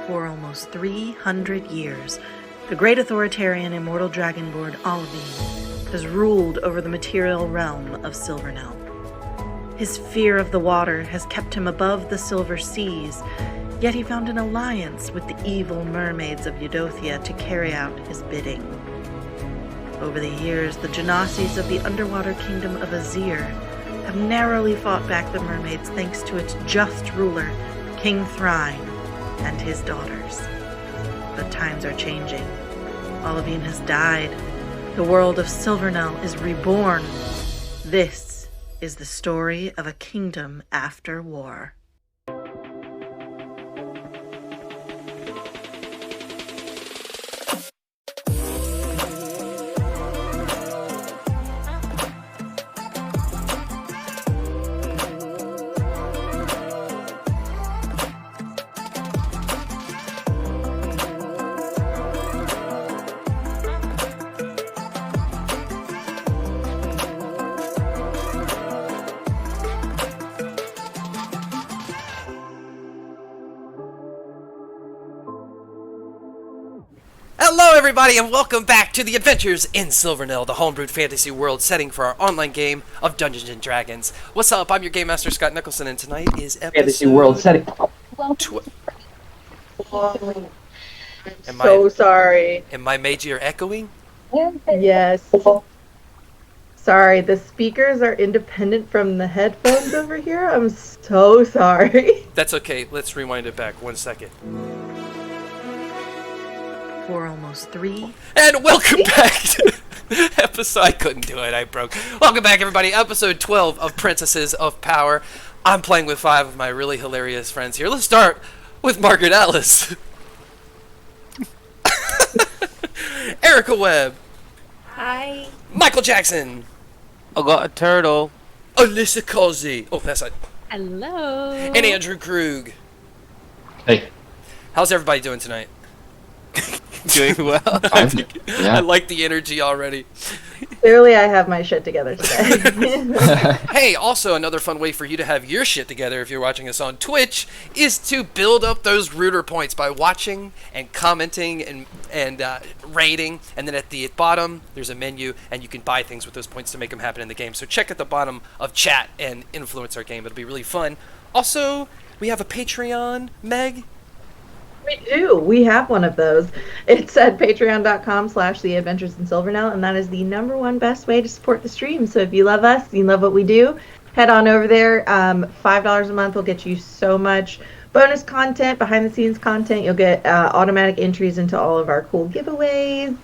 For almost 300 years, the great authoritarian immortal dragonlord Olivine has ruled over the material realm of Silvernell. His fear of the water has kept him above the silver seas, yet he found an alliance with the evil mermaids of Eudothia to carry out his bidding. Over the years, the Genasies of the underwater kingdom of Azir have narrowly fought back the mermaids thanks to its just ruler, King Thryne, and his daughters. But times are changing. Olivine has died. The world of Silvernell is reborn. This is the story of a kingdom after war. Hello everybody and welcome back to the Adventures in Silvernell, the homebrewed fantasy world setting for our online game of Dungeons & Dragons. What's up? I'm your Game Master Scott Nicholson and tonight is episode... Fantasy world setting. Sorry. Am I major echoing? Yes. Sorry, the speakers are independent from the headphones over here. I'm so sorry. That's okay. Let's rewind it back 1 second. For almost And welcome back to episode... I couldn't do it. I broke. Welcome back, everybody. Episode 12 of Princesses of Power. I'm playing with 5 of my really hilarious friends here. Let's start with Margaret Alice. Erica Webb. Hi. Michael Jackson. I got a turtle. Alyssa Causey. Oh, that's it. Hello. And Andrew Krug. Hey. How's everybody doing tonight? Doing well. I like the energy already. Clearly, I have my shit together today. Hey, also another fun way for you to have your shit together if you're watching us on Twitch is to build up those rooter points by watching and commenting and rating. And then at the bottom, there's a menu, and you can buy things with those points to make them happen in the game. So check at the bottom of chat and influence our game. It'll be really fun. Also, we have a Patreon, Meg. We do. We have one of those. It's at patreon.com/The Adventures in Silvernell, and that is the #1 best way to support the stream. So if you love us, you love what we do, head on over there. $5 a month will get you so much bonus content, behind-the-scenes content. You'll get automatic entries into all of our cool giveaways,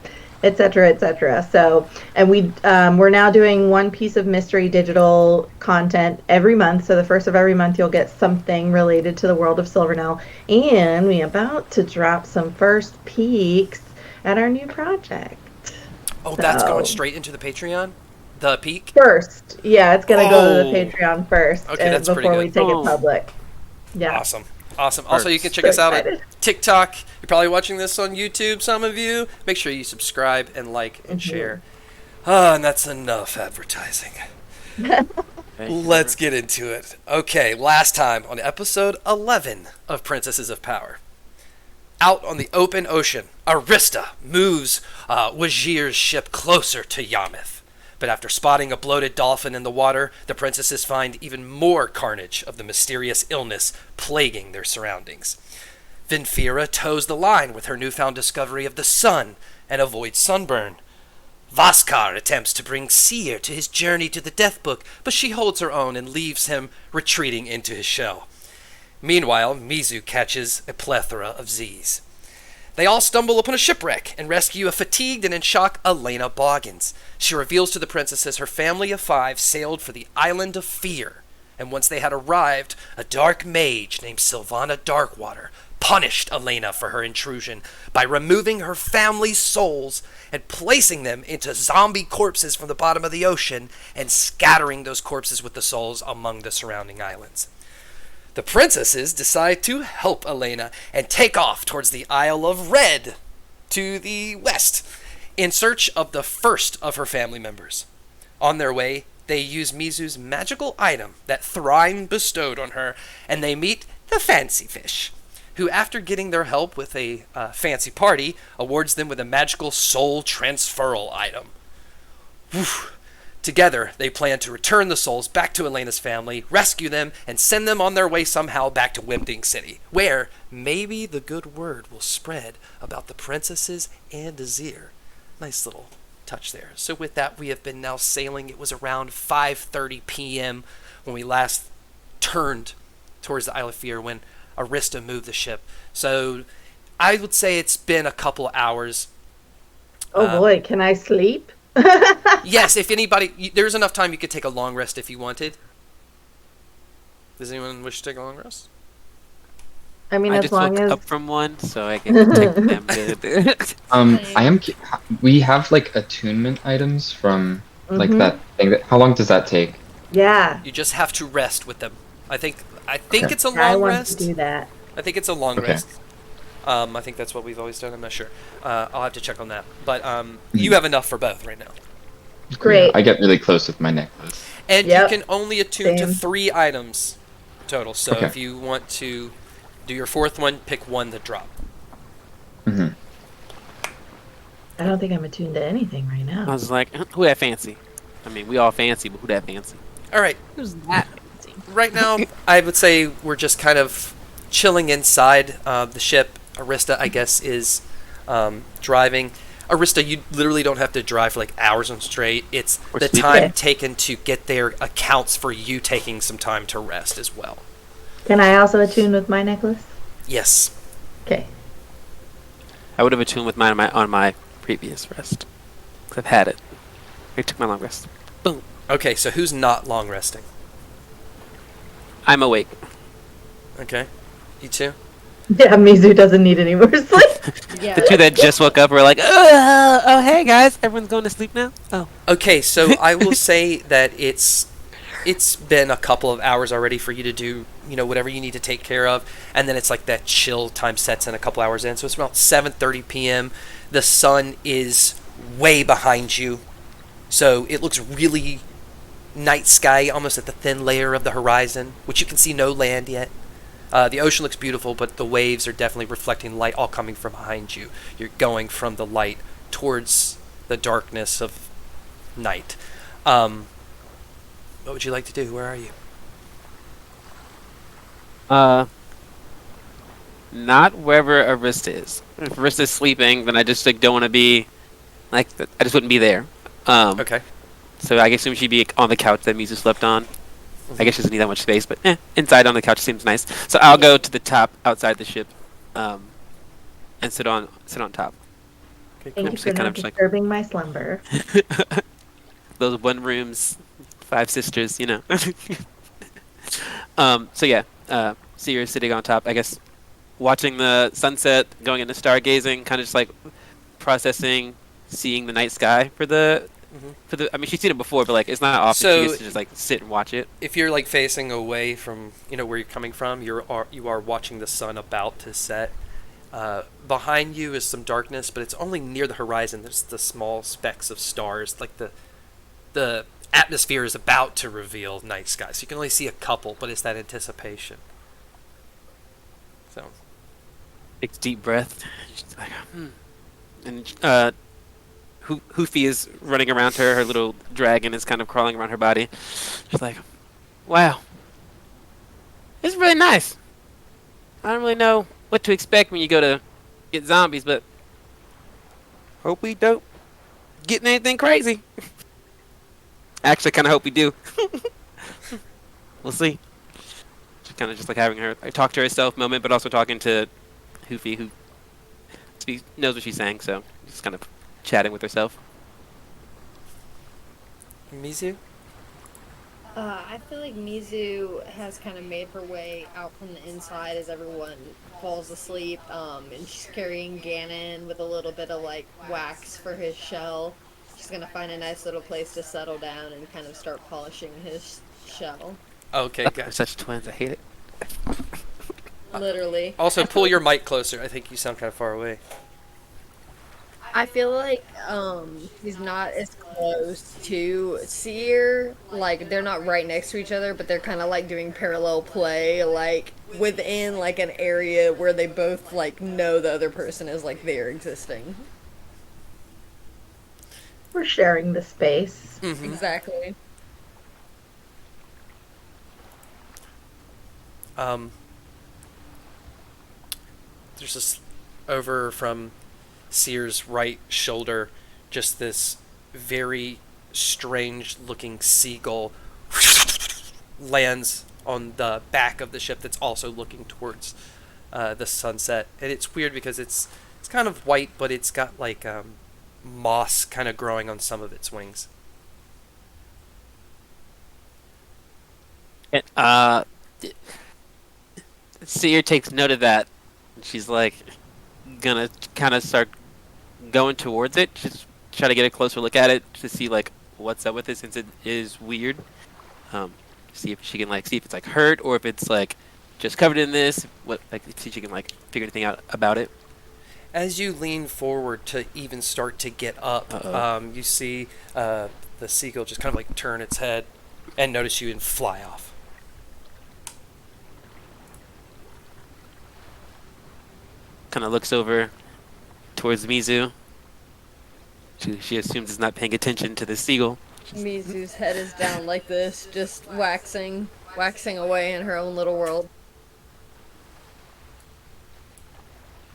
etc., etc. So, and we're now doing one piece of mystery digital content every month. So the first of every month, you'll get something related to the world of Silvernell, and we're about to drop some first peeks at our new project. Oh, that's going straight into the Patreon? The peak? First, yeah, it's gonna go to the Patreon first, okay, that's before we take it public. Yeah. Awesome. Also, you can check us out on TikTok. You're probably watching this on YouTube, some of you. Make sure you subscribe and like and share. And that's enough advertising. Let's get into it. Okay, last time on episode 11 of Princesses of Power. Out on the open ocean, Arista moves Wajir's ship closer to Yarmouth. But after spotting a bloated dolphin in the water, the princesses find even more carnage of the mysterious illness plaguing their surroundings. Vinfira toes the line with her newfound discovery of the sun and avoids sunburn. Vaskar attempts to bring Seer to his journey to the Death Book, but she holds her own and leaves him retreating into his shell. Meanwhile, Mizu catches a plethora of Z's. They all stumble upon a shipwreck and rescue a fatigued and in shock Elena Boggins. She reveals to the princesses her family of 5 sailed for the Island of Fear, and once they had arrived, a dark mage named Sylvana Darkwater punished Elena for her intrusion by removing her family's souls and placing them into zombie corpses from the bottom of the ocean and scattering those corpses with the souls among the surrounding islands. The princesses decide to help Elena and take off towards the Isle of Red to the west in search of the first of her family members. On their way, they use Mizu's magical item that Thryne bestowed on her, and they meet the Fancy Fish, who, after getting their help with a fancy party, awards them with a magical soul transferal item. Whew. Together, they plan to return the souls back to Elena's family, rescue them, and send them on their way somehow back to Wemding City, where maybe the good word will spread about the princesses and Azir. Nice little touch there. So with that, we have been now sailing. It was around 5:30 p.m. when we last turned towards the Isle of Fear when Arista moved the ship. So I would say it's been a couple hours. Oh boy, can I sleep? Yes, if anybody, there's enough time you could take a long rest if you wanted. Does anyone wish to take a long rest? I mean, I as just long woke as up from one, so I can take them good. We have like attunement items from like Mhm. that thing. How long does that take? yeah, You just have to rest with them. I think Okay. it's a I long want rest. to do that. I think it's a long Okay. rest. I think that's what we've always done. I'm not sure. I'll have to check on that. But you have enough for both right now. Great. I get really close with my necklace. And Yep. you can only attune to Same. 3 items total. So Okay. if you want to do your 4th one, pick one to drop. Hmm. I don't think I'm attuned to anything right I now. was like, who that fancy? I mean, we all fancy, but who that fancy? All right. Who's that? Right now, I would say we're just kind of chilling inside the ship. Arista, I guess, is driving. Arista, you literally don't have to drive for like hours on straight. It's Or the sleep. time Okay. taken to get there accounts for you taking some time to rest as well. Can I also attune with my necklace? Yes. Okay. I would have attuned with mine on my previous rest. 'Cause I've had it. I took my long rest. Boom. Okay, so who's not long resting? I'm awake. Okay. You too? Yeah, Mizu doesn't need any more sleep. Yeah. The two that just woke up were like, oh, hey guys, everyone's going to sleep now? Oh. Okay, so I will say that it's been a couple of hours already for you to do, whatever you need to take care of, and then it's like that chill time sets in a couple hours in. So it's about 7:30 p.m. The sun is way behind you, so it looks really night sky, almost at the thin layer of the horizon, which you can see no land yet. The ocean looks beautiful, but the waves are definitely reflecting light all coming from behind you. You're going from the light towards the darkness of night. What would you like to do? Where are you? Not wherever Arista is. If Arista's sleeping, then I just don't want to be, I just wouldn't be there. Okay. So I guess she'd be on the couch that Mizu slept on. I guess she doesn't need that much space, but inside on the couch seems nice. So I'll go to the top outside the ship, and sit on top. Okay, Thank cool. you Just for kind not of just like- disturbing my slumber. Those one rooms, 5 sisters, So yeah, see her sitting on top. I guess watching the sunset, going into stargazing, kind of just like processing, seeing the night sky for the. I mean, she's seen it before, but like it's not often So- she gets to just like sit and watch it. If you're like facing away from where you're coming from, you are watching the sun about to set. Behind you is some darkness, but it's only near the horizon. There's the small specks of stars, like the atmosphere is about to reveal night sky, so you can only see a couple, but it's that anticipation. So Takes a deep breath. She's like, And Hoofy is running around her. Her little dragon is kind of crawling around her body. She's like, wow. It's really nice. I don't really know what to expect when you go to get zombies, but hope we don't get anything crazy. Actually, kind of hope we do. We'll see. She's kind of just like having her talk to herself moment, but also talking to Hoofy, who knows what she's saying, so just kind of chatting with herself. Mizu? I feel like Mizu has kind of made her way out from the inside as everyone falls asleep, and she's carrying Ganon with a little bit of like wax for his shell. She's gonna find a nice little place to settle down and kind of start polishing his shell. Okay, We're guys. such twins. I hate it. Literally. Also, pull your mic closer. I think you sound kind of far away. I feel like he's not as close to Seer. Like they're not right next to each other, but they're kind of like doing parallel play, like within like an area where they both like know the other person is like there existing. We're sharing the space. Mm-hmm. Exactly. There's this over from Seer's right shoulder, just this very strange looking seagull lands on the back of the ship that's also looking towards the sunset. And it's weird because it's kind of white, but it's got like moss kind of growing on some of its wings. And, Seer takes note of that. She's like gonna kind of start going towards it, just try to get a closer look at it to see like what's up with it since it is weird. See if she can like see if it's like hurt or if it's like just covered in this. What like see if she can like figure anything out about it. As you lean forward to even start to get up, you see the seagull just kind of like turn its head and notice you and fly off. Kind of looks over towards Mizu. She assumes it's not paying attention to the seagull. Mizu's head is down like this, just waxing away in her own little world.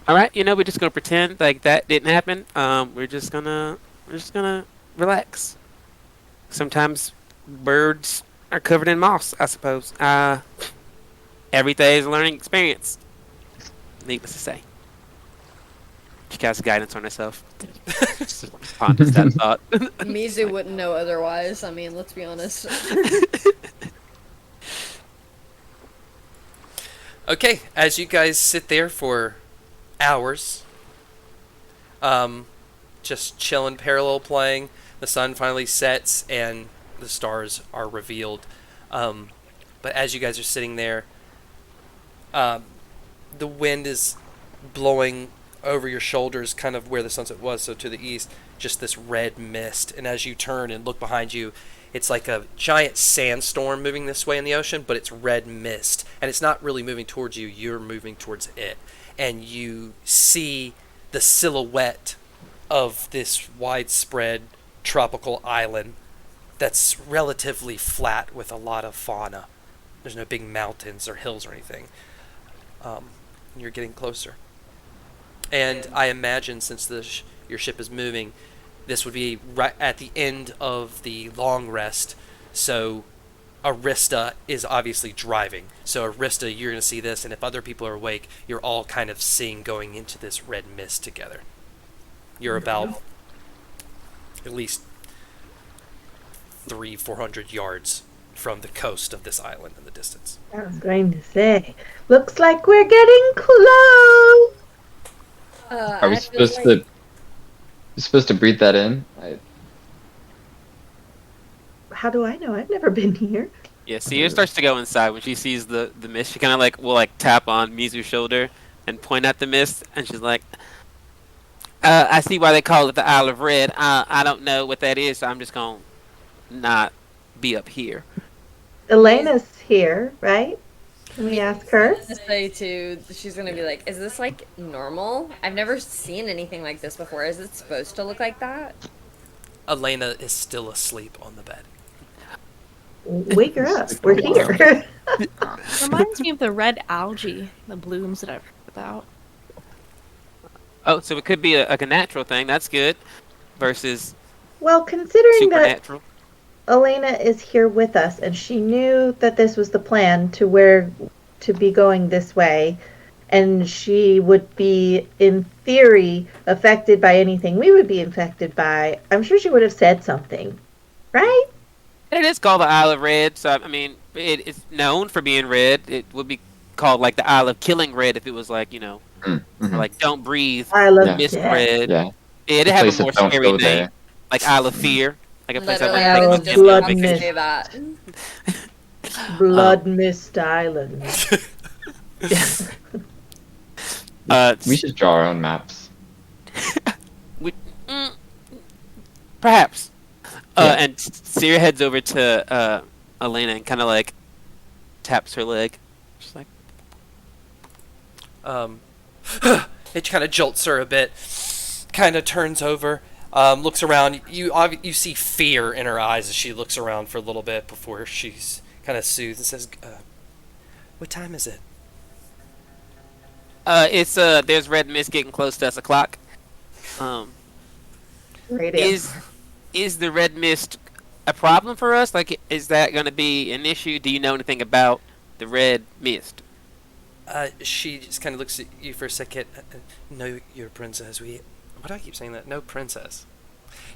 All right, we're just gonna pretend like that didn't happen. We're just gonna relax. Sometimes birds are covered in moss, I suppose. Every day is a learning experience. Needless to say. She casts guidance on herself. Ponders that thought. Mizu wouldn't know otherwise. I mean, let's be honest. Okay, as you guys sit there for hours, just chilling, parallel playing, the sun finally sets and the stars are revealed. But as you guys are sitting there, the wind is blowing over your shoulders, kind of where the sunset was, so to the east, just this red mist. And as you turn and look behind you, it's like a giant sandstorm moving this way in the ocean, but it's red mist. And it's not really moving towards you, you're moving towards it. And you see the silhouette of this widespread tropical island that's relatively flat with a lot of fauna. There's no big mountains or hills or anything. You're getting closer. And I imagine since your ship is moving, this would be right at the end of the long rest. So Arista is obviously driving. So Arista, you're going to see this, and if other people are awake, you're all kind of seeing going into this red mist together. You're about at least 300-400 yards from the coast of this island in the distance. I was going to say, looks like we're getting close. Are we supposed to breathe that in? How do I know? I've never been here. Yeah, Seer starts to go inside when she sees the mist. She kind of will tap on Mizu's shoulder and point at the mist, and she's like, I see why they call it the Isle of Red. I don't know what that is, so I'm just going to not be up here. Elena's here, right? Can we ask her? To say too, she's gonna be like, "Is this like normal? I've never seen anything like this before. Is it supposed to look like that?" Elena is still asleep on the bed. Wake her up. We're here. Reminds me of the red algae, the blooms that I've heard about. Oh, so it could be a natural thing. That's good. Versus Well, considering that supernatural. Elena is here with us, and she knew that this was the plan to be going this way, and she would be, in theory, affected by anything we would be affected by. I'm sure she would have said something, right? And it is called the Isle of Red, so I mean, it's known for being red. It would be called like the Isle of Killing Red if it was like like Don't Breathe, Isle of Mist Death. Red. Yeah. It'd have Place a more that don't scary go name, there. like Isle of Fear. Like a place Literally, that I would was take just Blood about to mist. say that. Blood Mist Island. We should draw our own maps. Perhaps. Yeah. And Sierra heads over to Elena and kind of like taps her leg. Just like, it kind of jolts her a bit. Kind of turns over, looks around. You see fear in her eyes as she looks around for a little bit before she's kind of soothes and says, "What time is it?" it's there's red mist getting close to us o'clock. Great Is the red mist a problem for us? Like, is that going to be an issue? Do you know anything about the red mist? She just kind of looks at you for a second. No, you're a princess. Why do I keep saying that? No, princess.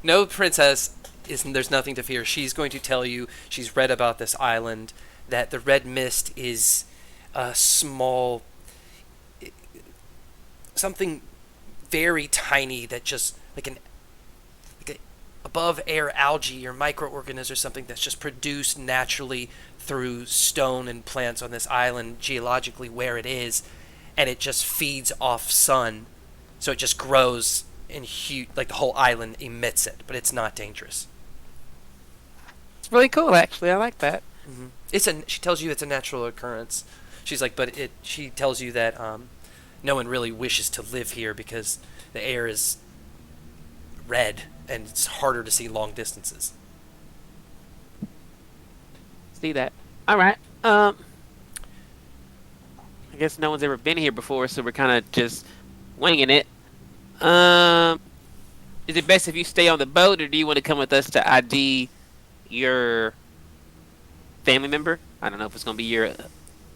No, princess. There's nothing to fear. She's going to tell you. She's read about this island. That the red mist is a small, something very tiny that just like above air algae or microorganisms or something that's just produced naturally through stone and plants on this island geologically where it is, and it just feeds off sun, so it just grows in huge, like the whole island emits it, but it's not dangerous. It's really cool, actually. I like that. Mm-hmm. She tells you it's a natural occurrence. She's like, but she tells you that no one really wishes to live here because the air is red and it's harder to see long distances. See that. All right. I guess no one's ever been here before, so we're kind of just winging it. Is it best if you stay on the boat, or do you want to come with us to ID your family member? I don't know if it's going to be your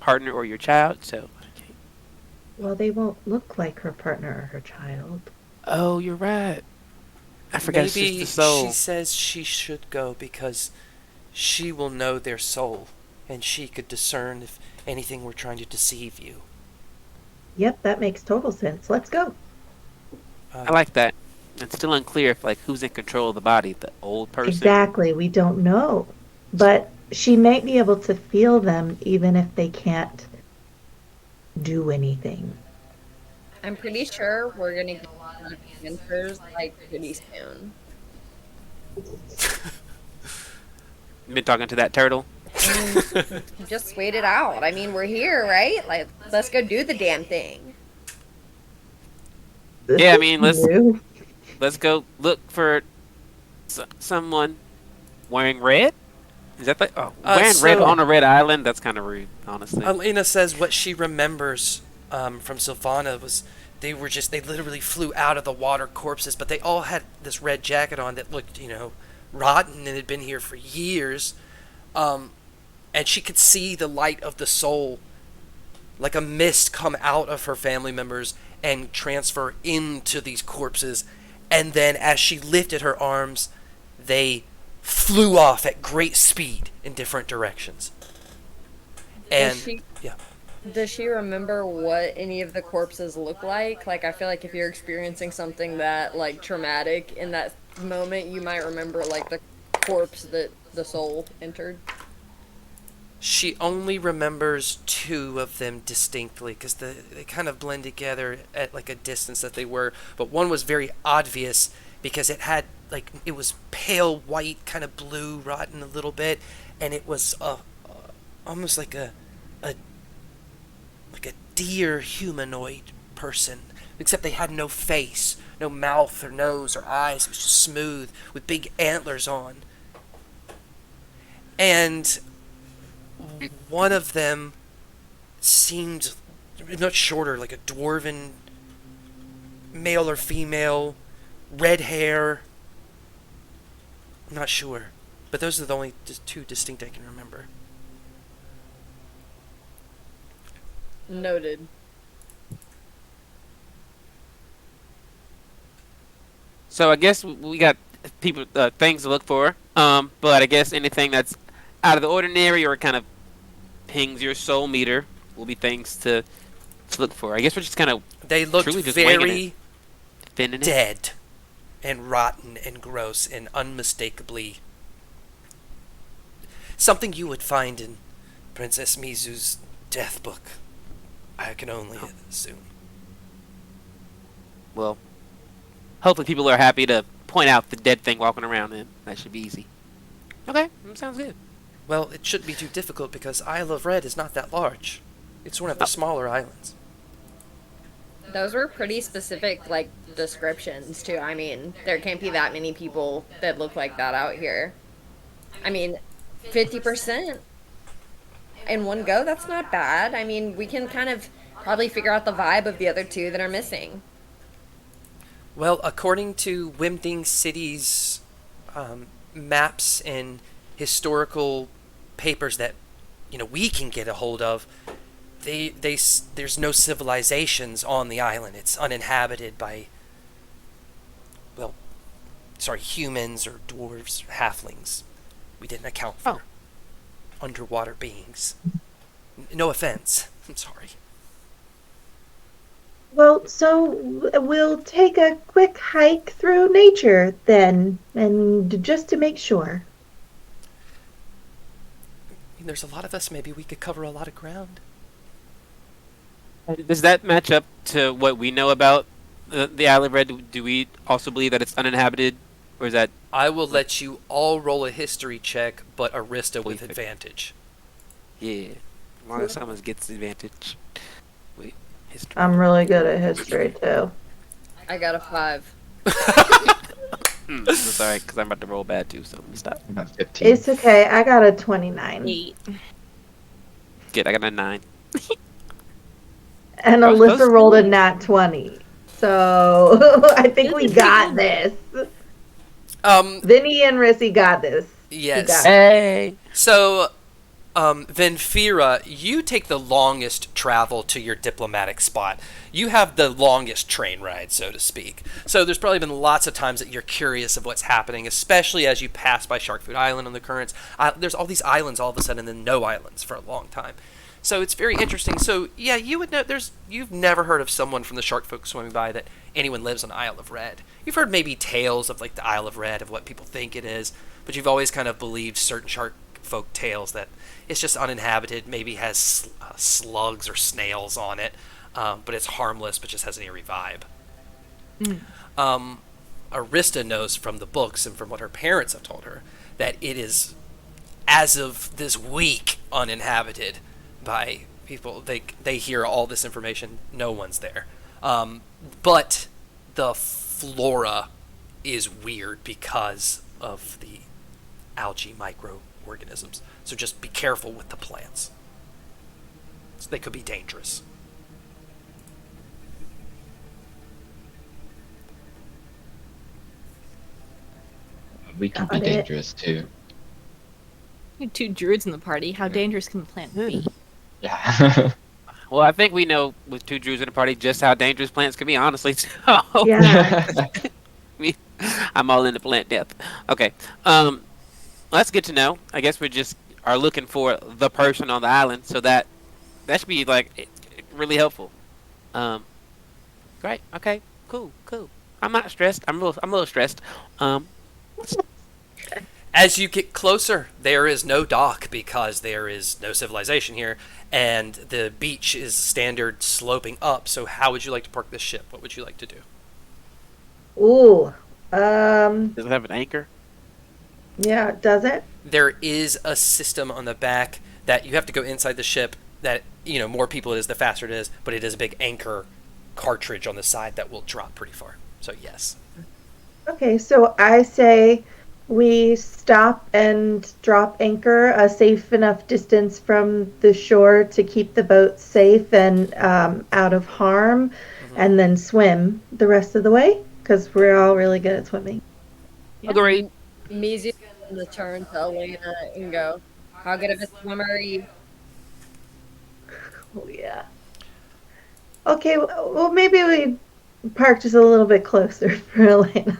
partner or your child, so... Well, they won't look like her partner or her child. Oh, you're right. I forgot. Maybe it's just the soul. she says she should go because she will know their soul, and she could discern if anything were trying to deceive you. Yep, that makes total sense. Let's go. I like that. It's still unclear if who's in control of the body, the old person. Exactly, we don't know. But she might be able to feel them even if they can't do anything. I'm pretty sure we're gonna get a lot of answers pretty soon. You been talking to that turtle? Just wait it out. I mean, we're here, right? Let's go do the damn thing. Yeah, I mean, let's go look for someone wearing red. Is that wearing red on a red island? That's kind of rude, honestly. Alina says what she remembers from Sylvana was they literally flew out of the water corpses, but they all had this red jacket on that looked, rotten and had been here for years. And she could see the light of the soul, like a mist, come out of her family members and transfer into these corpses. And then as she lifted her arms, they flew off at great speed in different directions. And does she remember what any of the corpses look like? I feel like if you're experiencing something that traumatic in that moment, you might remember the corpse that the soul entered. She only remembers two of them distinctly because they kind of blend together at a distance that they were. But one was very obvious because it had it was pale white, kind of blue, rotten a little bit, and it was almost like a deer humanoid person, except they had no face, no mouth or nose or eyes. It was just smooth with big antlers on. And one of them seemed much shorter, like a dwarven male or female, red hair. I'm not sure, but those are the only two distinct I can remember. Noted. So I guess we got people things to look for. But I guess anything that's out of the ordinary or kind of pings your soul meter will be things to look for. I guess we're just kind of they looked very dead and rotten and gross and unmistakably something you would find in Princess Mizu's death book. I can only assume. Well, hopefully people are happy to point out the dead thing walking around. Then that should be easy. Okay, sounds good. Well, it shouldn't be too difficult because Isle of Red is not that large. It's one of the smaller islands. Those were pretty specific, like, descriptions, too. I mean, there can't be that many people that look like that out here. I mean, 50% in one go, that's not bad. I mean, we can kind of probably figure out the vibe of the other two that are missing. Well, according to Wimding City's maps and historical papers that we can get a hold of, there's no civilizations on the island. It's uninhabited by humans or dwarves or halflings. We didn't account for underwater beings. No offense. I'm sorry. Well, so we'll take a quick hike through nature then, and just to make sure. There's a lot of us. Maybe we could cover a lot of ground. Does that match up to what we know about the Isle of Red? Do we also believe that it's uninhabited, or is that? I will let you all roll a history check, but Arista with advantage. Yeah, as long as someone gets advantage. Wait, history. I'm really good at history too. I got a 5. I'm sorry, because I'm about to roll bad too, so let me stop. I got 15. It's okay. I got a 29. 8. Good, I got a 9. And I was Alyssa supposed to rolled a win. nat 20. So I think we got this. Vinny and Rissy got this. Yes. got it. Hey! So, Venfira, you take the longest travel to your diplomatic spot. You have the longest train ride, so to speak. So there's probably been lots of times that you're curious of what's happening, especially as you pass by Sharkfoot Island on the currents. There's all these islands all of a sudden, and then no islands for a long time. So it's very interesting. So yeah, you would know. You've never heard of someone from the shark folk swimming by that anyone lives on Isle of Red. You've heard maybe tales of like the Isle of Red of what people think it is, but you've always kind of believed certain shark folk tales that it's just uninhabited. Maybe has slugs or snails on it, but it's harmless, but just has an eerie vibe. Arista knows from the books and from what her parents have told her that it is, as of this week, uninhabited by people. They hear all this information. No one's there. But the flora is weird because of the algae microorganisms. So just be careful with the plants. So they could be dangerous. We can be Got it. dangerous too. You have 2 druids in the party. How dangerous can the plant be? Yeah. Well, I think we know with 2 Druids in the party just how dangerous plants can be, honestly. So, Yeah. I'm all into plant death. Okay. That's good to know. I guess we just are looking for the person on the island, so that should be like really helpful. Great. Okay. Cool. I'm not stressed. I'm a little stressed. As you get closer, there is no dock because there is no civilization here, and the beach is standard sloping up. So how would you like to park this ship? What would you like to do? Ooh. Does it have an anchor? Yeah, does it? There is a system on the back that you have to go inside the ship that, more people it is, the faster it is, but it is a big anchor cartridge on the side that will drop pretty far. So yes. Okay, so I say we stop and drop anchor a safe enough distance from the shore to keep the boat safe and out of harm, and then swim the rest of the way because we're all really good at swimming. Agreed. Mizu's gonna turn to Elena and go, "How good of a swimmer are you?" Oh yeah. Okay, well maybe we park just a little bit closer for Elena.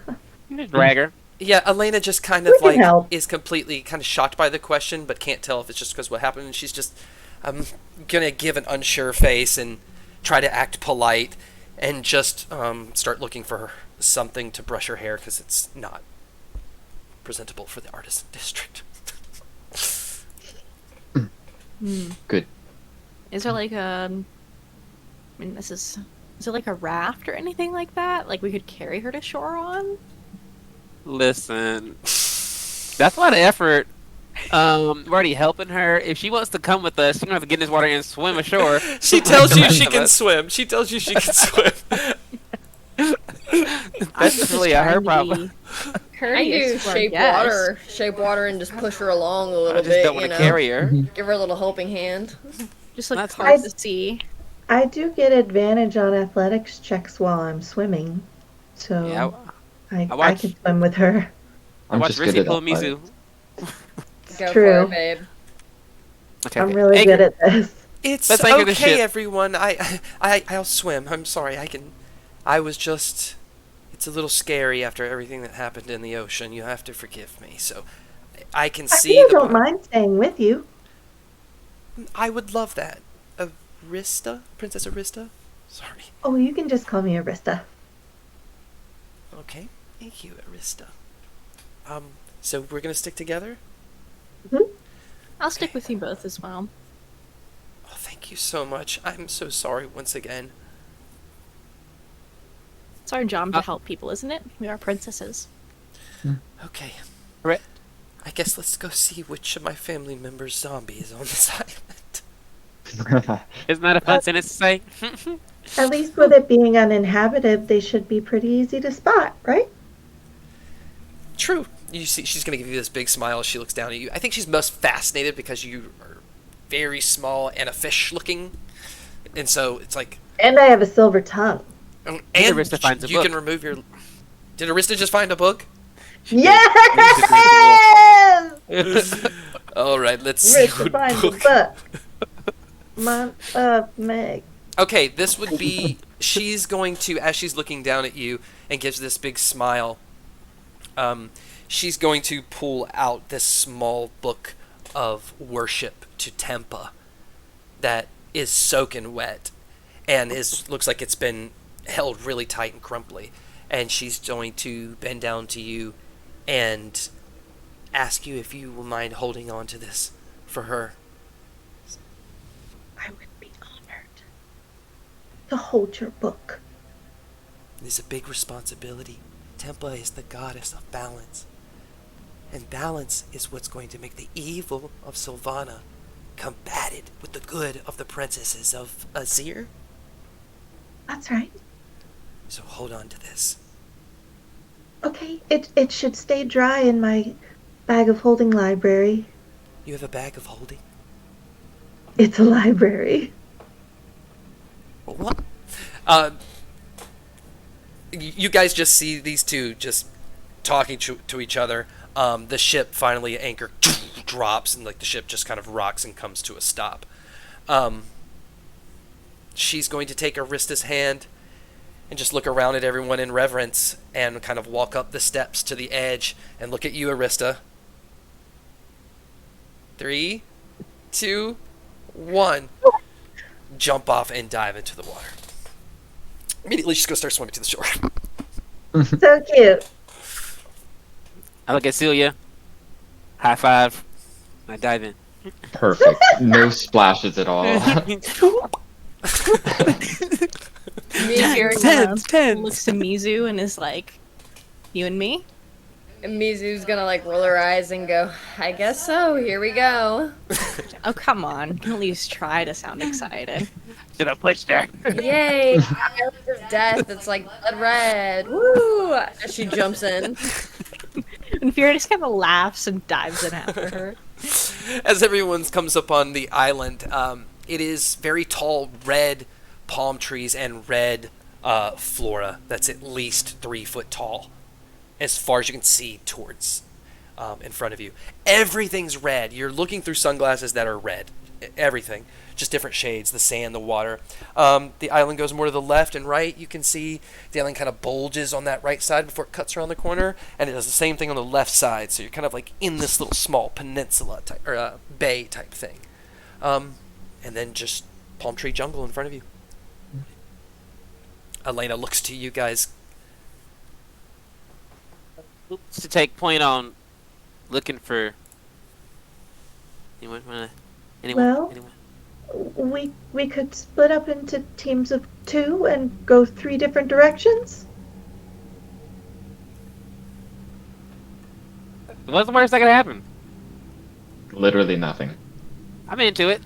Just drag her. Yeah, Elena just kind of We can help. is completely kind of shocked by the question, but can't tell if it's just because what happened. And she's just, I'm gonna give an unsure face and try to act polite and just start looking for something to brush her hair because it's not presentable for the artisan district. Good. Is there like is there like a raft or anything like that? Like we could carry her to shore on? Listen, that's a lot of effort. We're already helping her. If she wants to come with us, she's gonna have to get in this water and swim ashore. She like tells the you rest she of can us. swim. She tells you she can swim. That's just really her problem. I Courteous do to our shape water, and just push her along a I little just bit. don't want to carry her. Give her a little helping hand. Just look That's towards the sea. I do get advantage on athletics checks while I'm swimming, so Yeah, I watch- can swim with her. I I'm watch just good Rissy at pull athletics. Mizu. Go True. for it, babe. Okay, I'm really Anchor. good at this. It's Let's anchor the okay, ship. everyone. I'll swim. I'm sorry. I was just. It's a little scary after everything that happened in the ocean. You have to forgive me. So, I can I see really the. don't mind staying with you. I would love that. Arista, Princess Arista. Sorry. Oh, you can just call me Arista. Okay. Thank you, Arista. So we're gonna stick together. I'll stick with you both as well. Oh, thank you so much. I'm so sorry once again. It's our job to help people, isn't it? We are princesses. Okay. Right. I guess let's go see which of my family members' zombie is on this island. Isn't that a fun sentence to say? At least with it being uninhabited, they should be pretty easy to spot, right? True. You see, she's gonna give you this big smile as she looks down at you. I think she's most fascinated because you are very small and a fish looking, and so it's like. And I have a silver tongue. And Arista finds a you book. can remove your. Did Arista just find a book? Yes! All right, let's see Rich to what find book. the book. Meg. Okay, this would be. She's going to, as she's looking down at you and gives this big smile. She's going to pull out this small book of worship to Tempa that is soaking wet and looks like it's been held really tight and crumply. And she's going to bend down to you and ask you if you will mind holding on to this for her. I would be honored to hold your book. It is a big responsibility. Tempa is the goddess of balance. And balance is what's going to make the evil of Sylvana combated with the good of the princesses of Azir. That's right. So hold on to this. Okay, it should stay dry in my bag of holding library. You have a bag of holding? It's a library. What? You guys just see these two just talking to each other. The ship finally anchor drops and like the ship just kind of rocks and comes to a stop. She's going to take Arista's hand and just look around at everyone in reverence and kind of walk up the steps to the edge and look at you, Arista. 3, 2, 1. Jump off and dive into the water. Immediately she's going to start swimming to the shore. So cute. I look at Celia. High five. I dive in. Perfect. No splashes at all. Looks to Mizu and is like, "You and me." And Mizu's gonna like roll her eyes and go, I guess so, here we go. Oh, come on. You can at least try to sound excited. Should have pushed her. Yay! Island of Death, it's like blood red. Woo! As she jumps in. And Fira just kind of laughs and dives in after her. As everyone comes up on the island, it is very tall red palm trees and red flora that's at least 3 foot tall, as far as you can see towards in front of you. Everything's red. You're looking through sunglasses that are red. Everything. Just different shades, the sand, the water. The island goes more to the left and right. You can see the island kind of bulges on that right side before it cuts around the corner, and it does the same thing on the left side. So you're kind of like in this little small peninsula type or bay type thing, and then just palm tree jungle in front of you. Elena looks to you guys. To take point on looking for anyone? Well, we could split up into teams of 2 and go 3 different directions. What's the worst that could happen? Literally nothing. I'm into it.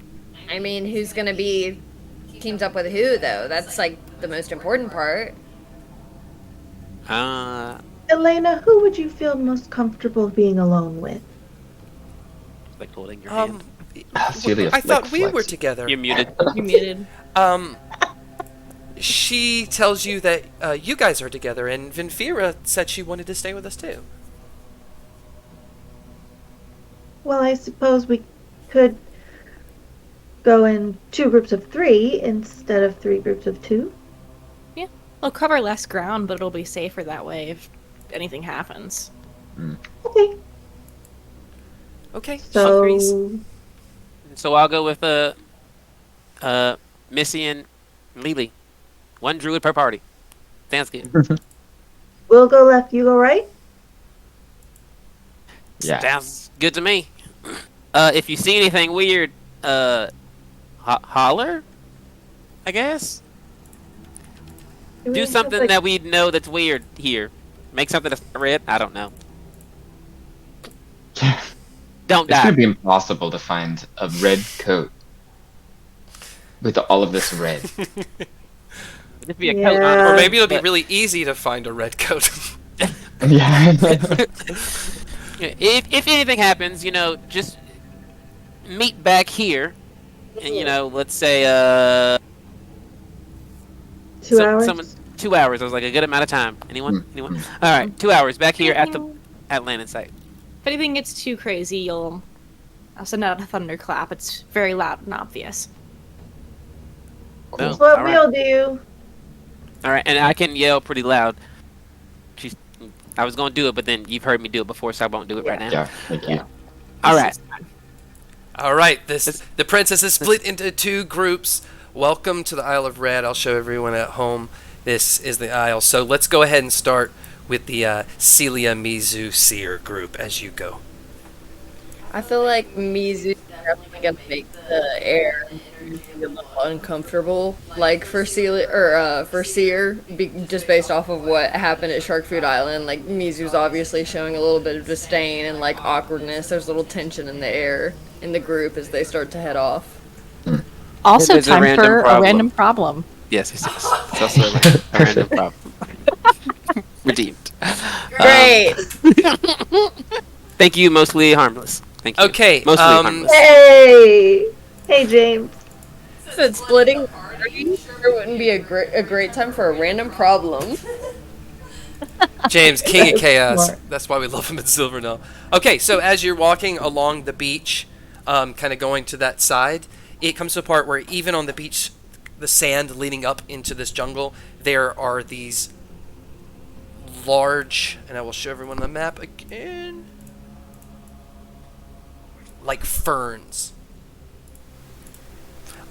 I mean, who's gonna be teams up with who though? That's like the most important part. Elena, who would you feel most comfortable being alone with? Like holding your hand. Celia I thought flick we were flex. together. You're muted. You muted. She tells you that you guys are together, and Vinfira said she wanted to stay with us too. Well, I suppose we could go in 2 groups of 3 instead of 3 groups of 2. Yeah. We'll cover less ground, but it'll be safer that way if anything happens. Okay. Okay. So, So I'll go with Missy and Lily. 1 druid per party. Sounds good. we'll go left, you go right? Yeah. Sounds good to me. If you see anything weird, holler, I guess. Do something that we know that's weird here. Make something that's red. I don't know. Don't It's die. gonna be impossible to find a red coat with all of this red. Just be a Yeah. coat on it. Or maybe it'll be But- really easy to find a red coat. Yeah. If anything happens, just meet back here, and let's say 2 hours? someone 2 hours. I was like a good amount of time. Anyone? All right, 2 hours back here at landing site. If anything gets too crazy, I'll send out a thunderclap. It's very loud and obvious. No, That's what all right. we'll do. All right, and I can yell pretty loud. I was gonna do it, but then you've heard me do it before, so I won't do it right now. Yeah, thank you. All right. All right. The princess is split into 2 groups. Welcome to the Isle of Red. I'll show everyone at home. This is the Isle. So let's go ahead and start with the Celia, Mizu, Seer group as you go. I feel like Mizu's definitely gonna make the air a little uncomfortable, like for Seer, just based off of what happened at Shark Food Island. Like Mizu's obviously showing a little bit of disdain and like awkwardness. There's a little tension in the air in the group as they start to head off. Also, There's a time random for a problem. random problem. Yes. It's also a random problem. Redeemed. Great. Thank you, mostly harmless. Thank you. Okay, Mostly harmless. Hey! Hey, James. Said splitting party sure wouldn't be a great time for a random problem. James, King of Chaos. Smart. That's why we love him at Silvernell. Okay, so as you're walking along the beach, kind of going to that side, it comes to a part where even on the beach, the sand leading up into this jungle, there are these large, and I will show everyone the map again, like ferns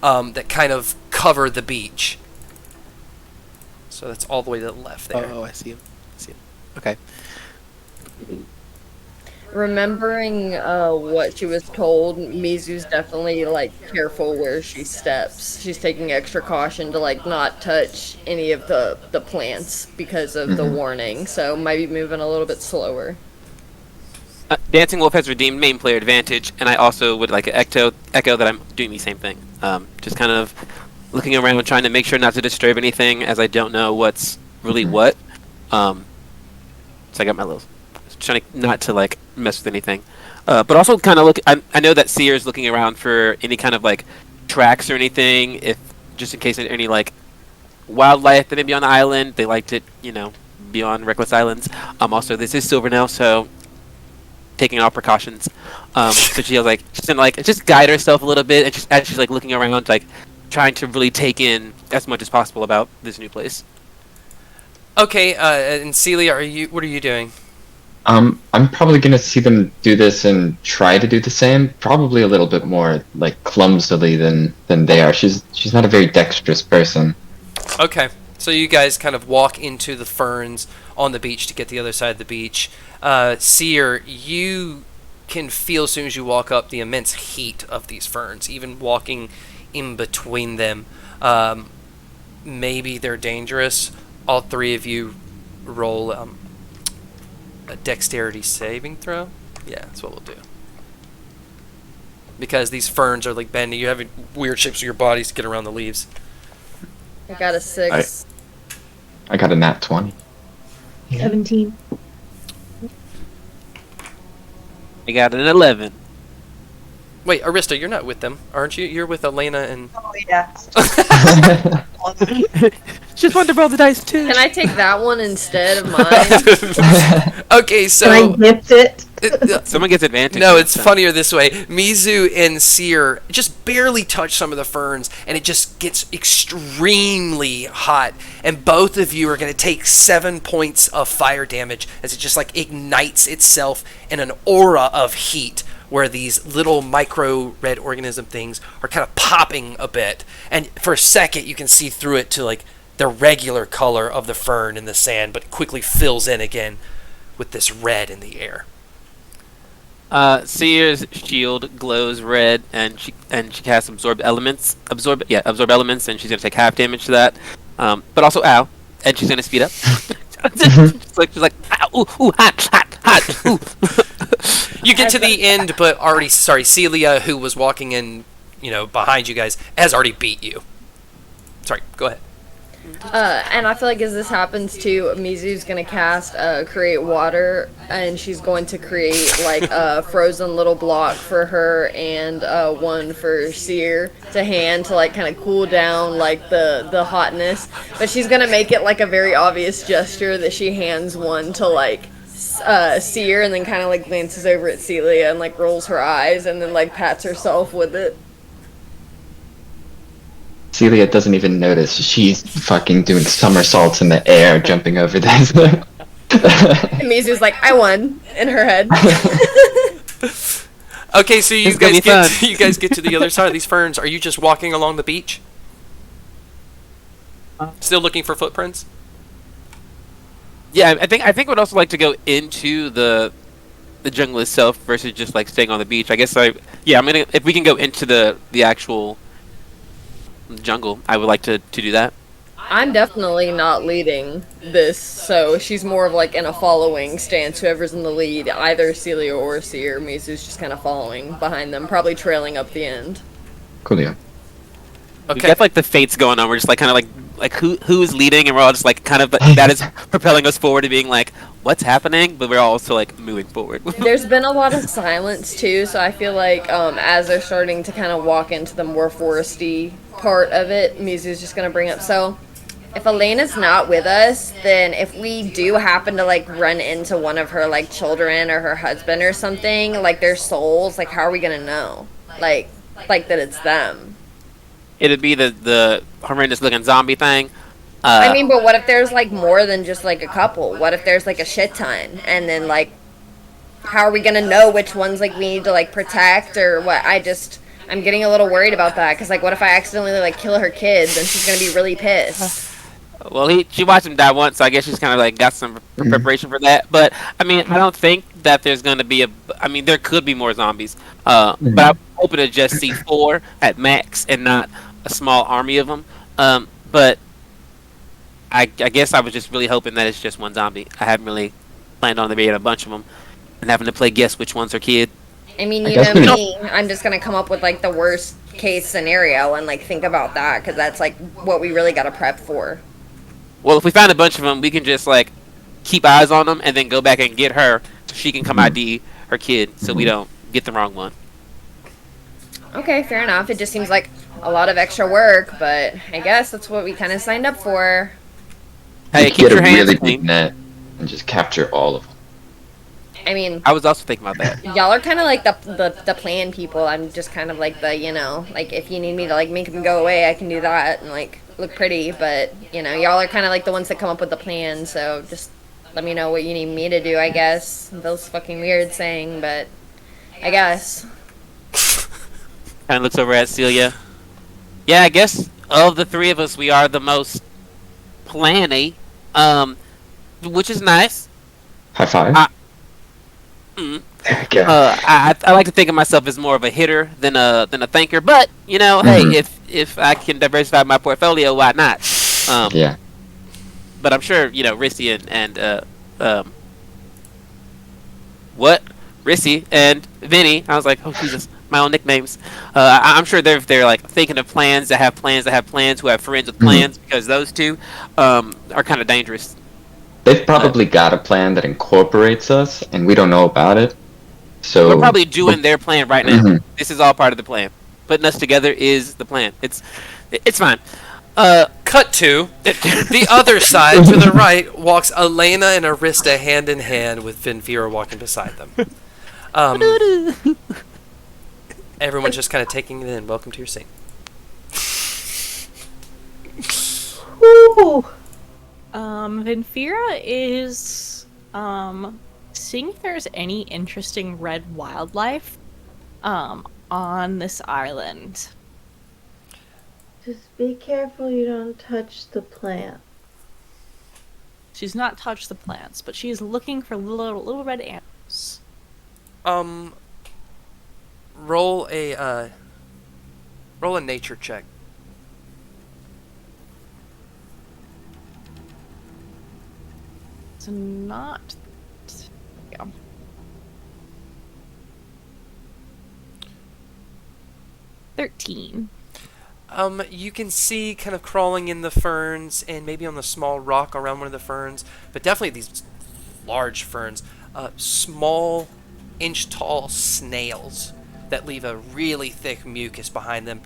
that kind of cover the beach. So that's all the way to the left there. Oh, I see him. Okay. Remembering what she was told, Mizu's definitely like careful where she steps. She's taking extra caution to like not touch any of the plants because of the warning. So might be moving a little bit slower. Dancing Wolf has redeemed main player advantage, and I also would like to echo that I'm doing the same thing. Just kind of looking around, trying to make sure not to disturb anything, as I don't know what's really what. So I got my little trying to not to like mess with anything, but also kind of look. I know that Seer's looking around for any kind of like tracks or anything, if just in case there's any like wildlife that may be on the island. They like to be on reckless islands. Also, this is Silvernell, so taking all precautions. So she's gonna like just guide herself a little bit, and just as she's like looking around, like trying to really take in as much as possible about this new place. Okay, and Celia, what are you doing? I'm probably gonna see them do this and try to do the same. Probably a little bit more like clumsily than they are. She's not a very dexterous person. Okay, so you guys kind of walk into the ferns on the beach to get to the other side of the beach. Seer, you can feel as soon as you walk up the immense heat of these ferns, even walking in between them. Maybe they're dangerous. All 3 of you roll a dexterity saving throw. Yeah, that's what we'll do. Because these ferns are like bending. You're having weird shapes of your bodies to get around the leaves. I got a 6. I got a nat 20. 17. I got an 11. Wait, Arista, you're not with them, aren't you? You're with Elena and... Oh, yeah. Just wanted to roll the dice too. Can I take that one instead of mine? Okay, so... Can I gift it? Someone gets advantage. No, it's funnier this way. Mizu and Seer just barely touch some of the ferns, and it just gets extremely hot. And both of you are going to take 7 points of fire damage as it just like ignites itself in an aura of heat, where these little micro red organism things are kind of popping a bit. And for a second, you can see through it to like the regular color of the fern in the sand, but quickly fills in again with this red in the air. Seer's shield glows red, and she casts absorb elements, and she's gonna take half damage to that. But also ow, and she's gonna speed up. she's like ow, ooh, hot, ooh. You get to the end, but Celia, who was walking in, behind you guys, has already beat you. Sorry, go ahead. And I feel like as this happens too, Mizu's gonna cast create water, and she's going to create like a frozen little block for her and one for Seer to hand to like kind of cool down like the hotness. But she's gonna make it like a very obvious gesture that she hands one to like Seer, and then kind of like glances over at Celia and like rolls her eyes and then like pats herself with it. Celia doesn't even notice. She's fucking doing somersaults in the air, jumping over this. And Mizu's like, I won, in her head. Okay, so you guys get to the other side of these ferns. Are you just walking along the beach? Still looking for footprints? Yeah, I think would also like to go into the jungle itself versus just like staying on the beach. I guess if we can go into the actual jungle, I would like to do that. I'm definitely not leading this, so she's more of like in a following stance. Whoever's in the lead, either Celia or Seer, Mizu's just kind of following behind them, probably trailing up the end. Cool, yeah. We got like the fates going on. We're just like kind of like who is leading, and we're all just like kind of that is propelling us forward to being like what's happening, but we're also like moving forward. There's been a lot of silence too, so I feel like as they're starting to kind of walk into the more foresty part of it, Mizu's just gonna bring up, so if Elena's not with us, then if we do happen to like run into one of her like children or her husband or something, like their souls, like how are we gonna know like that it's them? It'd be the horrendous looking zombie thing. I mean, but what if there's like more than just like a couple? What if there's like a shit ton, and then like how are we gonna know which ones like we need to like protect or what? I'm getting a little worried about that, because like what if I accidentally like kill her kids and she's gonna be really pissed? Well, she watched him die once, so I guess she's kind of like got some preparation for that. But I mean, I don't think that there's going to be there could be more zombies. But I'm hoping to just see 4 at max and not a small army of them. But I guess I was just really hoping that it's just one zombie. I haven't really planned on there being a bunch of them and having to play guess which one's her kid. I mean, you know me, I'm just going to come up with like the worst case scenario and like think about that, because that's like what we really got to prep for. Well, if we find a bunch of them, we can just like keep eyes on them and then go back and get her so she can come ID her kid, so we don't get the wrong one. Okay, fair enough. It just seems like a lot of extra work, but I guess that's what we kind of signed up for. Hey, keep your hands really clean. big net and just capture all of them. I mean, I was also thinking about that. Y'all are kind of like the plan people. I'm just kind of like the, like if you need me to like make them go away, I can do that and like look pretty, but y'all are kind of like the ones that come up with the plan, so just let me know what you need me to do, I guess. Feels fucking weird saying, but I guess. Kind of looks over at Celia. Yeah, I guess of the 3 of us, we are the most planny, which is nice. High five. I like to think of myself as more of a hitter than a thinker, but hey, if I can diversify my portfolio, why not? Yeah. But I'm sure Rissy and what Rissy and Vinny. I was like, oh Jesus, my own nicknames. I'm sure they're like thinking of plans that have plans that have plans who have friends with plans, because those two are kind of dangerous. They've probably got a plan that incorporates us, and we don't know about it. So We're probably doing their plan right now. This is all part of the plan. Putting us together is the plan. It's fine. Cut to the other side. To the right walks Elena and Arista hand in hand, with Vinfira walking beside them. Everyone's just kind of taking it in. Welcome to your scene. Ooh. Vinfira is seeing if there's any interesting red wildlife on this island. Just be careful you don't touch the plant. She's not touched the plants, but she's looking for little red animals. Roll a nature check. It's not. Yeah. $13. You can see kind of crawling in the ferns and maybe on the small rock around one of the ferns, but definitely these large ferns, small inch-tall snails that leave a really thick mucus behind them,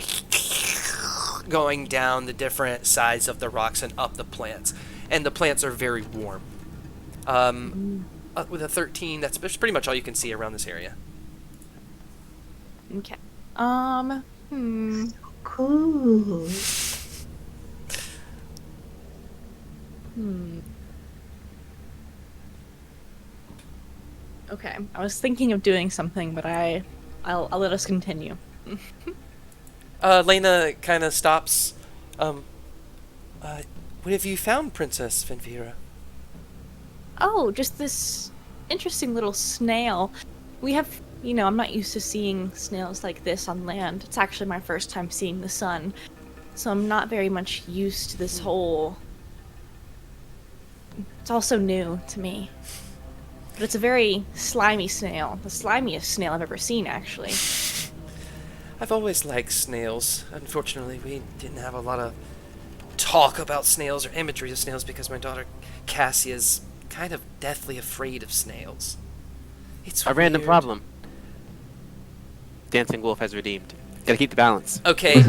going down the different sides of the rocks and up the plants. And the plants are very warm. With a 13, that's pretty much all you can see around this area. Okay. Cool. Okay. I was thinking of doing something, but I'll let us continue. Lena kind of stops. What have you found, Princess Vinfira? Oh, just this interesting little snail. We have, I'm not used to seeing snails like this on land. It's actually my first time seeing the sun, so I'm not very much used to this whole... It's also new to me. But it's a very slimy snail. The slimiest snail I've ever seen, actually. I've always liked snails. Unfortunately, we didn't have a lot of talk about snails or imagery of snails because my daughter Cassie is kind of deathly afraid of snails. It's a random problem. Dancing Wolf has redeemed. Gotta keep the balance. Okay,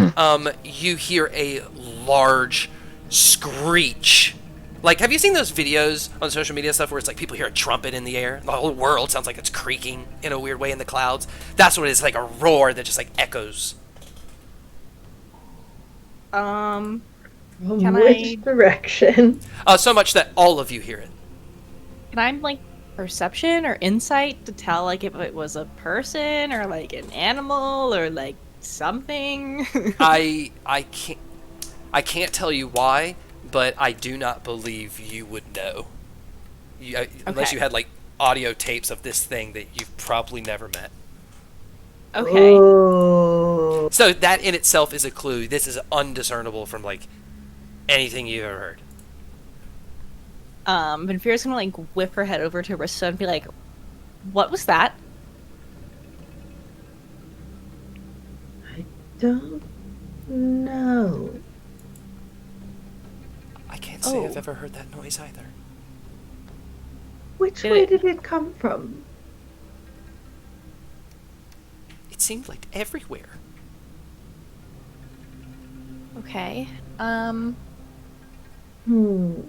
you hear a large screech. Like, have you seen those videos on social media stuff where it's like people hear a trumpet in the air? The whole world sounds like it's creaking in a weird way in the clouds. That's what it is, like a roar that just like echoes. From Can which direction? So much that all of you hear it. Can I, perception or insight to tell, if it was a person or, an animal or, something? I can't tell you why, but I do not believe you would know. Unless you had, audio tapes of this thing that you've probably never met. Okay. Oh. So that in itself is a clue. This is undiscernible from, anything you've ever heard. Vinfira's gonna, whip her head over to Arista and be like, what was that? I don't know. I can't say I've ever heard that noise either. Which way did it come from? It seemed like everywhere. Okay. Hmm.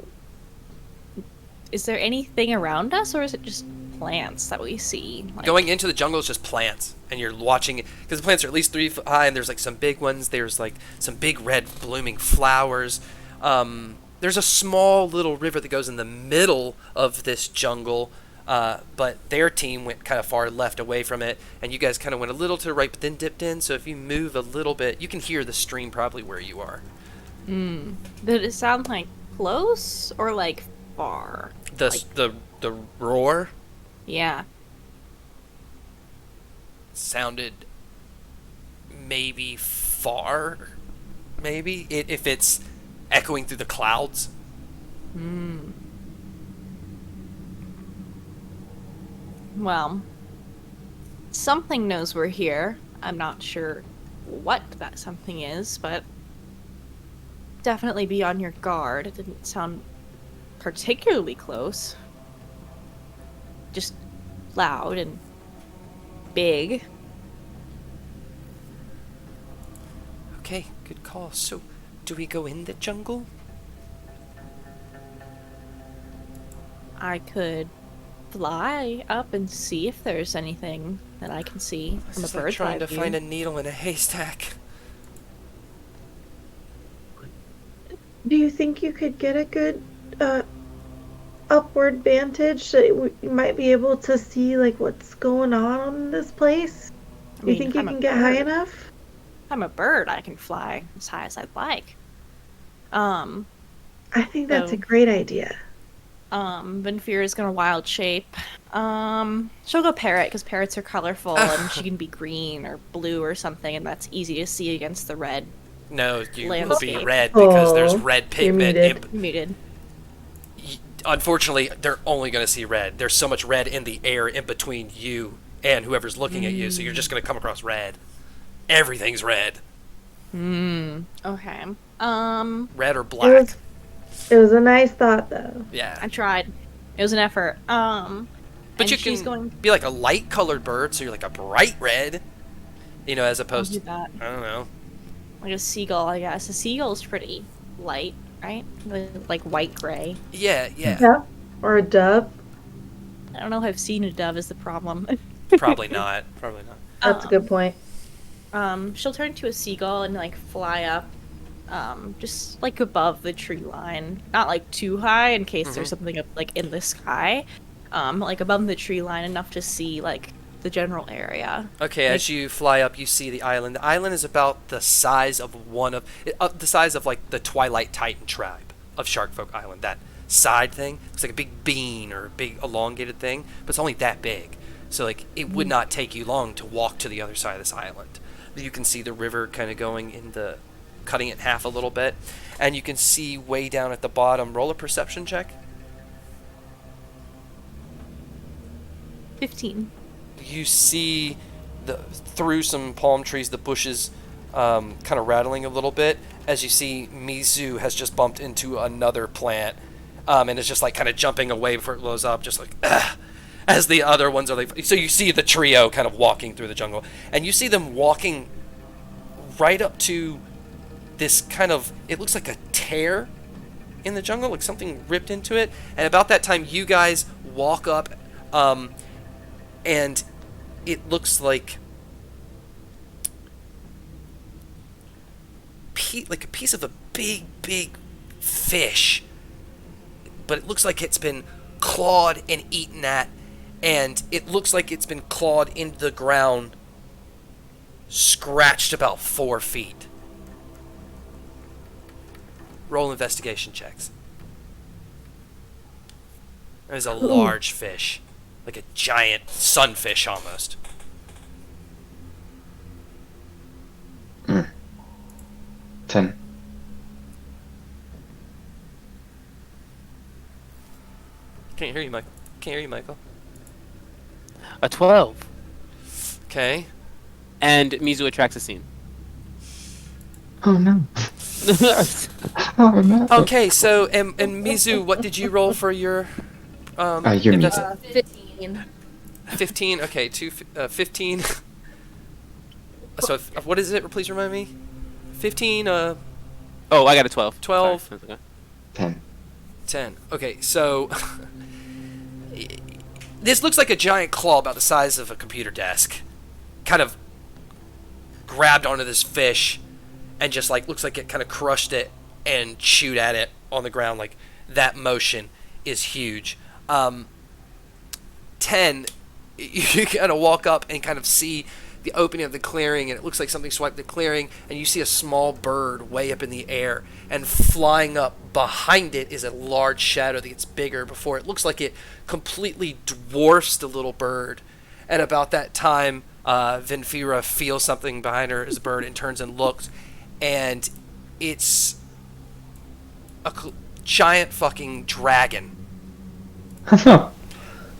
Is there anything around us, or is it just plants that we see? Going into the jungle is just plants, and you're watching it because the plants are at least 3 foot high, and there's some big ones. There's some big red blooming flowers. There's a small little river that goes in the middle of this jungle, but their team went kind of far left away from it, and you guys kind of went a little to the right, but then dipped in. So if you move a little bit, you can hear the stream probably where you are. Did it sound close or far? The roar Yeah. sounded maybe far, maybe if it's echoing through the clouds. Well, something knows we're here. I'm not sure what that something is, but definitely be on your guard. It didn't sound particularly close. Just loud and big. Okay, good call. So, do we go in the jungle? I could fly up and see if there's anything that I can see from a It's like bird's trying eye to view. find a needle in a haystack. Do you think you could get a good upward vantage so you might be able to see like what's going on in this place? I Do you mean, think you I'm a can get high bird. enough? I'm a bird. I can fly as high as I'd like. I think that's a So- great idea. Venfira's gonna wild shape. She'll go parrot because parrots are colorful and she can be green or blue or something, and that's easy to see against the red. No, you will be Landscape. red because there's Oh, red you're pigment. muted. Muted. Unfortunately, they're only going to see red. There's so much red in the air in between you and whoever's looking at you, so you're just going to come across red. Everything's red. Okay. Red or black. It was a nice thought though. Yeah. I tried. It was an effort. But and you she's can going be like a light colored bird, so you're like a bright red. You know, as I'll opposed do to, that. I don't know. Like a seagull, I guess. A seagull's pretty light, right? Like white gray. Yeah. Yeah. Or a dove. I don't know if I've seen a dove is the problem. Probably not. Probably not. That's a good point. She'll turn to a seagull and like fly up, just like above the tree line. Not like too high in case there's something up like in the sky. Like above the tree line enough to see like the general area. Okay, as you fly up, you see the island. The island is about the size of the size of like the Twilight Titan tribe of Sharkfolk Island. That side thing, it's like a big bean or a big elongated thing, but it's only that big. So like it would not take you long to walk to the other side of this island. You can see the river kind of going cutting it in half a little bit, and you can see way down at the bottom. Roll a perception check. 15. You see through some palm trees, the bushes kind of rattling a little bit as you see Mizu has just bumped into another plant and is just like kind of jumping away before it blows up, just like as the other ones are like. So you see the trio kind of walking through the jungle, and you see them walking right up to this kind of, it looks like a tear in the jungle, like something ripped into it. And about that time, you guys walk up, and it looks like a piece of a big fish, but it looks like it's been clawed and eaten at, and it looks like it's been clawed into the ground, scratched about 4 feet. Roll investigation checks. There's a large fish, like a giant sunfish almost. 10. Can't hear you, Michael. Can't hear you, Michael. A 12. Okay. And Mizu attracts a scene. Oh no. Oh no. Okay, so and Mizu, what did you roll for your Your invest- 15. 15? Okay, 15. So what is it? Please remind me. 15, Oh, I got a 12. 12. Sorry. Okay. 10. 10. Okay, so this looks like a giant claw about the size of a computer desk. Kind of grabbed onto this fish and just like looks like it kind of crushed it and chewed at it on the ground. Like that motion is huge. 10, you kind of walk up and kind of see the opening of the clearing, and it looks like something swiped the clearing, and you see a small bird way up in the air, and flying up behind it is a large shadow that gets bigger before it looks like it completely dwarfs the little bird. And about that time, Venfira feels something behind her as a bird and turns and looks, and it's a giant fucking dragon.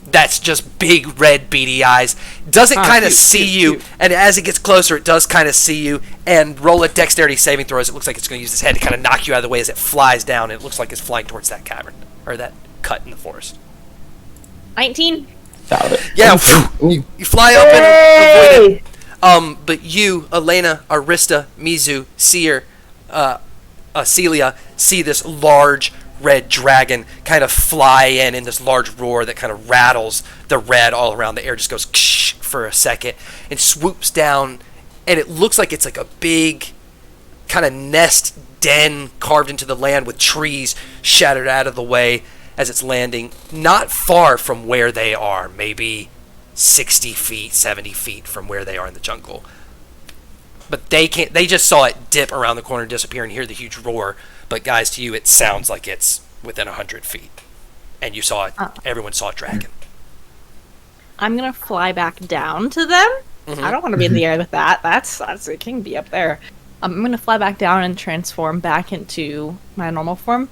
that's just big red beady eyes. Doesn't kind of see you, and as it gets closer, it does kind of see you. And roll a dexterity saving throw. As it looks like it's going to use its head to kind of knock you out of the way as it flies down. And it looks like it's flying towards that cavern or that cut in the forest. 19. Got it. Yeah, you fly up and avoid it. But you, Elena, Arista, Mizu, Seer, Celia, see this large red dragon kind of fly in this large roar that kind of rattles the red all around. The air just goes ksh for a second and swoops down, and it looks like it's like a big kind of nest den carved into the land with trees shattered out of the way as it's landing not far from where they are, maybe 60 feet, 70 feet from where they are in the jungle. But they just saw it dip around the corner and disappear and hear the huge roar. But guys, to you, it sounds like it's within 100 feet. And you saw it, everyone saw a dragon. I'm gonna fly back down to them. I don't want to be in the air with that. That's it can be up there. I'm gonna fly back down and transform back into my normal form.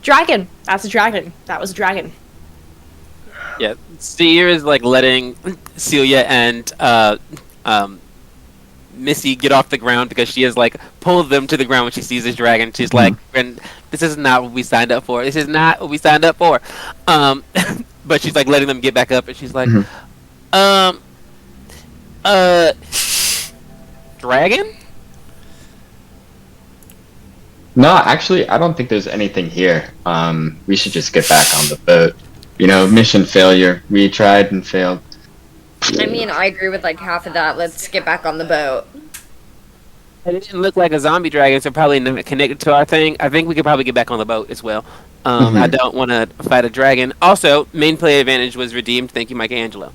Dragon! That's a dragon. That was a dragon. Yeah, Seer is like letting Celia and Missy get off the ground because she has like pulled them to the ground when she sees this dragon. She's like, "This is not what we signed up for. This is not what we signed up for." But she's like letting them get back up, and she's like, dragon? No, actually, I don't think there's anything here. We should just get back on the boat. You know, mission failure. We tried and failed. I mean, I agree with like half of that. Let's get back on the boat. It didn't look like a zombie dragon, so probably not connected to our thing. I think we could probably get back on the boat as well. I don't want to fight a dragon. Also, main play advantage was redeemed. Thank you, Mike Angelo.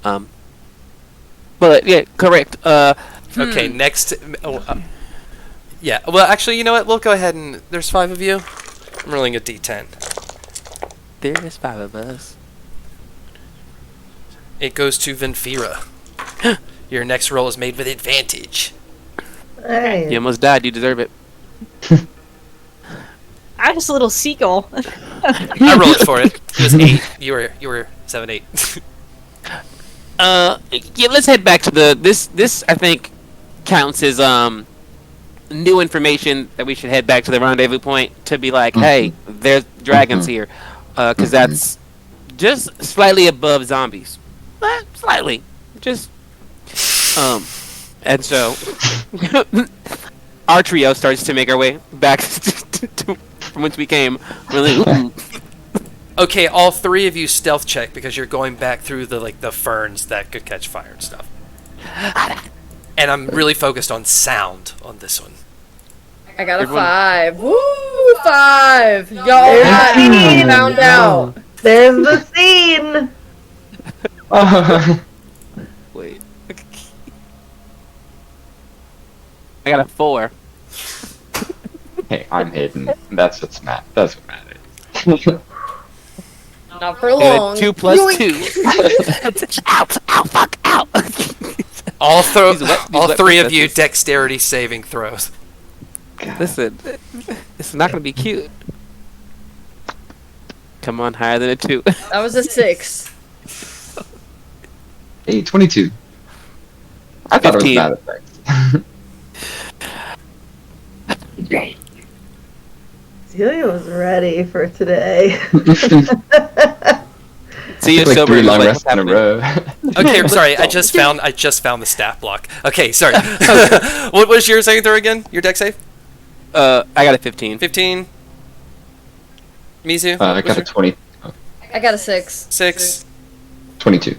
But yeah, correct. Okay, next. Yeah. Well, actually, you know what? We'll go ahead and there's 5 of you. I'm rolling a d10. There's 5 of us. It goes to Venfira. Your next roll is made with advantage. Hey. You almost died. You deserve it. I'm just a little seagull. I rolled for it. It was 8. You were 7, 8. Yeah, let's head back to the this I think counts as new information that we should head back to the rendezvous point to be like, hey, there's dragons here, because that's just slightly above zombies, slightly, just and so our trio starts to make our way back to from whence we came. Really. Okay, all 3 of you stealth check because you're going back through the ferns that could catch fire and stuff. And I'm really focused on sound on this one. I got a 5. Woo, 5! Y'all got me found out. There's the scene. Wait. I got a 4. Hey, I'm hidden. That's what matters. Not for long. 2 plus 2. Ow! Ow! Fuck! Ow! All 3 of you dexterity saving throws. Listen, it's not gonna be cute. Come on, higher than a 2. That was a 6. Hey, 22. I thought 15. it was bad effects. Celia was ready for today. See you like sober. 3 long like, rests in a row. Okay, I'm sorry. I just found the stat block. Okay, sorry. What was your saving throw again? Your dex save? I got a 15. 15. Mizu? I got a 20. I got a 6. 6. 22.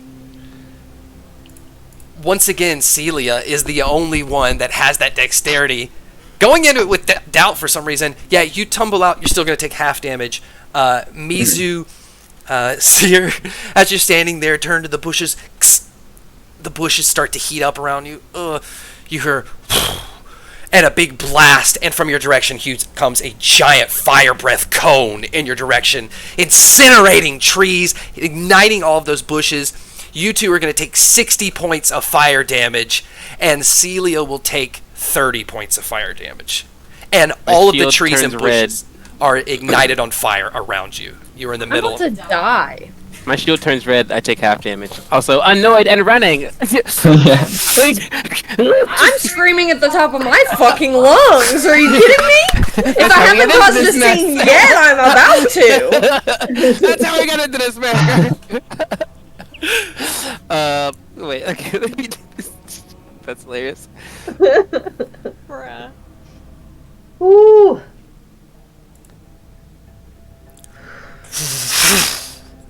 Once again, Celia is the only one that has that dexterity. Going into it with doubt for some reason, yeah, you tumble out, you're still going to take half damage. Mizu, Seer, as you're standing there, turn to the bushes. The bushes start to heat up around you. You hear, and a big blast, and from your direction comes a giant fire breath cone in your direction, incinerating trees, igniting all of those bushes. You two are going to take 60 points of fire damage, and Celia will take 30 points of fire damage. And all of the trees and bushes are ignited on fire around you. You're in the middle. I'm about to die. my shield turns red, I take half damage. Also, annoyed and running. Yeah. I'm screaming at the top of my fucking lungs. Are you kidding me? If I haven't caused a scene yet, I'm about to. That's how we got into this, man. Wait, okay, let me do this. That's hilarious. Bruh. Ooh.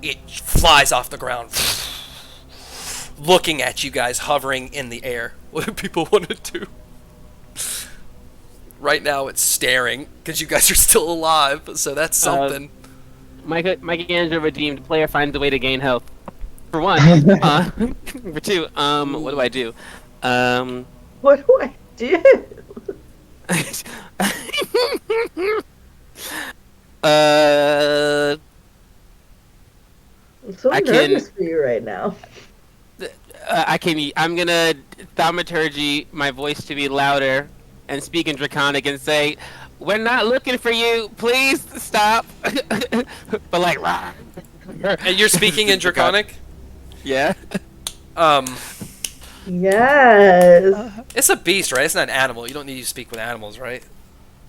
It flies off the ground, looking at you guys hovering in the air. What do people want to do? Right now it's staring, because you guys are still alive, so that's something. Michelangelo redeemed. Player finds a way to gain health. For one. For two, what do I do? What do I do? I'm so nervous for you right now. I'm gonna thaumaturgy my voice to be louder and speak in Draconic and say, "We're not looking for you. Please stop." But like, And you're speaking in Draconic? Yeah. Yes. It's a beast, right? It's not an animal. You don't need to speak with animals, right?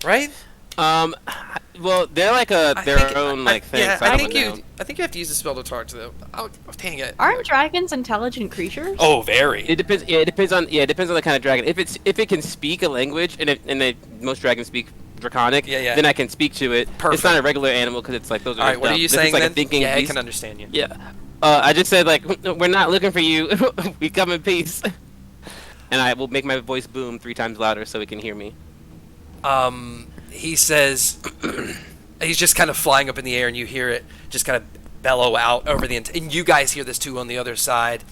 Right? Well, they're like their own thing. Yeah, so I think you have to use the spell to talk to them. Oh, dang it! Aren't dragons intelligent creatures? Oh, very. It depends. Yeah, it depends on the kind of dragon. If it can speak a language, and most dragons speak Draconic, then I can speak to it. Perfect. It's not a regular animal because it's like those are. All right, what dumb. are you This saying is like then? A thinking I beast. can understand you. Yeah. I just said like, we're not looking for you. We come in peace. And I will make my voice boom 3 times louder so he can hear me. He says, he's just kind of flying up in the air, and you hear it just kind of bellow out over the and you guys hear this too on the other side.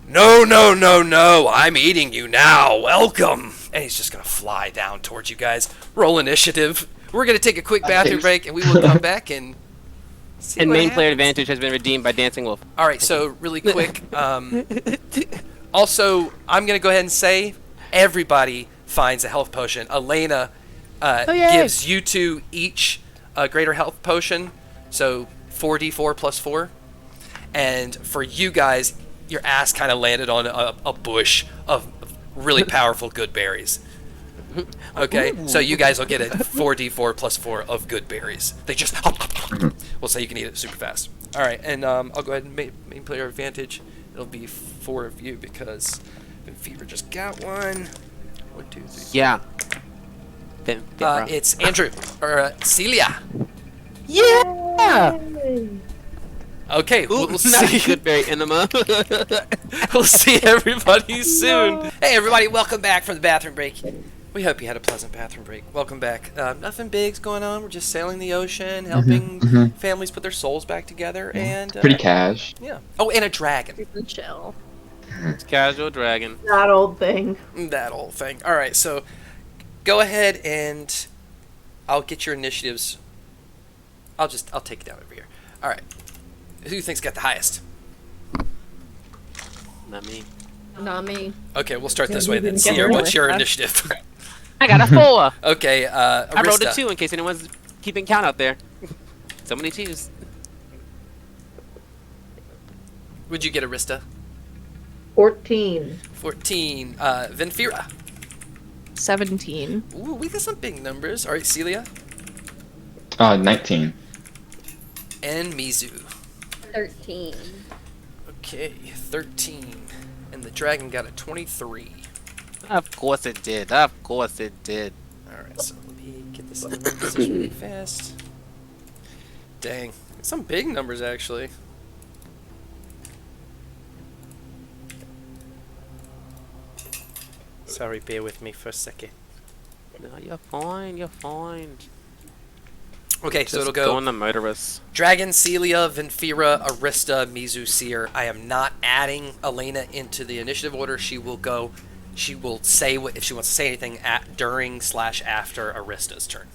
No, no, no, no! I'm eating you now. Welcome. And he's just gonna fly down towards you guys. Roll initiative. We're gonna take a quick bathroom break, and we will come back and. See And what main happens. player advantage has been redeemed by Dancing Wolf. All right, so really quick. Also, I'm gonna go ahead and say everybody finds a health potion. Elena gives you two each a greater health potion, so 4d4 plus 4. And for you guys, your ass kind of landed on a bush of really powerful good berries. Okay, so you guys will get a 4d4 plus 4 of good berries. They just we'll say you can eat it super fast. All right, and I'll go ahead and main player advantage. It'll be 4 of you because Fever just got one. 1, 2, 3. Yeah. It's Andrew or Celia. Yeah. Okay, we'll Not see. good berry enema. We'll see everybody soon. Hey, everybody, welcome back from the bathroom break. We hope you had a pleasant bathroom break. Welcome back. Nothing big's going on. We're just sailing the ocean, helping families put their souls back together, and Pretty cash. yeah. Oh, and a dragon. Super chill. It's casual dragon. That old thing. That whole thing. All right, so go ahead and I'll get your initiatives. I'll take it down over here. All right. Who do you think's got the highest? Not me. Not me. Okay, we'll start this way then. Sierra, what's your initiative? I got a 4. Okay, I rolled a Arista. 2 in case anyone's keeping count out there. So many 2s. Would you get Arista? 14. 14. Venfira. 17. Ooh, we got some big numbers. All right, Celia. 19. And Mizu. 13. Okay, 13. And the dragon got a 23. Of course it did. Of course it did. Alright, so let me get this in the right position really fast. Dang. Some big numbers, actually. Sorry, bear with me for a second. No, you're fine. You're fine. Okay, so it'll Go go on the motorist. Dragon, Celia, Venfira, Arista, Mizu, Seer. I am not adding Elena into the initiative order. She will say if she wants to say anything during/after Arista's turn.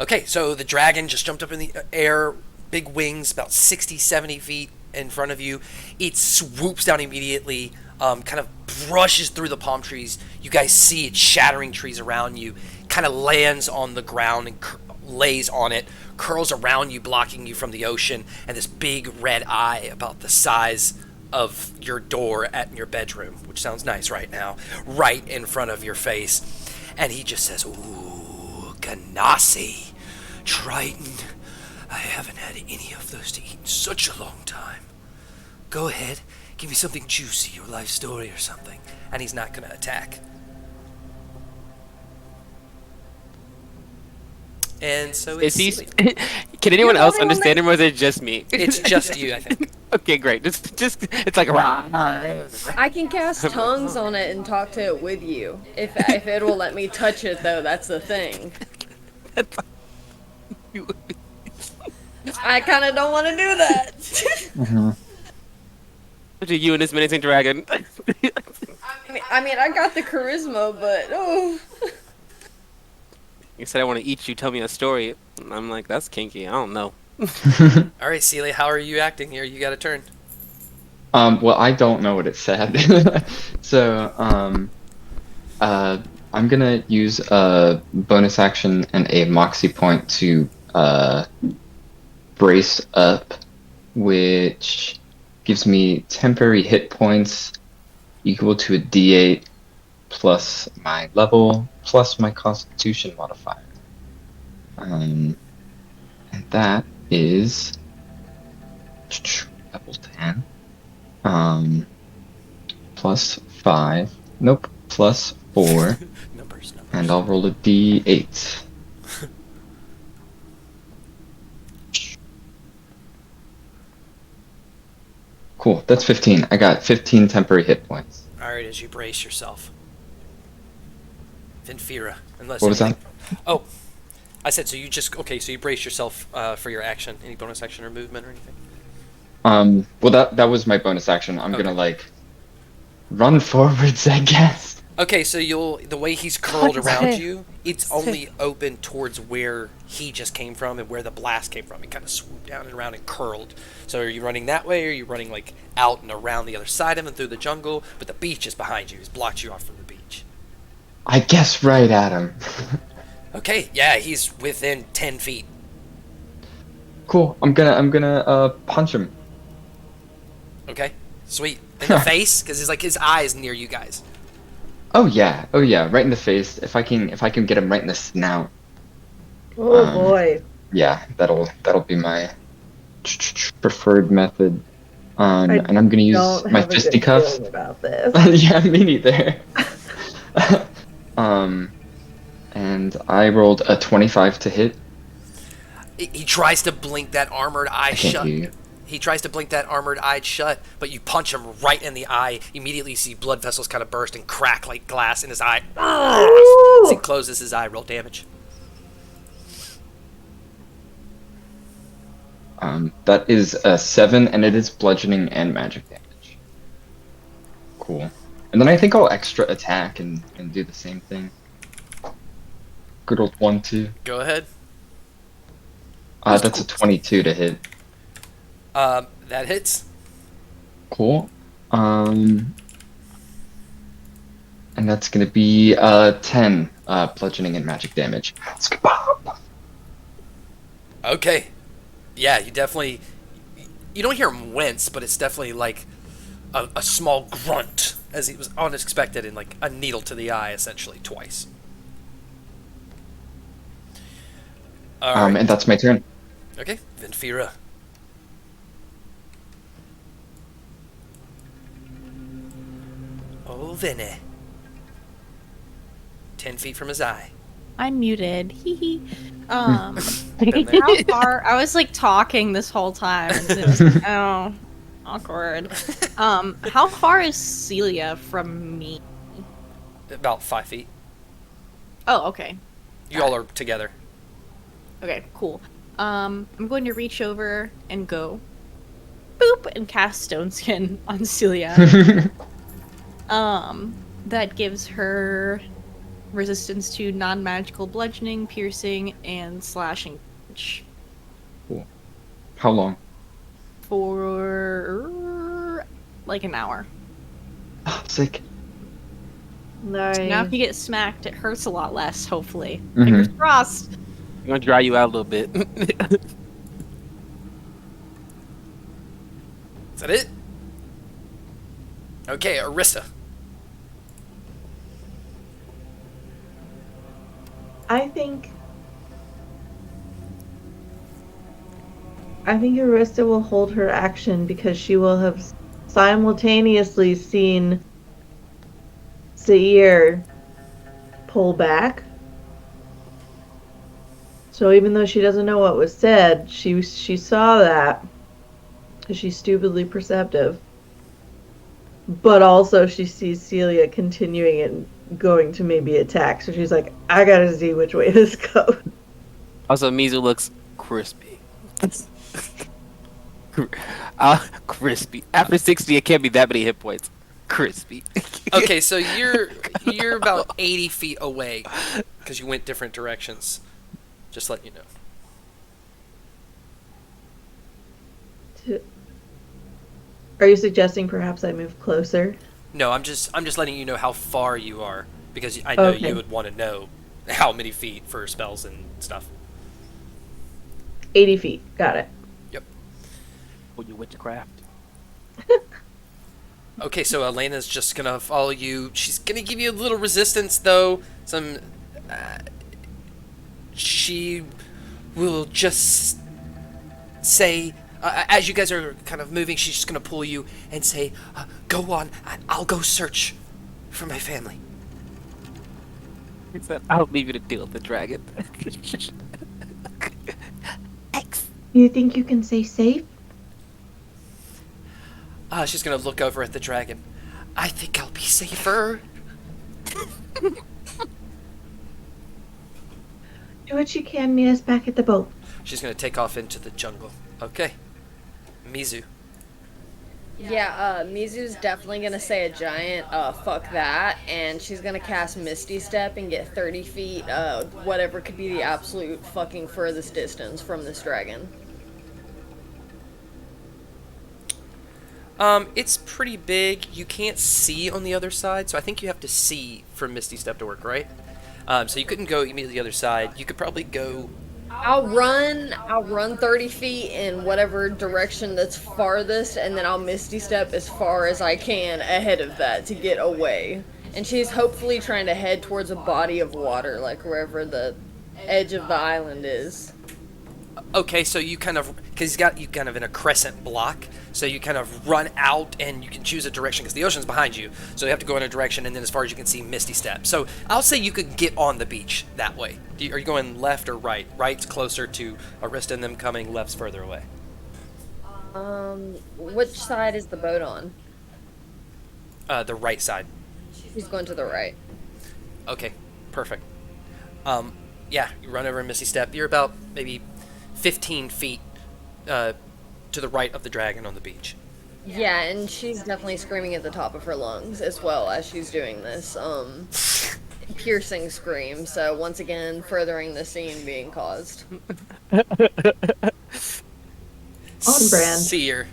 Okay, so the dragon just jumped up in the air, big wings, about 60, 70 feet in front of you. It swoops down immediately, kind of brushes through the palm trees. You guys see it shattering trees around you, kind of lands on the ground and lays on it, curls around you, blocking you from the ocean, and this big red eye about the size of your door at your bedroom, which sounds nice right now, right in front of your face. And he just says, "Ooh, Ganassi, Triton. I haven't had any of those to eat in such a long time. Go ahead, give me something juicy, your life story or something." And he's not going to attack. And so is he? Can anyone else understand him, or is it just me? It's just you, I think. Okay, great. Just it's like I can cast tongues on it and talk to it with you. If it will let me touch it, though, that's the thing. I kind of don't want to do that. You and this menacing dragon. I mean, I got the charisma, but oh. You said I want to eat you. Tell me a story. I'm like, that's kinky. I don't know. All right, Celia, how are you acting here? You got a turn. Well, I don't know what it said. So, I'm gonna use a bonus action and a moxie point to brace up, which gives me temporary hit points equal to a D8 plus my level plus my Constitution modifier. And that is level 10. Plus 5. Nope. Plus 4. Numbers. And I'll roll a D8. Cool. That's 15. I got 15 temporary hit points. Alright, as you brace yourself. Vinfira. Unless What was that? Oh. I said, so you just... Okay, so you brace yourself for your action. Any bonus action or movement or anything? Well, that was my bonus action. I'm gonna, like, run forwards, I guess. Okay, so the way he's curled around you, it's only open towards where he just came from and where the blast came from. He kind of swooped down and around and curled. So are you running that way, or are you running, like, out and around the other side of him through the jungle? But the beach is behind you. He's blocked you off from the beach. I guess right at him. Okay, yeah, he's within 10 feet. Cool. I'm gonna punch him. Okay, sweet. In the face? Because his eye is near you guys. Oh yeah, right in the face. If I can get him right in the snout. Oh boy. Yeah, that'll be my preferred method. And I'm gonna use my fisticuffs. About this. Yeah, me neither. And I rolled a 25 to hit. He tries to blink that armored eye shut. He tries to blink that armored eye shut, but you punch him right in the eye. Immediately you see blood vessels kind of burst and crack like glass in his eye. As he closes his eye, roll damage. That is a 7, and it is bludgeoning and magic damage. Cool. And then I think I'll extra attack and do the same thing. Good old 1-2. Go ahead. That's a 22 to hit. That hits. Cool. And that's gonna be 10 bludgeoning and magic damage. Okay. Yeah, you definitely... You don't hear him wince, but it's definitely like a small grunt, as he was unexpected and like a needle to the eye, essentially, twice. Right. And that's my turn. Okay, Vinfira. Oh, Vinny. 10 feet from his eye. I'm muted. Hee hee. How far? I was like talking this whole time. And it was like, oh, awkward. How far is Celia from me? About 5 feet. Oh, okay. You all are together. Okay, cool. I'm going to reach over and go boop and cast Stone Skin on Celia. That gives her resistance to non-magical bludgeoning, piercing, and slashing. Cool. How long? For like an hour. Oh, sick. Nice. So now if you get smacked, it hurts a lot less, hopefully. Mm-hmm. Fingers crossed. I'm gonna dry you out a little bit. Is that it? Okay, Alyssa. I think Arista will hold her action because she will have simultaneously seen Zaire pull back. So even though she doesn't know what was said, she saw that because she's stupidly perceptive. But also she sees Celia continuing and going to maybe attack. So she's like, I gotta see which way this goes. Also, Mizu looks crispy. Crispy. After 60, it can't be that many hit points. Crispy. Okay, so you're about 80 feet away because you went different directions. Just letting you know. Are you suggesting perhaps I move closer? No, I'm just letting you know how far you are because I know Okay. you would want to know how many feet for spells and stuff. 80 feet. Got it. Yep. For your witchcraft. Okay, so Elena's just gonna follow you. She's gonna give you a little resistance, though. She will just say, as you guys are kind of moving, she's just gonna pull you and say, "Go on. I'll go search for my family." He said, "I'll leave you to deal with the dragon." You think you can stay safe? She's gonna look over at the dragon. I think I'll be safer. Do what you can, meet us back at the boat. She's gonna take off into the jungle. Okay. Mizu. Yeah, Mizu's definitely gonna say a giant, fuck that, and she's gonna cast Misty Step and get 30 feet, whatever could be the absolute fucking furthest distance from this dragon. It's pretty big. You can't see on the other side, so I think you have to see for Misty Step to work, right? So you couldn't go immediately the other side. You could probably go... I'll run 30 feet in whatever direction that's farthest, and then I'll Misty Step as far as I can ahead of that to get away. And she's hopefully trying to head towards a body of water, like wherever the edge of the island is. Okay, so you kind of... Because he's got you kind of in a crescent block, so you kind of run out and you can choose a direction, because the ocean's behind you, so you have to go in a direction, and then as far as you can see, Misty Step. So I'll say you could get on the beach that way. Are you going left or right? Right's closer to Arista and them coming, left's further away. Which side is the boat on? The right side. She's going to the right. Okay, perfect. Yeah, you run over a Misty Step. You're about maybe 15 feet to the right of the dragon on the beach. Yeah, and she's definitely screaming at the top of her lungs as well as she's doing this, piercing scream, so once again, furthering the scene being caused. On brand. Seer.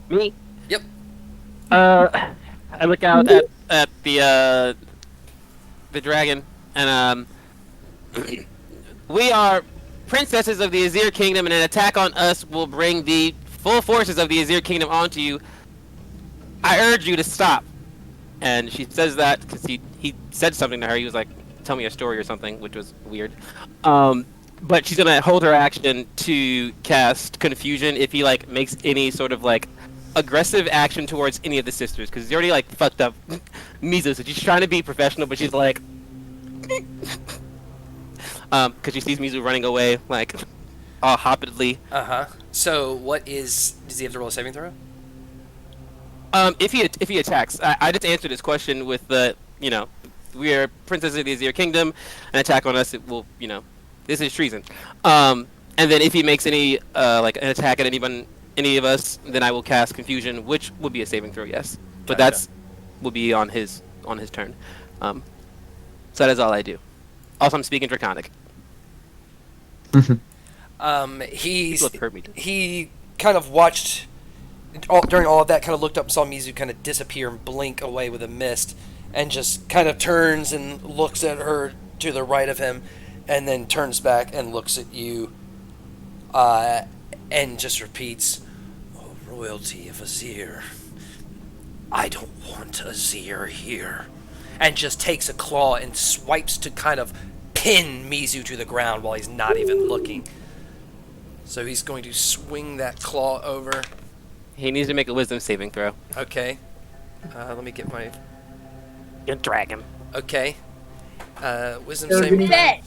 Me? Yep. I look out at the dragon, and we are princesses of the Azir Kingdom, and an attack on us will bring the full forces of the Azir Kingdom onto you. I urge you to stop. And she says that because he said something to her. He was like, "Tell me a story" or something, which was weird. But she's gonna hold her action to cast Confusion if he like makes any sort of like aggressive action towards any of the sisters, because he's already like fucked up Mizu. So she's trying to be professional, but she's like, because she sees Mizu running away like all hoppedly. So does he have to roll a saving throw? If he attacks, I just answered his question with the, we are princesses of the Azir Kingdom, an attack on us, it will, this is treason. And then if he makes any, like an attack at any of us, then I will cast Confusion, which would be a saving throw, yes. But Gotcha. will be on his turn. So that is all I do. Also, I'm speaking Draconic. He kind of watched during all of that, kind of looked up and saw Mizu kind of disappear and blink away with a mist, and just kind of turns and looks at her to the right of him, and then turns back and looks at you, and just repeats, "Oh, royalty of Azir. I don't want Azir here." And just takes a claw and swipes to kind of pin Mizu to the ground while he's not even looking. So he's going to swing that claw over. He needs to make a wisdom saving throw. Okay. Let me get my... Good dragon. Okay. Wisdom saving... Bet.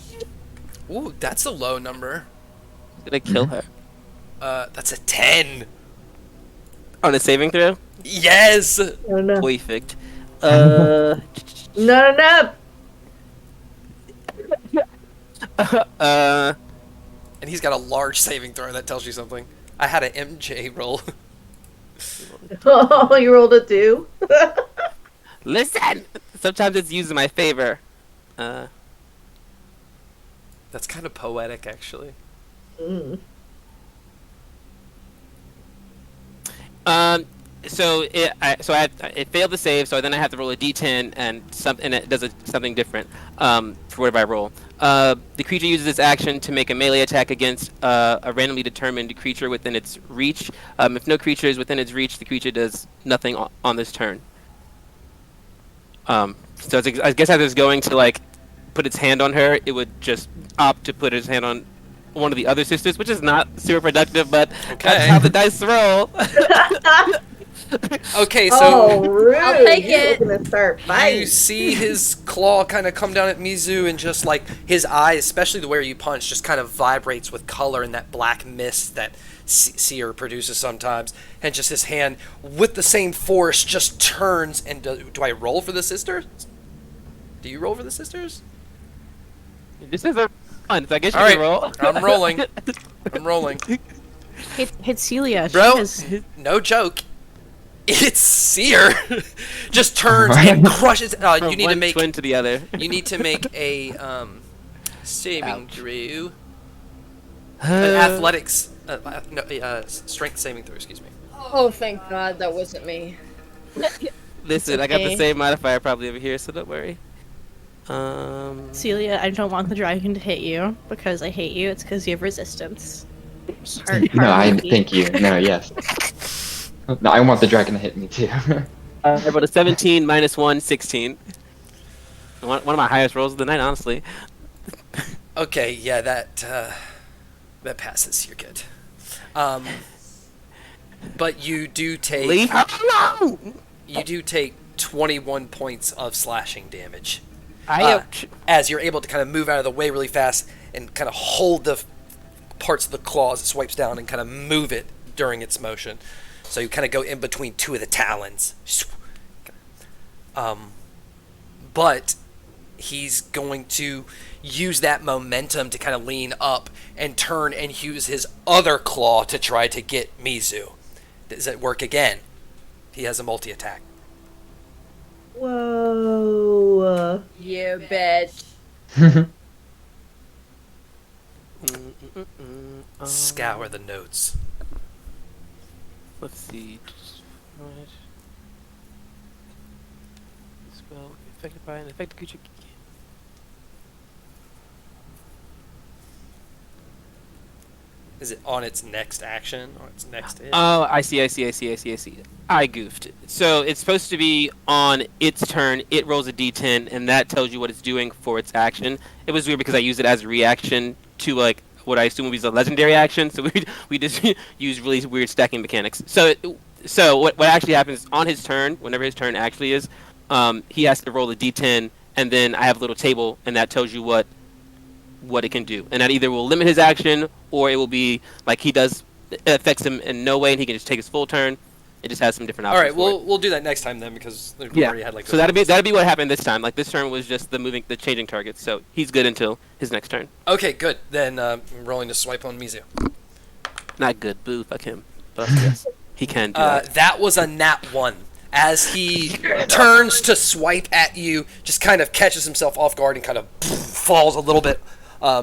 Ooh, that's a low number. Gonna kill her. That's a 10. On a saving throw? Yes! Oh, no. Perfect. No. And he's got a large saving throw. That tells you something. I had an MJ roll. Oh, you rolled a 2? Listen! Sometimes it's used in my favor. That's kind of poetic, actually. So it failed the save, so then I have to roll a d10 and it does something different for whatever I roll. The creature uses its action to make a melee attack against a randomly determined creature within its reach. If no creature is within its reach, the creature does nothing on this turn. So I guess as it's going to like put its hand on her, it would just opt to put its hand on one of the other sisters, which is not super productive, but that's how the dice roll. Okay, so Oh, rude. I'll take You're it. gonna start fighting. you see his claw kind of come down at Mizu, and just like his eye, especially the way you punch, just kind of vibrates with color in that black mist that Seer produces sometimes, and just his hand with the same force just turns and do I roll for the sisters? Do you roll for the sisters? This is a fun, so I guess you All can right, roll. I'm rolling. I'm rolling. Hit Celia. Bro, no joke. It's Seer. Just turns and crushes. You need to make twin to the other. You need to make a saving Ouch. throw. An athletics, strength saving throw. Excuse me. Oh, thank God that wasn't me. Listen, I got the okay. same modifier probably over here, so don't worry. Celia, I don't want the dragon to hit you because I hate you. It's because you have resistance. No, thank you. No, yes. No, I want the dragon to hit me too. I rolled a 17 minus 1, 16. One of my highest rolls of the night, honestly. Okay, yeah, that passes. You're good. But you do take Leave her alone! you do take 21 points of slashing damage. Ouch. As you're able to kind of move out of the way really fast and kind of hold the parts of the claw as it swipes down and kind of move it during its motion. So you kind of go in between two of the talons. But he's going to use that momentum to kind of lean up and turn and use his other claw to try to get Mizu. Does it work again? He has a multi-attack. Whoa. You bitch. Scour the notes. Let's see. Spell affected by an affected creature. Is it on its next action? Or its next hit? Oh, I see. I goofed. So it's supposed to be on its turn. It rolls a d10, and that tells you what it's doing for its action. It was weird because I used it as a reaction to like what I assume was a legendary action. So we just use really weird stacking mechanics. So what actually happens on his turn, whenever his turn actually is, he has to roll a d10, and then I have a little table, and that tells you what it can do, and that either will limit his action or it will be like it affects him in no way, and he can just take his full turn. It just has some different All options. right, we'll do that next time then because we already had like. So that'd be what happened this time. Like this turn was just the changing targets. So he's good until his next turn. Okay, good. Then I'm rolling to swipe on Mizu. Not good. Boo. Fuck him. But yes, he can do that. That was a nat 1. As he turns to swipe at you, just kind of catches himself off guard and kind of falls a little bit.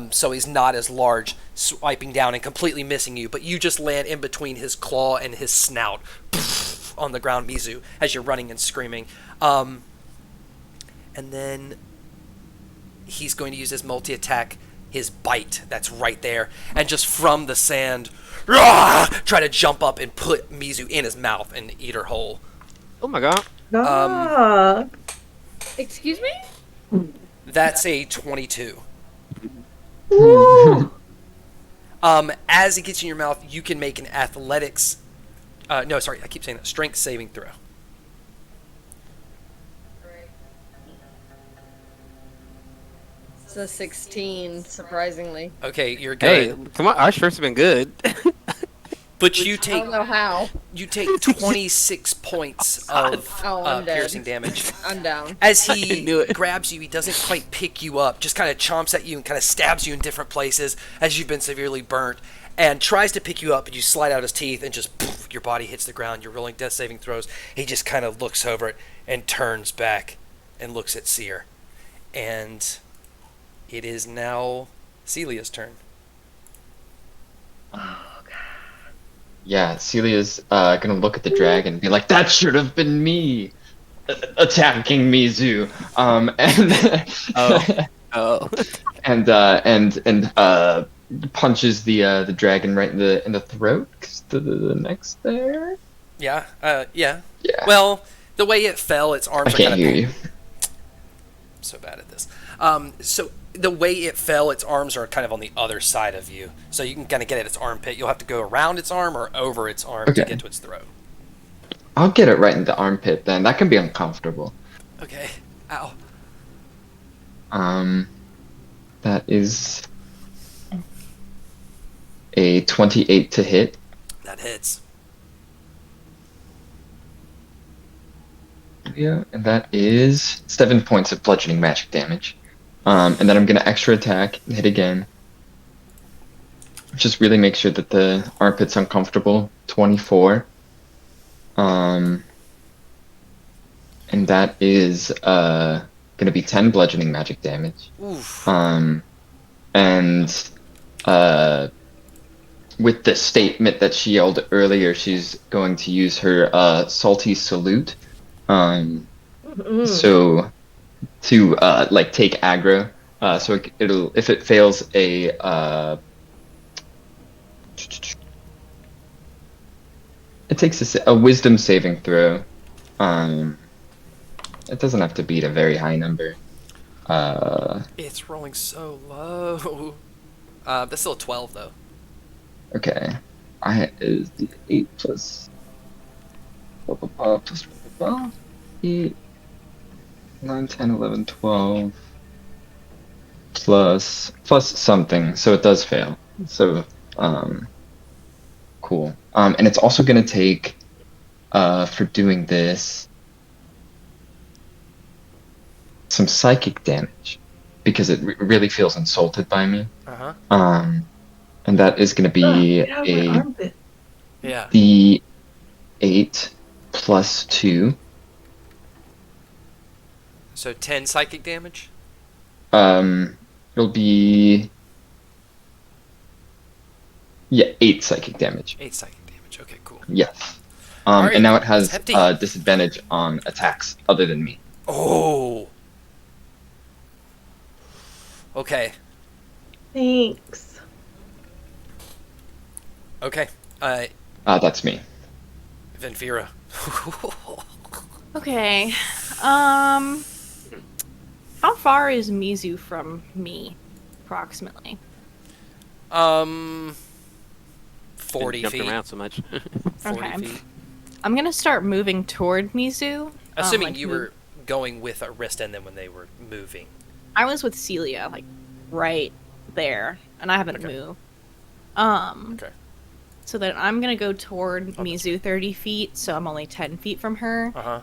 So he's not as large, swiping down and completely missing you. But you just land in between his claw and his snout on the ground, Mizu, as you're running and screaming. And then he's going to use his multi-attack. his bite that's right there, and just from the sand, try to jump up and put Mizu in his mouth and eat her whole. Oh my god. Excuse me? That's a 22. Woo! As it gets in your mouth, you can make an athletics. No, sorry, I keep saying that. Strength saving throw. It's a 16, surprisingly. Okay, you're Hey, good. come on, our shirts have been good. But you I take don't know how. 26 points of I'm dead. piercing damage. I'm down. As I he knew it. grabs you, he doesn't quite pick you up, just kind of chomps at you and kind of stabs you in different places as you've been severely burnt, and tries to pick you up, and you slide out his teeth, and just poof, your body hits the ground. You're rolling death saving throws. He just kind of looks over it and turns back and looks at Seer. And it is now Celia's turn. Yeah, Celia's gonna look at the dragon and be like, "That should have been me attacking Mizu." Oh. And punches the dragon right in the throat. 'Cause the neck's there. Yeah, yeah. Yeah. Well, the way it fell, its arms I are can't kind of... hear you. I'm so bad at this. So the way it fell, its arms are kind of on the other side of you. So you can kind of get at its armpit. You'll have to go around its arm or over its arm to Okay. get to its throat. I'll get it right in the armpit then. That can be uncomfortable. Okay. Ow. That is a 28 to hit. That hits. Yeah, and that is 7 points of bludgeoning magic damage. And then I'm gonna extra attack and hit again. Just really make sure that the armpit's uncomfortable. 24. And that is gonna be 10 bludgeoning magic damage. Oof. And with the statement that she yelled earlier, she's going to use her salty salute. So to like take aggro. So it'll, if it fails a it takes a wisdom saving throw. It doesn't have to beat a very high number. It's rolling so low. That's still a 12, though. Okay. I is the 8 plus blah, blah, blah, plus blah, blah, blah. 8 9 10 11 12 plus something, so it does fail. So cool. And it's also gonna take for doing this some psychic damage because it really feels insulted by me. Uh-huh. And that is going to be Yeah. the 8 plus 2. So 10 psychic damage? It'll be 8 psychic damage. 8 psychic damage. Okay, cool. Yes. Alright, And now it has it's hefty. disadvantage on attacks other than me. Oh. Okay. Thanks. Okay. That's me. Venfira. Okay. How far is Mizu from me, approximately? 40 Jumped feet. around so much. 40 Okay. feet. I'm gonna start moving toward Mizu. Assuming like you move- were going with Arista and then when they were moving. I was with Celia, like right there, and I haven't Okay. moved. Okay. So then I'm gonna go toward Oh, that's Mizu 30 feet, so I'm only 10 feet from her. Uh-huh.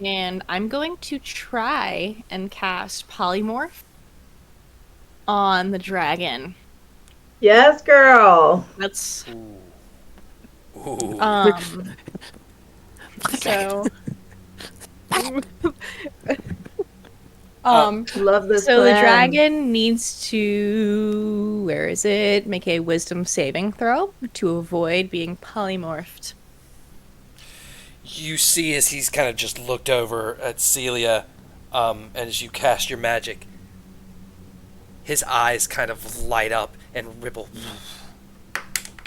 And I'm going to try and cast Polymorph on the dragon. Yes, girl. That's Ooh. Ooh. so Love this. so the plan. dragon needs to, where is it? Make a wisdom saving throw to avoid being polymorphed. You see as he's kind of just looked over at Celia, and as you cast your magic, His eyes kind of light up and ripple.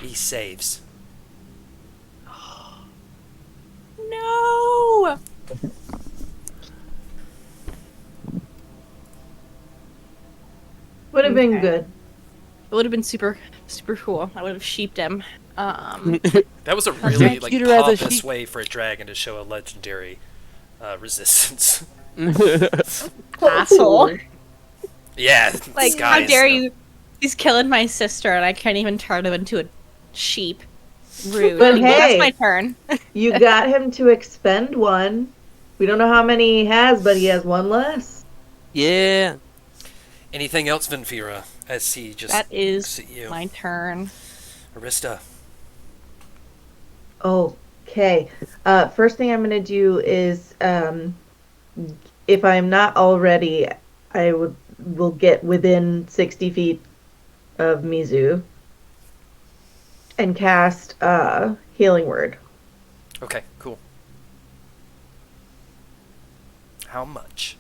He saves. No! Would have been Okay. good. It would have been super, super cool. I would have sheeped him. That was a really like cuter as a pompous sheep. way for a dragon to show a legendary resistance. Asshole. Yeah, Like, this how guy dare is, you? He's killing my sister, and I can't even turn him into a sheep. Rude. But Anyway, hey. that's my turn. You got him to expend one. We don't know how many he has, but he has one less. Yeah. Anything else, Vinfira? As he just That looks is at you. my turn. Arista. Okay. First thing I'm going to do is, if I'm not already, I will get within 60 feet of Mizu and cast Healing Word. Okay, cool. How much?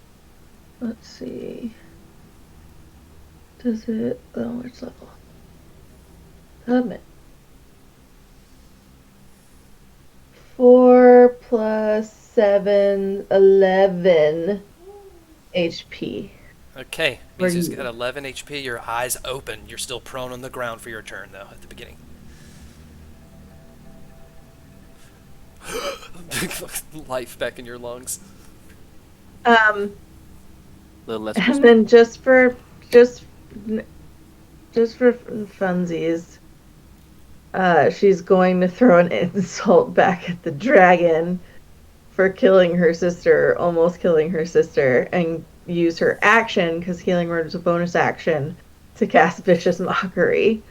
Let's see. Does it? Oh, which level? Submit. 4 plus 7, 11 HP. Okay, Where Mizu's you- got 11 HP. Your eyes open. You're still prone on the ground for your turn, though, at the beginning. Life back in your lungs. A little less. And then just for funsies, she's going to throw an insult back at the dragon for killing her sister, almost killing her sister, and use her action, because Healing Word is a bonus action, to cast Vicious Mockery.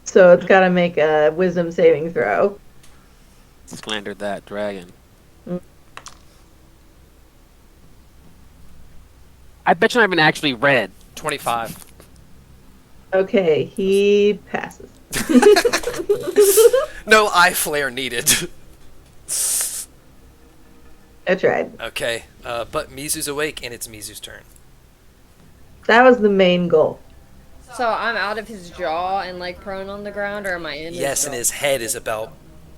So it's got to make a Wisdom saving throw. Slandered that dragon. I bet you I haven't actually read. 25. Okay, he passes. No eye flare needed. I tried. Okay, but Mizu's awake, and it's Mizu's turn. That was the main goal. So I'm out of his jaw and like prone on the ground, or am I in? Yes, his and jaw? his head is about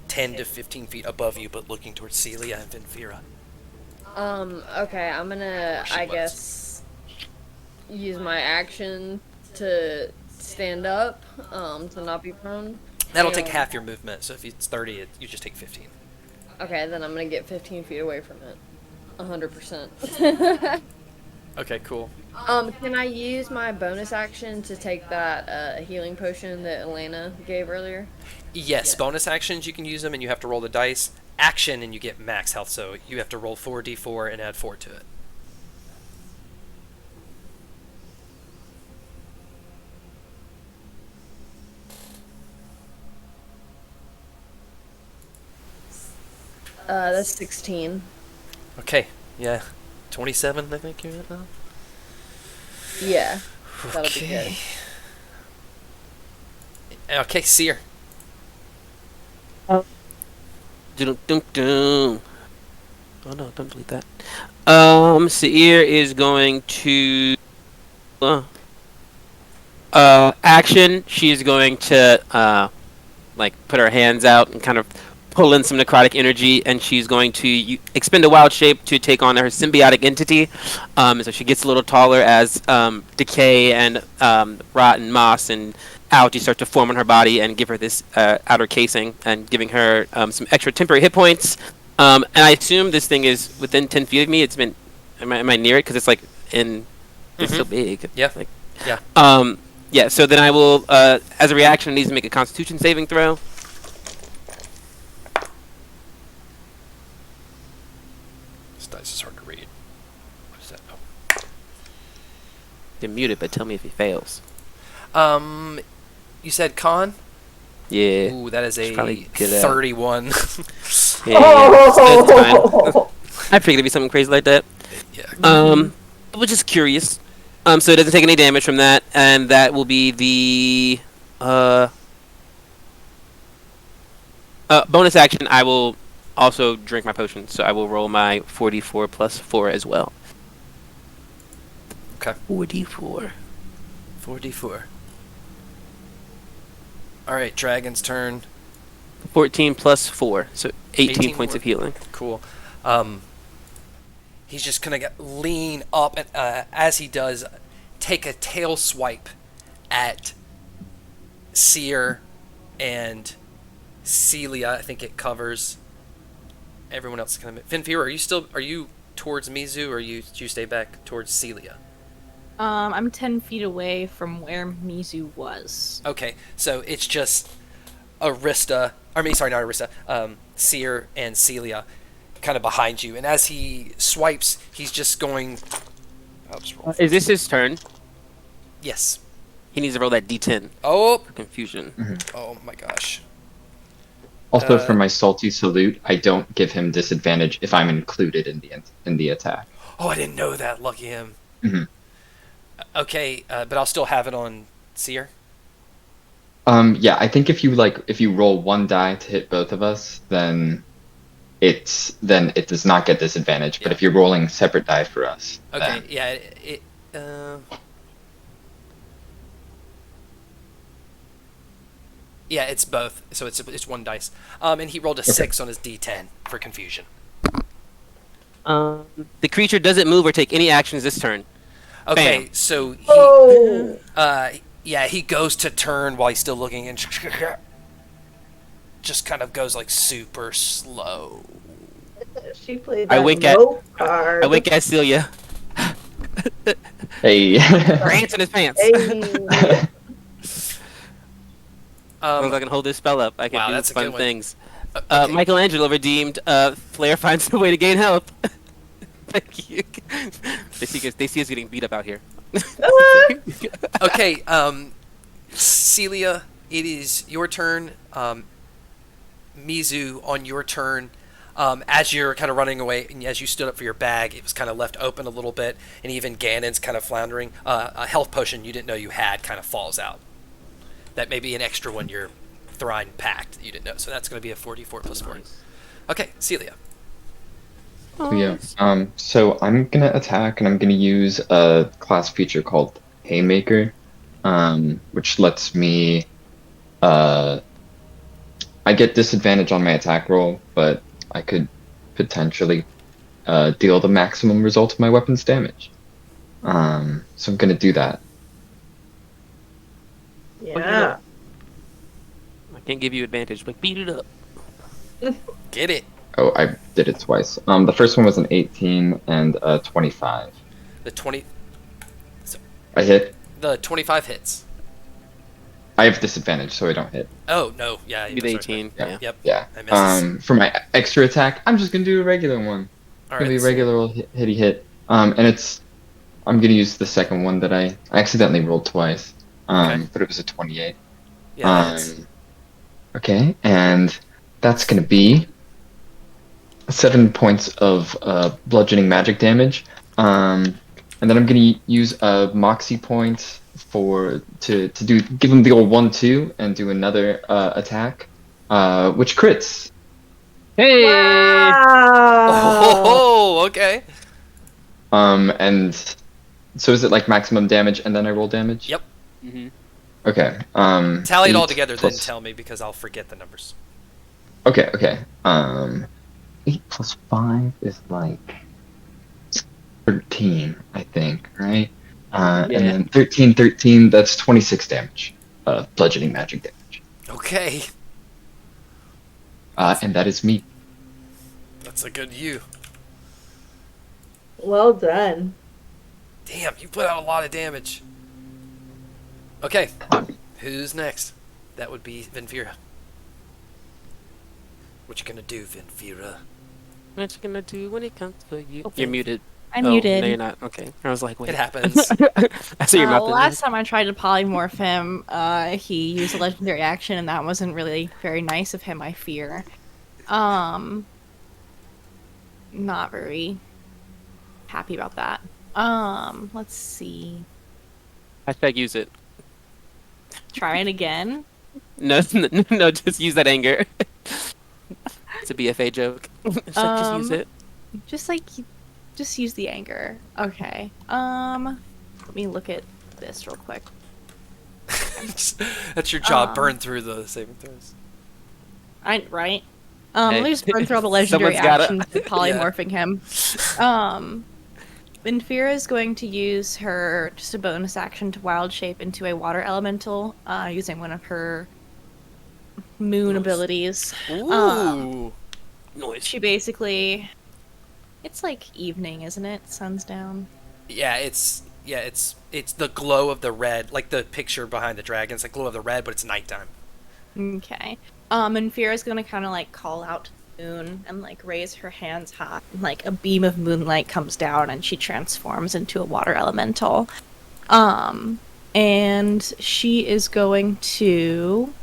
10 to 15 feet above you, but looking towards Celia and Vinfira. Okay, I'm gonna, She I was. guess, use my action to stand up, to not be prone. That'll take And- half your movement, so if it's 30, you just take 15. Okay, then I'm gonna get 15 feet away from it. 100%. Okay, cool. Can I use my bonus action to take that healing potion that Elena gave earlier? Yes, bonus actions, you can use them, and you have to roll the dice. Action, and you get max health, so you have to roll 4d4 and add 4 to it. That's 16. Okay, yeah. 27, I think you're at now? Yeah, that'll be good. Okay. Okay, Seer. Dun-dun-dun-dun. Oh no, don't delete that. Seir is going to action. She's going to like put her hands out and kind of pull in some necrotic energy, and she's going to expend a wild shape to take on her symbiotic entity. So she gets a little taller as decay and rot and moss and algae start to form on her body and give her this outer casing and giving her some extra temporary hit points. And I assume this thing is within 10 feet of me. It's been, am I near it? Because it's like in, it's so big. Yeah. Like, Yeah. yeah. So then I will, as a reaction, it needs to make a Constitution saving throw. This dice is hard to read. What is that? They're muted, but tell me if he fails. Oh. You said con? Yeah. Ooh, that is a Should probably get that. 31. Yeah, that's fine. I figured it'd be something crazy like that. Yeah. I was just curious. So it doesn't take any damage from that, and that will be the bonus action. I will also drink my potion, so I will roll my 4d4 plus 4 as well. Okay. 4d4. 4d4. Alright, Dragon's turn. 14 plus 4, so 18 points more. of healing. Cool. He's just gonna lean up and, as he does, take a tail swipe at Seer and Celia. I think it covers everyone else. Finfira, are you towards Mizu, or do you stay back towards Celia? I'm 10 feet away from where Mizu was. Okay, so it's just Seer and Celia kind of behind you, and as he swipes, he's just going. I'll just roll. Is this his turn? Yes. He needs to roll that D10 Oh. for confusion. Oh my gosh. Also, for my salty salute, I don't give him disadvantage if I'm included in the attack. Oh, I didn't know that. Lucky him. Mhm. Okay, but I'll still have it on Seer. Yeah, I think if you roll one die to hit both of us, then it does not get disadvantage. But Yeah. if you're rolling separate die for us, Okay, then, yeah, yeah, it's both. So it's one dice. And he rolled a 6 on his D10 for confusion. The creature doesn't move or take any actions this turn. Okay, Bam. so he, yeah, he goes to turn while he's still looking and just kind of goes like super slow. She played I that wink at- low card. I wink at Celia. hey. Her ants in his pants. Hey. As long as I can hold this spell up, I can Wow, do that's a fun good one. things. Okay. Michelangelo redeemed. Flare finds a way to gain health. Thank you. They see us getting beat up out here. Okay, Celia, it is your turn. Mizu, on your turn, as you're kind of running away, and as you stood up for your bag, it was kind of left open a little bit, and even Ganon's kind of floundering. A health potion you didn't know you had kind of falls out. That may be an extra one your Thrine packed that you didn't know. So that's going to be a 44 plus 4. Okay, Celia. Yeah. So I'm gonna attack, and I'm gonna use a class feature called Haymaker, which lets me. I get disadvantage on my attack roll, but I could potentially deal the maximum result of my weapon's damage. So I'm gonna do that. Yeah. I can't give you advantage, but beat it up. Get it. Oh, I did it twice. The first one was an 18 and a 25. The 20. I hit. The 25 hits. I have disadvantage, so I don't hit. Oh no, yeah. Beat 18. Yeah. Yeah. Yep. Yeah. I misses. For my extra attack, I'm just gonna do a regular one. All Gonna be a so- regular old hitty hit. And I'm gonna use the second one that I accidentally rolled twice. Okay. But it was a 28. Yeah. That's, Okay, and that's gonna be 7 points of bludgeoning magic damage. And then I'm gonna use a moxie point to give him the old 1-2 and do another attack, which crits. Hey! Wow. oh, okay. And so is it like maximum damage and then I roll damage? Yep. Mm-hmm. Okay. Tally it all 8 together, plus- then tell me because I'll forget the numbers. Okay. 8 plus 5 is like 13, I think, right? And then 13, that's 26 damage. Bludgeoning magic damage. Okay. And that is me. That's a good you. Well done. Damn, you put out a lot of damage. Okay. Who's next? That would be Vinfira. What you gonna do, Vinfira? What you gonna do when it comes for you? Okay. You're muted. I'm Oh, muted. No, you're not. Okay. I was like, wait. It happens. I see your mouth. Last time I tried to polymorph him, he used a legendary action, and that wasn't really very nice of him, I fear. Not very happy about that. Let's see. Hashtag use it. Try it again. No, no, just use that anger. It's a BFA joke. Just use it. Just use the anger. Okay. Let me look at this real quick. That's your job. Burn through the saving throws. Right. Hey, Let me just burn through all the legendary someone's gotta- actions with polymorphing him. Infira is going to use her just a bonus action to wild shape into a water elemental, using one of her moon abilities. Ooh. Noise. She basically, it's like evening, isn't it? Sun's down. Yeah, it's the glow of the red, like the picture behind the dragon. It's like glow of the red, but it's nighttime. Okay. And Fira's gonna kind of like call out to the moon and like raise her hands high. And, like a beam of moonlight comes down and she transforms into a water elemental. And she is going to,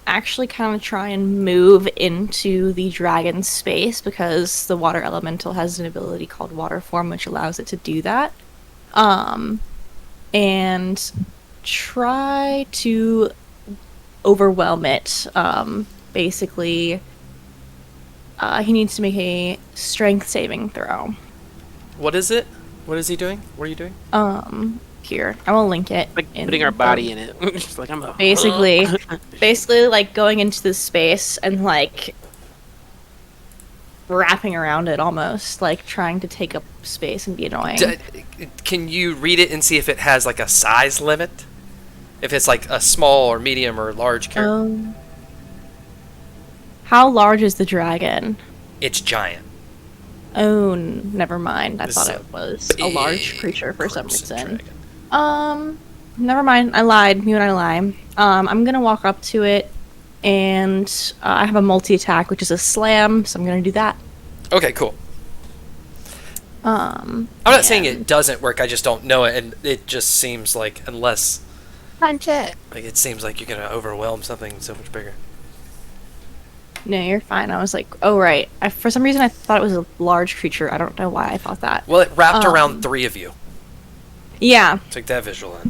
actually kind of try and move into the dragon's space because the water elemental has an ability called water form which allows it to do that. And try to overwhelm it. Basically, he needs to make a strength saving throw. What is it? What is he doing? What are you doing? Here, I will link it. Like putting our body in it. Just like I'm a basically like going into this space and like wrapping around it almost, like trying to take up space and be annoying. Can you read it and see if it has like a size limit? If it's like a small or medium or large character? How large is the dragon? It's giant. Oh, never mind. I This thought is it was a large creature for some crimson reason. dragon. Never mind. I lied. You and I lie. I'm gonna walk up to it, and I have a multi-attack, which is a slam, so I'm gonna do that. Okay, cool. I'm not saying it doesn't work, I just don't know it, and it just seems like, unless... punch it. Like, it seems like you're gonna overwhelm something so much bigger. No, you're fine. I was like, oh, right. For some reason, I thought it was a large creature. I don't know why I thought that. Well, it wrapped around 3 of you. Yeah. Take that visual in.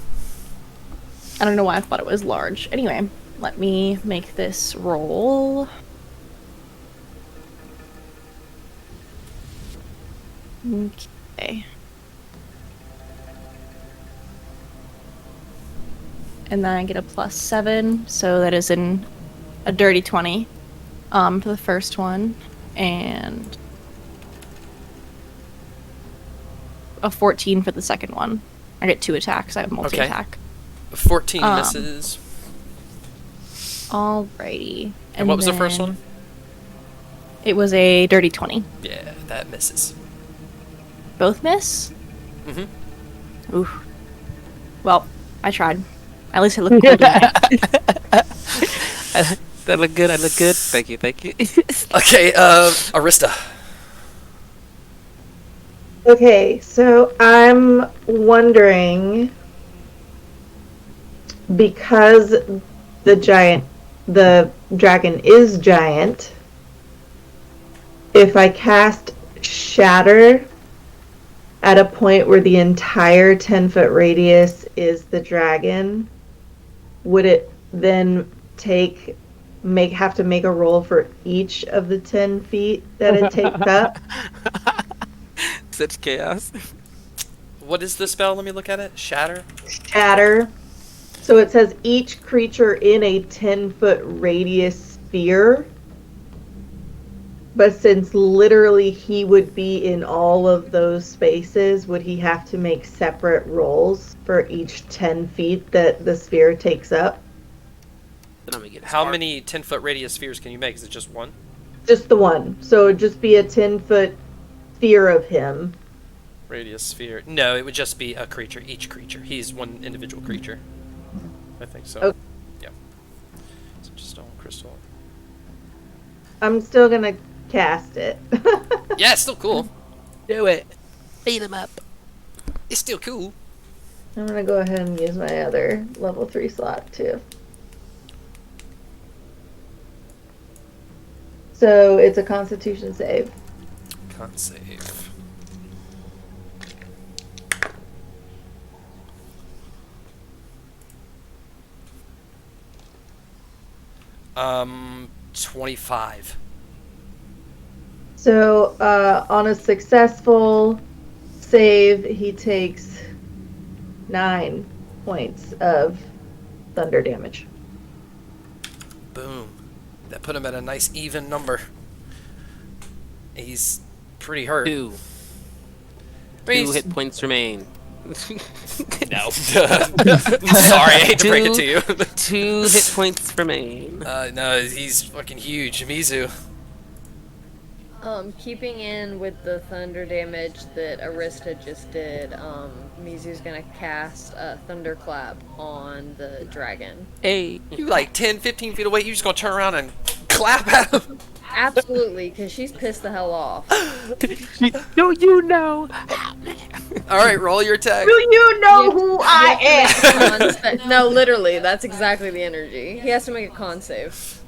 I don't know why I thought it was large. Anyway, let me make this roll. Okay. And then I get a +7, so that is a dirty 20 for the first one, and a 14 for the second one. I get 2 attacks. I have multi-attack. 14 misses. Alrighty. And what was the first one? It was a dirty 20. Yeah, that misses. Both miss? Mm-hmm. Ooh. Well, I tried. At least I look cool, didn't I? That look good. I look good. Thank you. Okay, Arista. Okay, so I'm wondering, because the dragon is giant, if I cast Shatter at a point where the entire 10-foot radius is the dragon, would it then have to make a roll for each of the 10 feet that it takes up? Such chaos. What is the spell? Let me look at it. Shatter? Shatter. So it says each creature in a 10-foot radius sphere. But since literally he would be in all of those spaces, would he have to make separate rolls for each 10 feet that the sphere takes up? How many 10-foot radius spheres can you make? Is it just one? Just the one. So it would just be a 10-foot sphere of him. Radius sphere. No, it would just be a creature, each creature. He's one individual creature. I think so. Okay. Yeah. So just stone crystal. I'm still gonna cast it. Yeah, it's still cool. Do it. Beat him up. It's still cool. I'm gonna go ahead and use my other level 3 slot too. So it's a Constitution save. Con save. Um, 25. So on a successful save, he takes 9 points of thunder damage. Boom. That put him at a nice even number. He's pretty hurt. 2 He's- hit points remain. No. Sorry, I hate to break it to you. 2 hit points remain. No, he's fucking huge. Mizu. Keeping in with the thunder damage that Arista just did, Mizu's gonna cast a thunderclap on the dragon. Hey. You like 10, 15 feet away, you just gonna turn around and clap at him? Absolutely, because she's pissed the hell off. Do you know? Alright, roll your attack. Do you know who I am? No, literally, that's exactly the energy. He has to make a con save.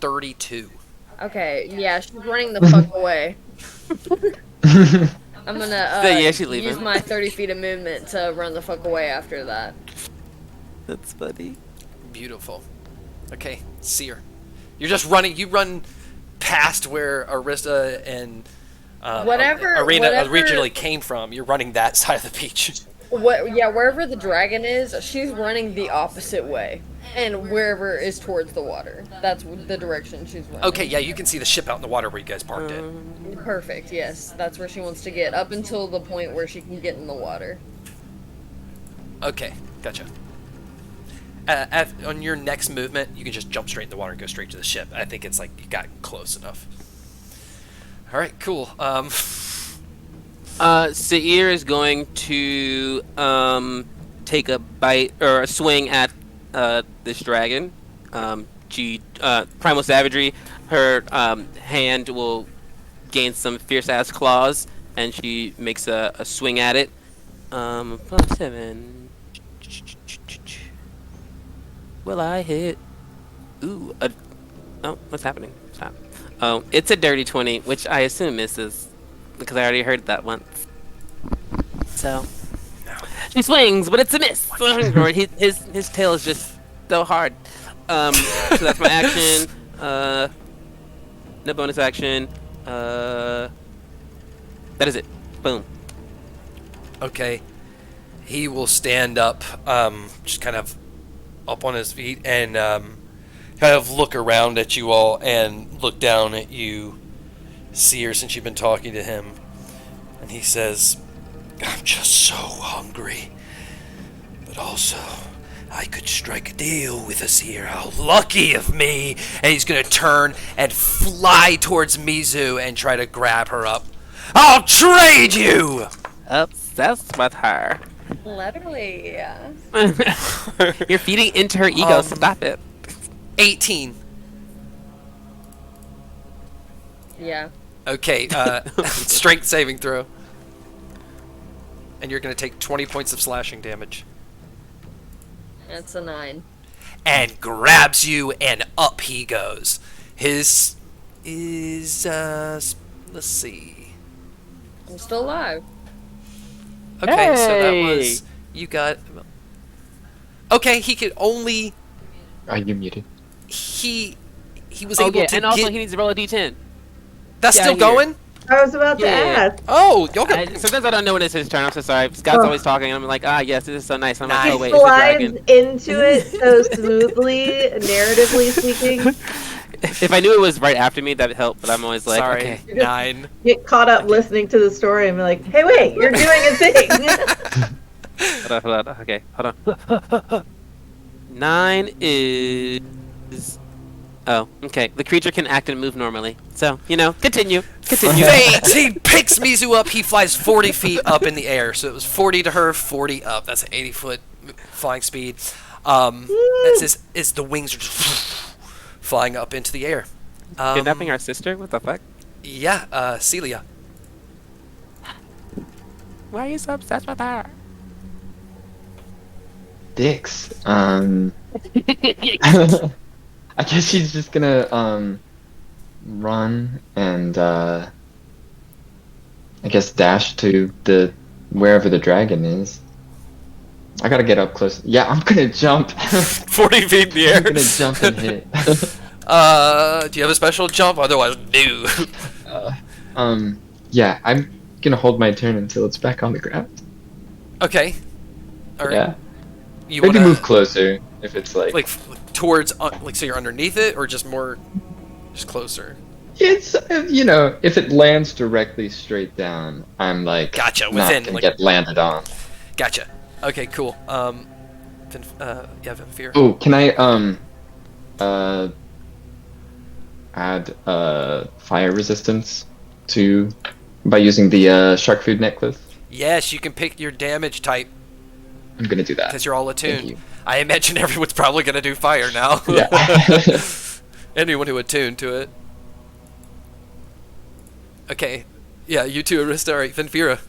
$32. Okay, yeah, she's running the fuck away. I'm gonna Yeah, she's leaving. use my 30 feet of movement to run the fuck away after that. That's funny. Beautiful. Okay, Seer. You're just running. You run past where Arista and Whatever- whatever- originally came from. You're running that side of the beach. Yeah, wherever the dragon is, she's running the opposite way. And wherever is towards the water. That's the direction she's running. Okay, yeah, you can see the ship out in the water where you guys parked it. Perfect, yes. That's where she wants to get, up until the point where she can get in the water. Okay, gotcha. On your next movement, you can just jump straight in the water and go straight to the ship. I think it's like you got close enough. All right, cool. Seir is going to take a bite or a swing at this dragon. Primal Savagery. Her hand will gain some fierce ass claws, and she makes a swing at it. +7. Will I hit? Ooh. Oh, what's happening? Stop. Oh, it's a dirty 20, which I assume misses, because I already heard that once. So she swings, but it's a miss. his tail is just so hard. So that's my action. No bonus action. That is it. Boom. Okay. He will stand up, just kind of up on his feet, and kind of look around at you all and look down at you, Seer, since you've been talking to him. And he says, I'm just so hungry. But also, I could strike a deal with a Seer. How lucky of me! And he's going to turn and fly towards Mizu and try to grab her up. I'll trade you! Obsessed with her. Literally, yeah. You're feeding into her ego. Stop it. 18. Yeah. Okay, strength saving throw. And you're going to take 20 points of slashing damage. That's a 9. And grabs you, and up he goes. His is, let's see. I'm still alive. Okay, so that Hey! was, you got, okay, he could only, Are you muted? he was able to and also get, he needs to roll a d10. that's Yeah, still here. going? I was about to Yeah. ask. Oh, y'all got, Sometimes I don't know when it's his turn. I'm so sorry. Scott's always talking, and I'm like, yes, this is so nice. I'm like, Nice. oh wait, He it's a slides dragon. into it so smoothly, narratively speaking. If I knew it was right after me, that'd help. But I'm always like, sorry, okay. 9. Get caught up listening to the story and be like, hey, wait, you're doing a thing. Hold on. Okay, hold on. 9 is. Oh, okay. The creature can act and move normally. So, continue. Fate! He picks Mizu up, he flies 40 feet up in the air. So it was 40 to her, 40 up. That's an 80-foot flying speed. That's as the wings are just flying up into the air. Kidnapping our sister? What the fuck? Yeah, Celia. Why are you so obsessed with her? Dicks. I guess she's just gonna run and I guess dash to wherever the dragon is. I gotta get up close. Yeah, I'm gonna jump. 40 feet in the I'm gonna jump and hit. Do you have a special jump? Otherwise, no. Yeah, I'm gonna hold my turn until it's back on the ground. Okay. All right. Yeah. You Maybe wanna move closer if it's like towards so you're underneath it, or just more, just closer. it's if it lands directly straight down, I'm like Gotcha. not Within gonna get landed on. Gotcha. Okay. Cool. Fear. Oh, can I add fire resistance by using the shark food necklace? Yes, you can pick your damage type I'm gonna do that because you're all Thank attuned. you. I imagine everyone's probably gonna do fire now. Yeah. Anyone who attuned to it. Okay. Yeah, you too, Arista. All right, Venfira.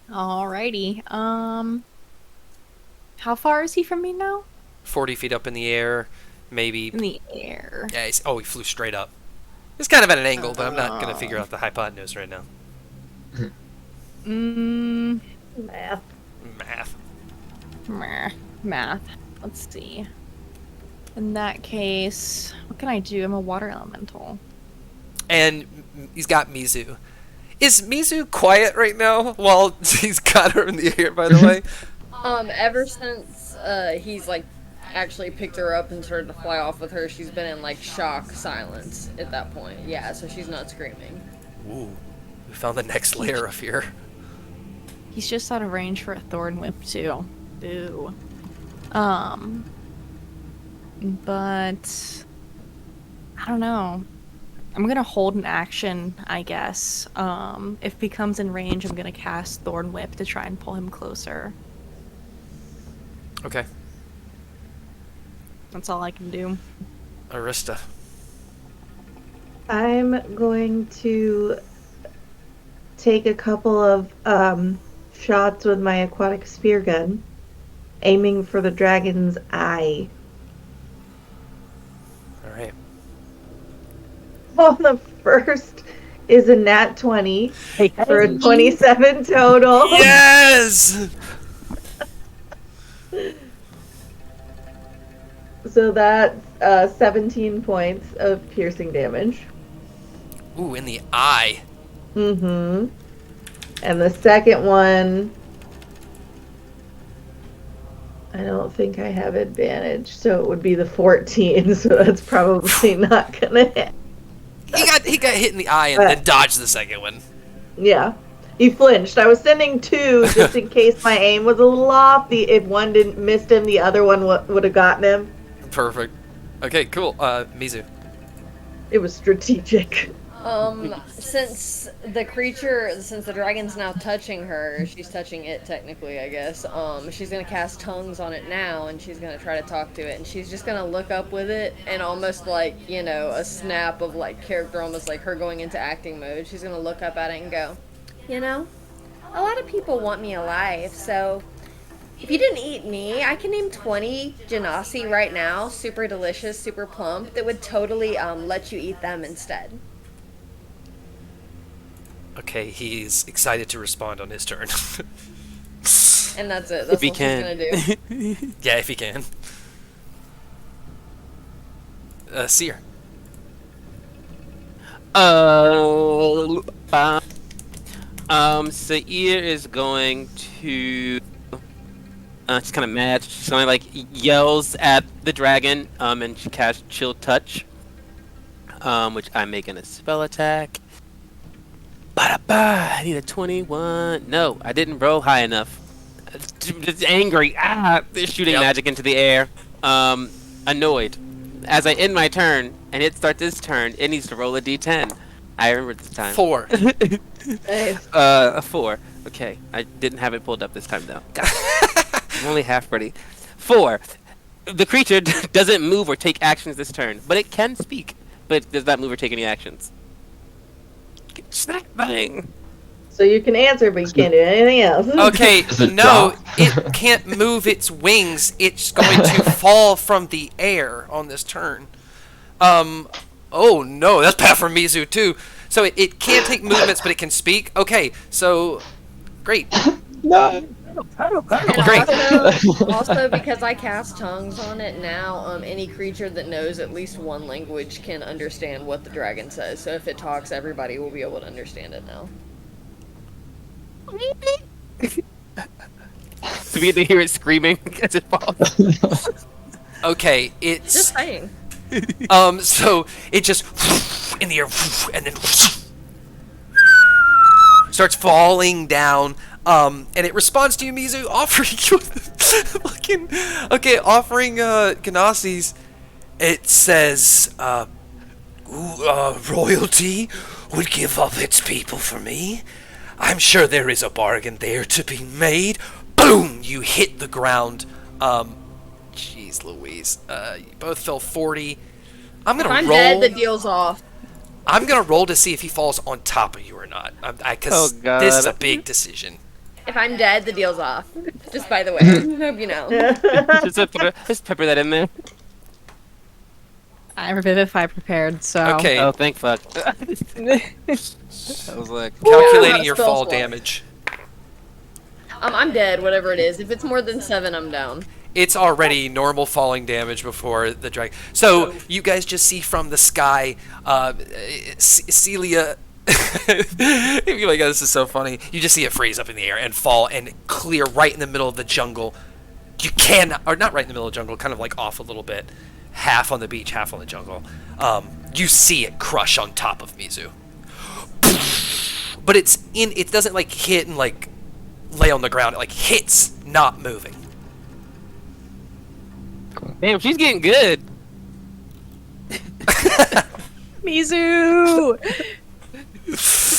Alrighty. How far is he from me now? 40 feet up in the air, maybe. In the air. Yeah, he flew straight up. It's kind of at an angle, but I'm not going to figure out the hypotenuse right now. Math. Math. Let's see. In that case, what can I do? I'm a water elemental. And he's got Mizu. Is Mizu quiet right now while he's got her in the air, by the way? Ever since he's like actually picked her up and started to fly off with her, she's been in like shock silence at that point. Yeah, so she's not screaming. Ooh, we found the next layer of fear. He's just out of range for a thorn whip too. Ew. But I don't know. I'm gonna hold an action, I guess. If he comes in range, I'm gonna cast Thorn Whip to try and pull him closer. Okay. That's all I can do. Arista. I'm going to take a couple of shots with my aquatic spear gun, aiming for the dragon's eye. All right. Well, the first is a nat 20 for a 27 total. Yes! So that's 17 points of piercing damage. Ooh, in the eye. Mm-hmm. And the second one, I don't think I have advantage, so it would be the 14, so that's probably not gonna hit. He got hit in the eye and then dodged the second one. Yeah. He flinched. I was sending two just in case my aim was a little off. If one didn't missed him, the other one would have gotten him. Perfect. Okay, cool. Mizu. It was strategic. Since the dragon's now touching her, she's touching it technically, I guess. She's gonna cast tongues on it now, and she's gonna try to talk to it, and she's just gonna look up with it, and almost like, a snap of like character, almost like her going into acting mode. She's gonna look up at it and go, a lot of people want me alive, so if you didn't eat me, I can name 20 genasi right now, super delicious, super plump, that would totally let you eat them instead. Okay, he's excited to respond on his turn. And that's it. That's what he's gonna do. Yeah, if he can. Seer. Seer is going to she's kind of mad. She's kind of like yells at the dragon, and she casts Chill Touch, which I'm making a spell attack. Ba-da-ba! I need a 21. No, I didn't roll high enough. Just angry. Shooting magic into the air. Annoyed. As I end my turn, and it starts its turn, it needs to roll a d10. I remember this time. 4. A 4. Okay, I didn't have it pulled up this time, though. I'm only half ready. 4. The creature doesn't move or take actions this turn, but it can speak. But it does not move or take any actions. Snack bang. So you can answer, but you can't do anything else. Okay, no, it can't move its wings. It's going to fall from the air on this turn. Oh no, that's bad for Mizu too. So it can't take movements, but it can speak. Okay, so great. No. And Great. also because I cast tongues on it now, any creature that knows at least one language can understand what the dragon says. So if it talks, everybody will be able to understand it now. So we get to hear it screaming as it falls. Okay, Just it's saying. so it just in the air and then starts falling down. And it responds to you, Mizu, offering you fucking offering Ganassis. It says, royalty would give up its people for me. I'm sure there is a bargain there to be made. Boom! You hit the ground. Jeez Louise. You both fell 40. I'm If gonna I'm roll. dead, the deal's off. I'm gonna roll to see if he falls on top of you or not. Because Oh, God. this is a big decision. If I'm dead, the deal's off. Just by the way, hope you know. Just pepper that in there. I Revivify prepared, so. Okay, Oh, thank fuck. I was like, calculating your Spell fall slot. damage. I'm dead, whatever it is. If it's more than 7, I'm down. It's already normal falling damage before the dragon. So you guys just see from the sky, Celia. If you're like, oh, this is so funny. You just see it freeze up in the air and fall and clear right in the middle of the jungle. You can, or not right in the middle of the jungle, kind of like off a little bit, half on the beach, half on the jungle. You see it crush on top of Mizu, but it doesn't like hit and like lay on the ground. It like hits, not moving. damn, she's getting good. Mizu!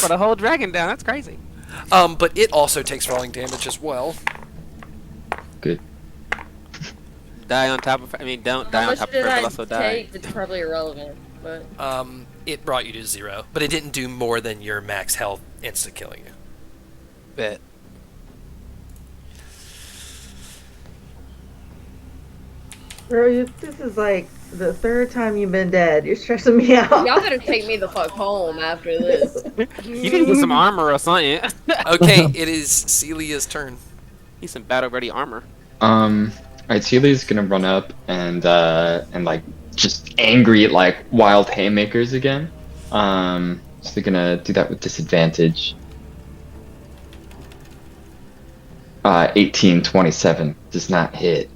Put a whole dragon down. That's crazy. But it also takes falling damage as well. Good. Die on top of her. I mean, don't die How on much top of did her, but I also die. take? It's probably irrelevant, but It brought you to 0, but it didn't do more than your max health insta killing you. Bet. Bro, this is like the 3rd time you've been dead. You're stressing me out. y'all better take me the fuck home after this. You need to put some armor or something. Okay, it is Celia's turn. Need some battle ready armor. Alright, Celia's gonna run up and like just angry at like wild haymakers again. So they're gonna do that with disadvantage. 18-27 does not hit.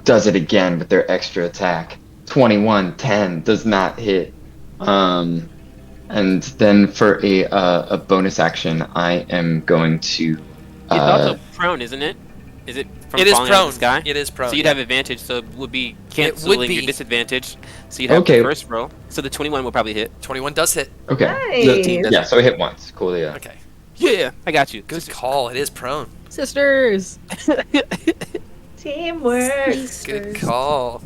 Does it again with their extra attack. 21-10 does not hit. And then for a bonus action, I am going to. It's also prone, isn't it? Is it from It is falling out of prone. the sky? It is prone. So you'd have advantage, so it would be canceling be. your disadvantage. So you'd have Okay. the first roll. So the 21 will probably hit. 21 does hit. Okay. Nice. Yeah, so I hit once. Cool, yeah. Okay. Yeah, I got you. Good call. It is prone. Sisters! Teamwork. Good call.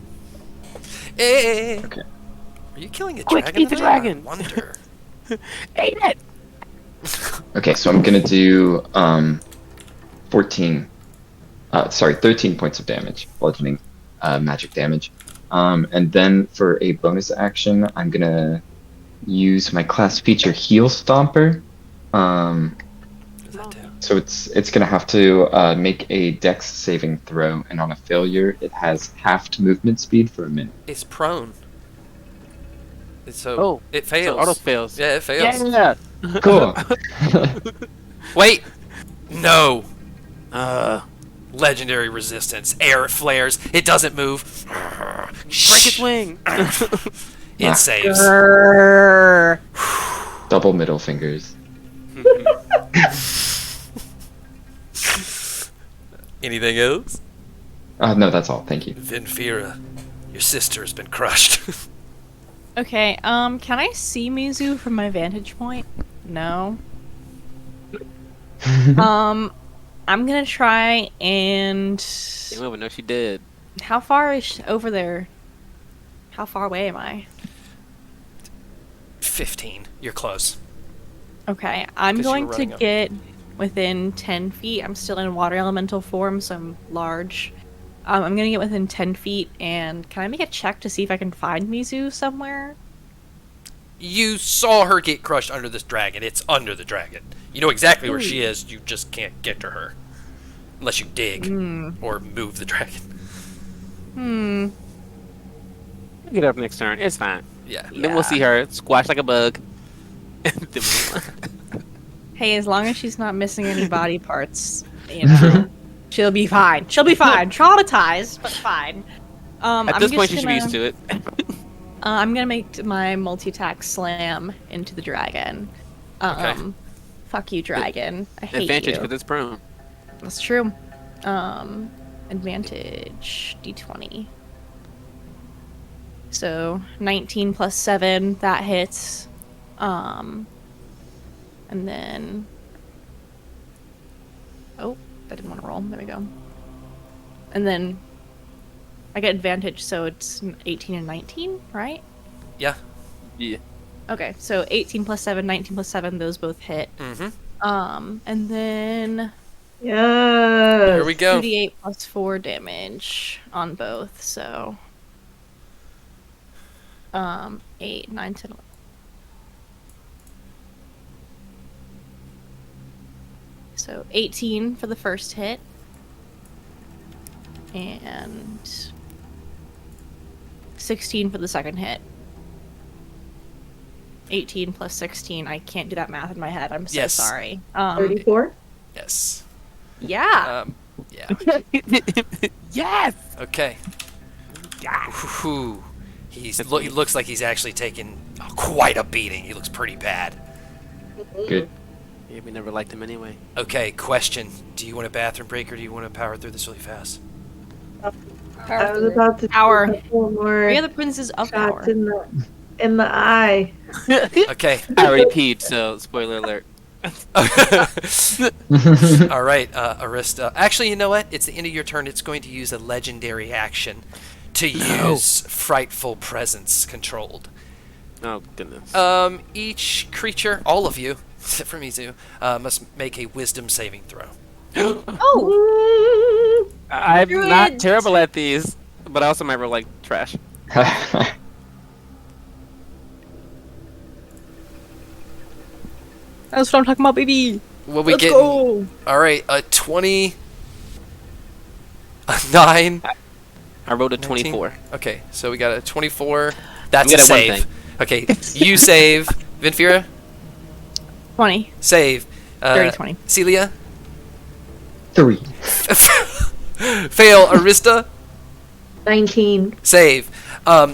Hey. Okay. Are you killing a Quick, dragon? eat the tonight? I dragon. wonder. Ain't it? Okay, so I'm gonna do 13 points of damage, bludgeoning magic damage. And then for a bonus action, I'm gonna use my class feature Heal Stomper. What does that do? So it's gonna have to make a Dex saving throw, and on a failure, it has halved movement speed for a minute. It's prone. So Oh, it fails. So auto fails. Yeah, it fails. Yeah. Cool. Wait. No. Uh, Legendary resistance. Air flares. It doesn't move. break its wing. It saves. Grrr. Double middle fingers. Anything else? No, that's all. Thank you. Vinfira, your sister has been crushed. Okay, can I see Mizu from my vantage point? No. I'm gonna try and... They won't even know she did. How far is she over there? How far away am I? 15. You're close. Okay, I'm 'Cause you were going to running up. get within 10 feet. I'm still in water elemental form, so I'm large. I'm gonna get within 10 feet, and can I make a check to see if I can find Mizu somewhere? You saw her get crushed under this dragon. It's under the dragon. You know exactly where she is. You just can't get to her. unless you dig or move the dragon. Get up next turn. It's fine. Yeah. Then we'll see her squash like a bug. Hey, as long as she's not missing any body parts, you know, she'll be fine. She'll be fine. Traumatized, but fine. At this point, she should be used to it. I'm gonna make my multi-attack slam into the dragon. Okay. Fuck you, dragon. I hate Advantage you. because it's prone. That's true. Advantage D20. So 19 plus 7, that hits. And then... Oh, I didn't want to roll. There we go. And then I get advantage, so it's 18 and 19, right? Yeah. Yeah. Okay, so 18 plus 7, 19 plus 7, those both hit. Mm-hmm. And then... Yes. Here we go. 2d8 plus 4 damage on both, so... 8, 9, 10, 11. So 18 for the first hit. And 16 for the second hit. 18 plus 16. I can't do that math in my head. I'm so Yes. sorry. 34? Yes. Yeah. Yeah. Yes! Okay. Ooh. He looks like he's actually taken quite a beating. He looks pretty bad. Good. Yeah, we never liked him anyway. Okay, question. Do you want a bathroom break or do you want to power through this really fast? I was about to Power. do a couple more We are the princes of power. shots in the eye. Okay. I already peed, so spoiler alert. All right, Arista. Actually, you know what? It's the end of your turn. It's going to use a legendary action to use Frightful Presence controlled. Oh, goodness. Each creature, all of you, except for Mizu, must make a Wisdom saving throw. Oh! I'm Druid. not terrible at these, but I also might roll like trash. That's what I'm talking about, baby. What we Let's get? go. All right, a 20, a 9. I rolled a 19? 24. Okay, so we got a 24. That's I'm a good at one save. Okay, you save. Vinfira, 20. save. Dirty 20. Celia, 3. fail. Arista, 19. save.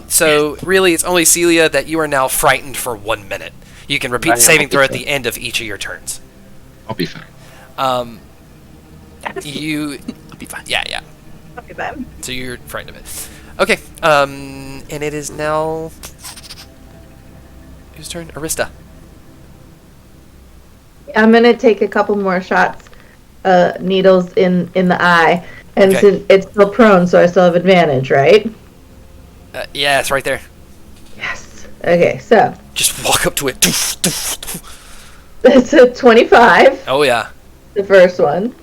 So really, it's only Celia that you are now frightened for 1 minute. You can repeat the saving throw at the end of each of your turns. I'll be fine. You. I'll be fine. Yeah. Okay, then. So you're frightened of it. Okay. And it is now. Whose turn? Arista. I'm gonna take a couple more shots, needles in the eye, and Okay. since it's still prone, so I still have advantage, right? Yeah, it's right there. Yes. Okay, so Just walk up to it. it's a 25, Oh yeah. the first one,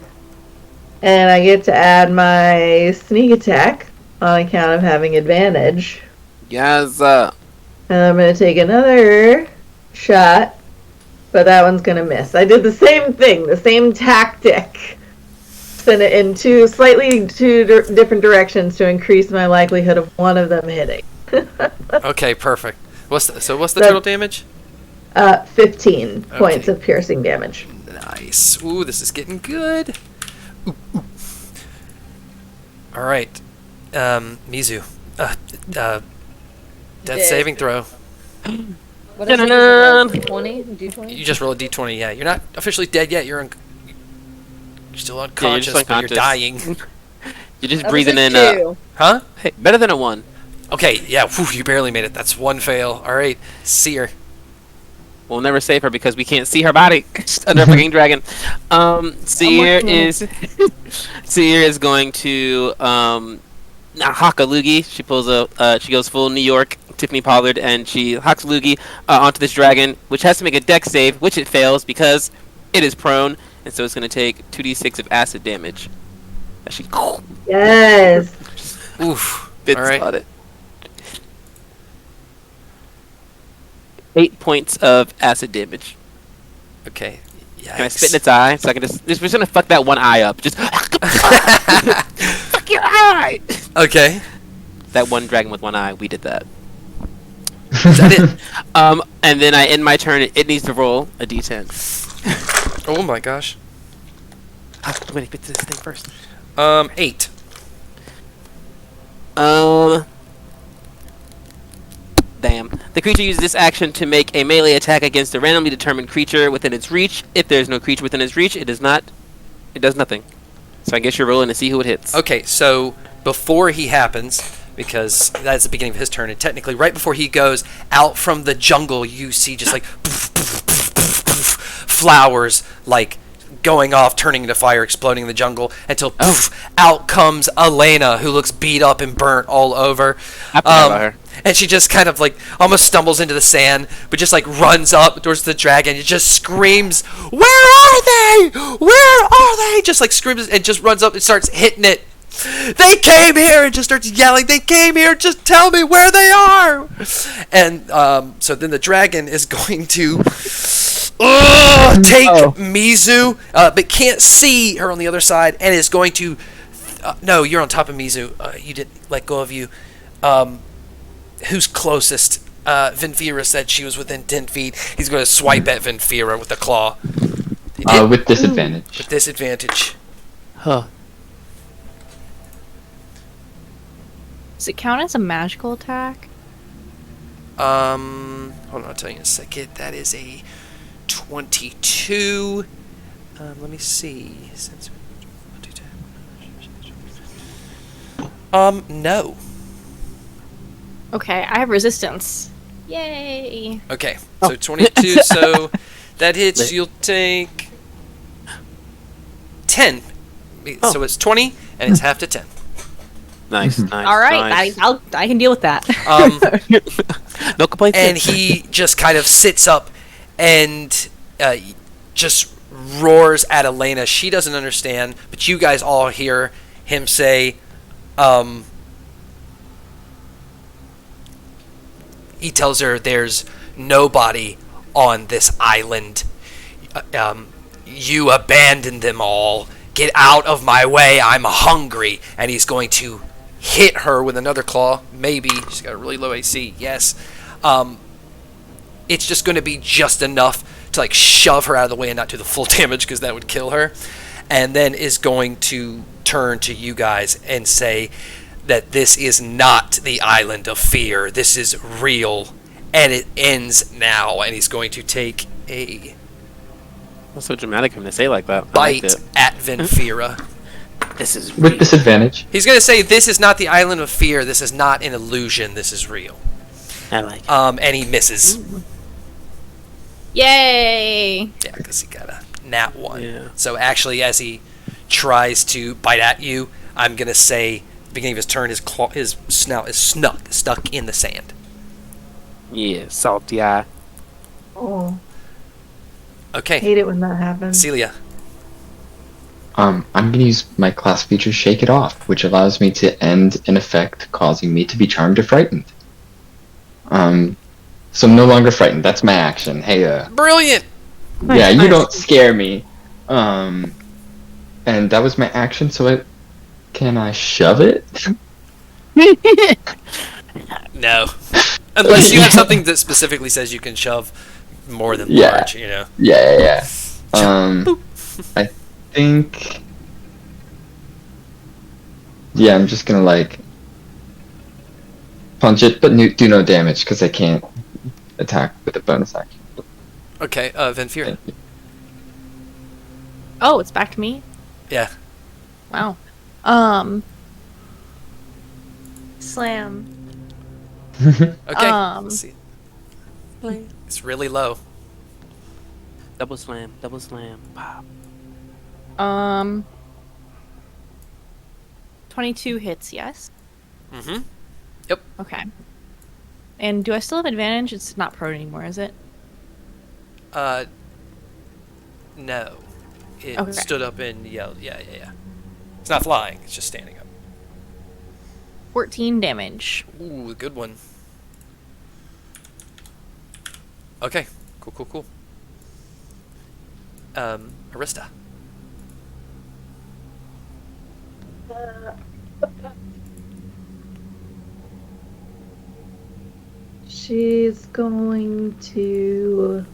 and I get to add my sneak attack on account of having advantage, Yes. and I'm gonna take another shot, but that one's gonna miss. I did the same thing, the same tactic. Send it in two different directions to increase my likelihood of one of them hitting. Okay, perfect. What's the total damage? 15 points of piercing damage. Nice. Ooh, this is getting good. Ooh. All right, Mizu. Death saving throw. What is it? D20? D20? You just roll a d20. Yeah, you're not officially dead yet. You're still unconscious, but unconscious. you're dying. You're just That was breathing a in. 2. Huh? Hey, better than a 1. Okay. Yeah. Whew, you barely made it. That's one fail. All right. Seer. We'll never save her because we can't see her body under a fucking dragon. Seer is Seer is going to hawk a loogie. She pulls she goes full New York Tiffany Pollard and she hawks a loogie onto this dragon, which has to make a dex save, which it fails because it is prone, and so it's going to take 2d6 of acid damage. As she Yes. Oof. bits All right. on it. 8 points of acid damage. Okay. Can I spit in its eye so I can just gonna fuck that one eye up? Just fuck your eye. Okay. That one dragon with one eye. We did that. Is that it? And then I end my turn. It needs to roll a d10. Oh my gosh. I'm gonna get to this thing first. 8. Damn. The creature uses this action to make a melee attack against a randomly determined creature within its reach. If there is no creature within its reach, it does nothing. So I guess you're rolling to see who it hits. Okay, so before he happens, because that's the beginning of his turn, and technically right before he goes out from the jungle, you see just like flowers like going off, turning into fire, exploding in the jungle, until out comes Elena, who looks beat up and burnt all over. I forgot about her. And she just kind of like almost stumbles into the sand, but just like runs up towards the dragon and just screams, "Where are they? Where are they?" Just like screams and just runs up and starts hitting it. "They came here!" and just starts yelling, "They came here! Just tell me where they are!" And so then the dragon is going to take Mizu, but can't see her on the other side, and is going to... no, you're on top of Mizu. You didn't let go of you. Who's closest? Vinfira said she was within 10 feet. He's going to swipe at Vinfira with a claw. With disadvantage. With disadvantage. Huh. Does it count as a magical attack? Hold on, I'll tell you in a second. That is a 22. Let me see. No. Okay, I have resistance. Yay! Okay, so 22, so that hits, you'll take 10. So it's 20, and it's half to 10. Nice. All right, nice. I can deal with that. No complaints. And he just kind of sits up and just roars at Elena. She doesn't understand, but you guys all hear him say, he tells her there's nobody on this island. You abandoned them all. Get out of my way. I'm hungry. And he's going to hit her with another claw. Maybe. She's got a really low AC. Yes. It's just going to be just enough to like shove her out of the way and not do the full damage, because that would kill her. And then is going to turn to you guys and say that this is not the island of fear. This is real, and it ends now. And he's going to take a That's so dramatic of him to say like that. bite at Vinfira. This is With real. disadvantage. He's going to say, "This is not the island of fear. This is not an illusion. This is real." I like it. And he misses. Yay! Yeah, because he got a nat 1. Yeah. So actually, as he tries to bite at you, I'm going to say, beginning of his turn, his snout is stuck in the sand. Yeah, salty eye. Oh, Okay, hate it when that happens. Celia. I'm gonna use my class feature Shake It Off, which allows me to end an effect causing me to be charmed or frightened. So I'm no longer frightened. That's my action. Hey, Brilliant! yeah, you don't scare me. And that was my action, so can I shove it? No. Unless you have something that specifically says you can shove more than Yeah. large, you know. Yeah. I think... Yeah, I'm just gonna, like, punch it, but do no damage, because I can't attack with a bonus action. Okay, Vinfira. Oh, it's back to me? Yeah. Wow. Slam. Okay, Um, let's see. It's really low. Double slam. Pop. 22 hits, yes? Mm-hmm. Okay. And do I still have advantage? It's not prone anymore, is it? No. It Okay. stood up and yelled. Yeah. It's not flying. It's just standing up. 14 damage. Ooh, good one. Okay. Cool. Arista. She's going to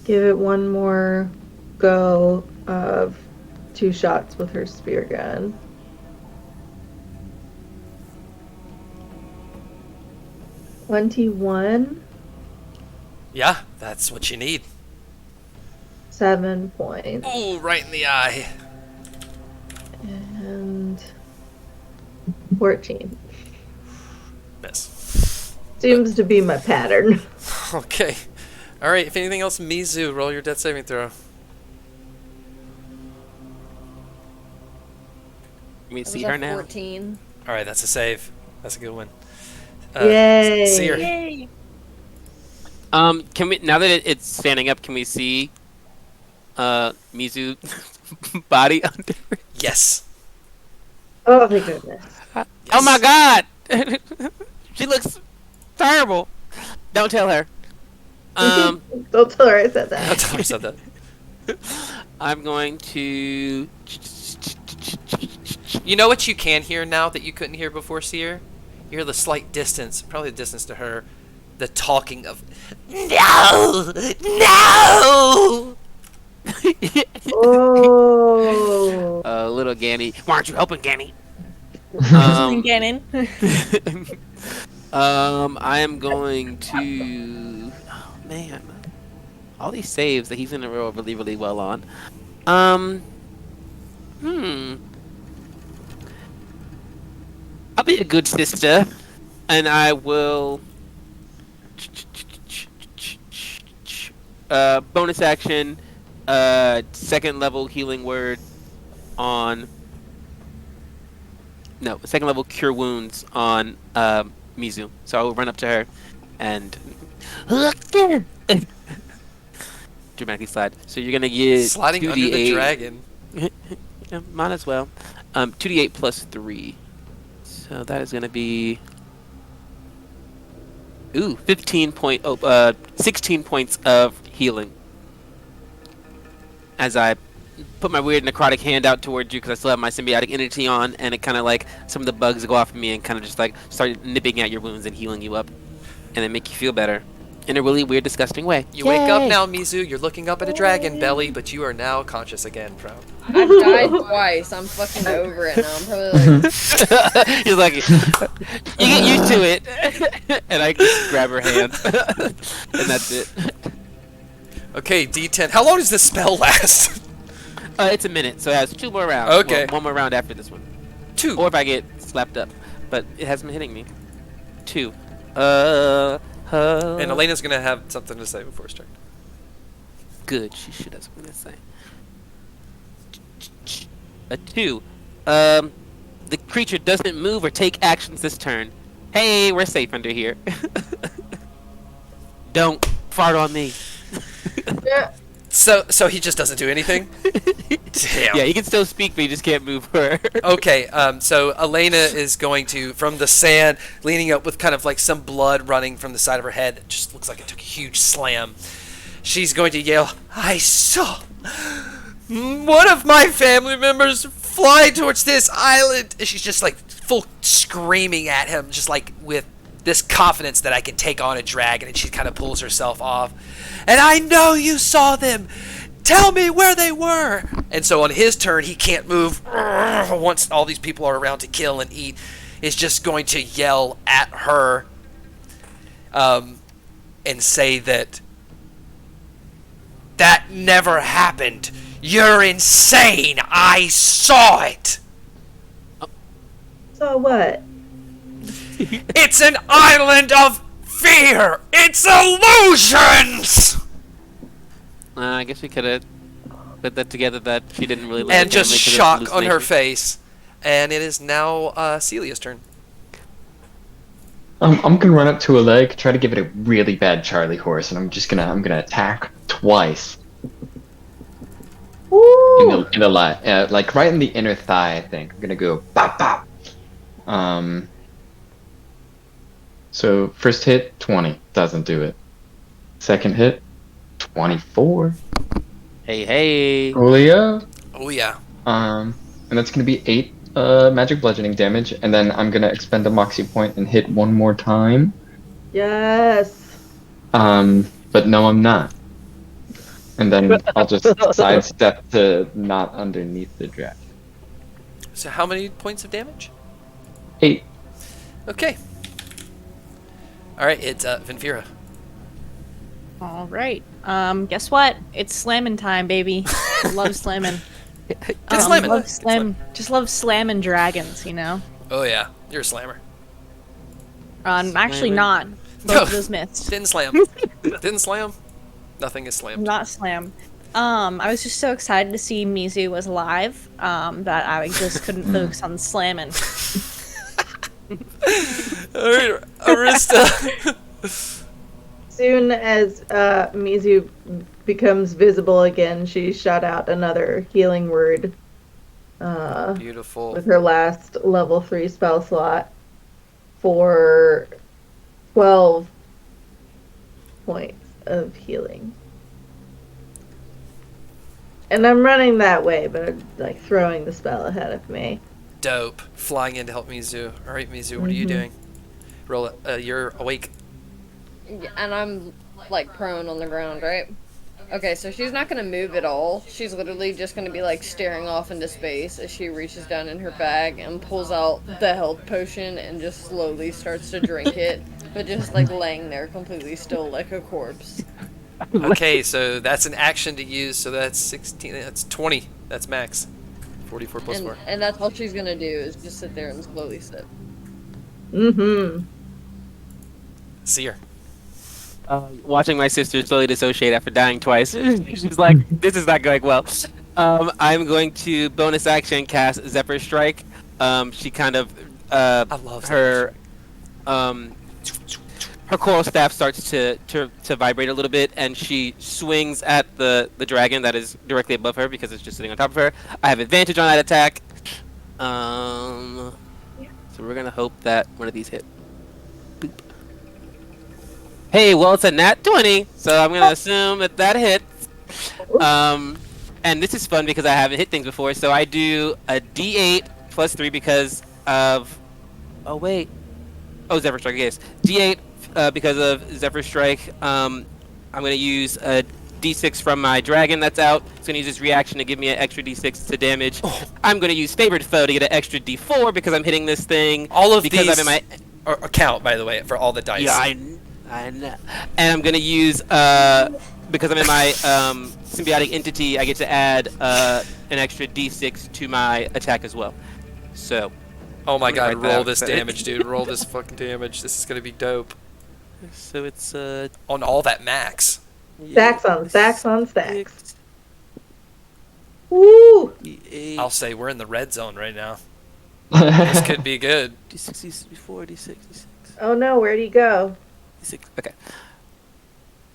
give it one more go of 2 shots with her spear gun. $21. Yeah, that's what you need. 7 points. Ooh, right in the eye. And 14. Miss. Seems to be my pattern. Okay. All right. If anything else, Mizu, roll your death saving throw. Can we I see was her at now? 14. All right, that's a save. That's a good one. Yay! Seer. Yay! Can we, now that it's standing up, can we see Mizu body under her? Yes. Oh my goodness. Oh my god! She looks terrible. Don't tell her. Don't tell her I said that. That's how I said that. I'm going to. You know what you can hear now that you couldn't hear before, Seer? You hear the slight distance, probably the distance to her, the talking of no, no. Oh. Little Ganny. Why aren't you helping, Ganny? Ganon. I am going to. Oh man, all these saves that he's in a row really, really well on. I'll be a good sister, and I will. Bonus action, second level healing word on. No, second level cure wounds on Mizu. So I will run up to her and dramatically slide. So you're gonna get Sliding 2d8. under the dragon. Yeah, might as well. 2d8 plus 3. So that is gonna be 16 points of healing. As I put my weird necrotic hand out towards you because I still have my symbiotic entity on, and it kind of like some of the bugs go off of me and kind of just like start nipping at your wounds and healing you up, and then make you feel better in a really weird, disgusting way. You wake up now, Mizu. You're looking up at a dragon belly, but you are now conscious again, bro. I've died twice. I'm fucking over it now. I'm probably like, He's like, you get used to it, and I just grab her hand, and that's it. Okay, D10. How long does this spell last? It's a minute, so it has 2 more rounds. Okay. Well, 1 more round after this one. 2. Or if I get slapped up. But it hasn't been hitting me. 2. And Elena's gonna have something to say before it's turn. Good. She should have something to say. A 2. The creature doesn't move or take actions this turn. Hey, we're safe under here. Don't fart on me. Yeah. So he just doesn't do anything? Damn. Yeah, he can still speak, but he just can't move her. Okay, so Elena is going to, from the sand, leaning up with kind of like some blood running from the side of her head. It just looks like it took a huge slam. She's going to yell, I saw one of my family members fly towards this island. And she's just like full screaming at him, just like with this confidence that I can take on a dragon, and she kind of pulls herself off. And I know you saw them. Tell me where they were. And so on his turn, he can't move. Once all these people are around to kill and eat, is just going to yell at her and say that never happened. You're insane. I saw it. So what? It's an island of fear. It's illusions. I guess we could have put that together that she didn't really like And the just family 'cause of shock on her hallucination. face. And it is now Celia's turn. I'm gonna run up to a leg, try to give it a really bad Charlie horse, and I'm gonna attack twice. Woo! In the like right in the inner thigh, I think. I'm gonna go bop bop. So first hit 20 doesn't do it. Second hit 24. Hey. Julio. Oh yeah. And that's gonna be 8 magic bludgeoning damage, and then I'm gonna expend a Moxie point and hit one more time. Yes. But no, I'm not. And then I'll just sidestep to not underneath the dragon. So how many points of damage? 8. Okay. All right, it's Vinfira. All right. Guess what? It's slamming time, baby. Love slamming. Just slamming. Just love slamming dragons, you know? Oh yeah, you're a slammer. Actually not. Both of those missed. Didn't slam. Didn't slam. Nothing is slammed. Not slam. I was just so excited to see Mizu was alive, that I just couldn't focus on slamming. Alright, Arista. Soon as Mizu becomes visible again, she shot out another healing word. Beautiful. With her last level 3 spell slot for 12 points of healing. And I'm running that way, but I'm like throwing the spell ahead of me. Dope. Flying in to help Mizu. Alright, Mizu, what are you doing? Roll it. You're awake. Yeah, and I'm like prone on the ground, right? Okay, so she's not gonna move at all. She's literally just gonna be like staring off into space as she reaches down in her bag and pulls out the health potion and just slowly starts to drink it, but just like laying there completely still like a corpse. Okay, so that's an action to use, so that's 16, that's 20. That's max. 44 plus 4. And that's all she's gonna do is just sit there and slowly sip. Mm-hmm. See her. Watching my sister slowly dissociate after dying twice. She's like, this is not going well. I'm going to bonus action cast Zephyr Strike. She kind of, I love her coral staff starts to vibrate a little bit, and she swings at the dragon that is directly above her because it's just sitting on top of her. I have advantage on that attack. So we're gonna hope that one of these hit. Boop. Hey, well, it's a nat 20, so I'm gonna assume that hits. And this is fun because I haven't hit things before, so I do a D8 plus 3 because of. Oh wait. Oh, Zephyr Strike. Yes, D8 because of Zephyr Strike. I'm gonna use a D6 from my dragon that's out. It's gonna use this reaction to give me an extra D6 to damage. Oh. I'm gonna use Favored Foe to get an extra D4 because I'm hitting this thing. All of because these I'm in my count, by the way, for all the dice. Yeah, I know. And I'm gonna use because I'm in my symbiotic entity, I get to add an extra D6 to my attack as well. So. Oh my god, roll this damage, dude. Roll this fucking damage. This is gonna be dope. So it's on all that max. Stacks on stacks on stacks. Woo! I'll say we're in the red zone right now. This could be good. D6, D4, D6, D6. Oh no, where'd he go? D6. Okay.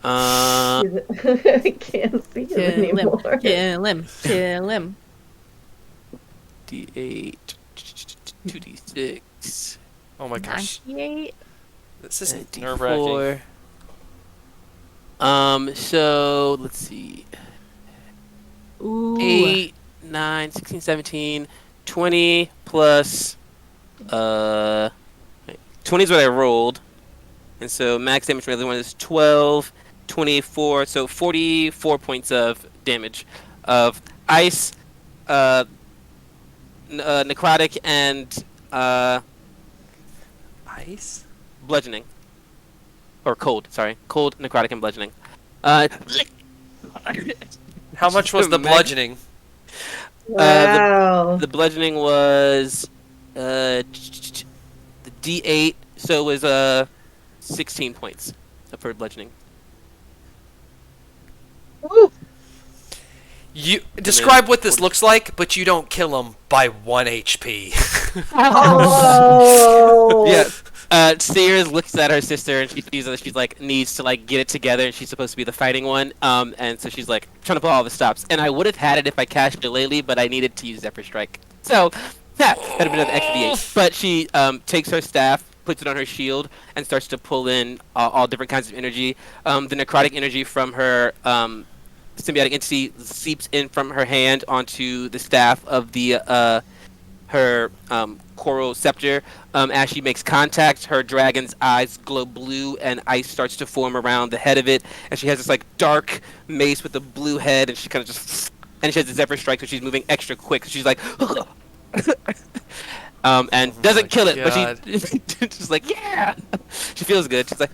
I can't see him anymore. Kill him. Kill him. D8. 2D6. Oh my gosh. 98. This is nerve-wracking. So let's see. Ooh. 8, 9, 16, 17, 20 plus 20 is what I rolled. And so max damage for the other one is 12, 24, so 44 points of damage of ice, necrotic, and ice? Bludgeoning. Or cold, sorry. Cold, necrotic, and bludgeoning. How much was the bludgeoning? Wow. The bludgeoning was the D8, so it was 16 points for bludgeoning. Woo. You describe what this looks like, but you don't kill him by 1 HP. Oh. Yeah. Sears looks at her sister and she sees that she's like needs to like get it together and she's supposed to be the fighting one. And so she's like trying to pull all the stops. And I would have had it if I cast Shillelagh, but I needed to use Zephyr Strike. So that would have been an extra D8. But she takes her staff puts it on her shield and starts to pull in all different kinds of energy. The necrotic energy from her symbiotic entity seeps in from her hand onto the staff of the her coral scepter. As she makes contact, her dragon's eyes glow blue, and ice starts to form around the head of it. And she has this like dark mace with a blue head, and she kind of just and she has a Zephyr Strike, so she's moving extra quick. So she's like, and doesn't kill it, but she just like, yeah, she feels good. She's like,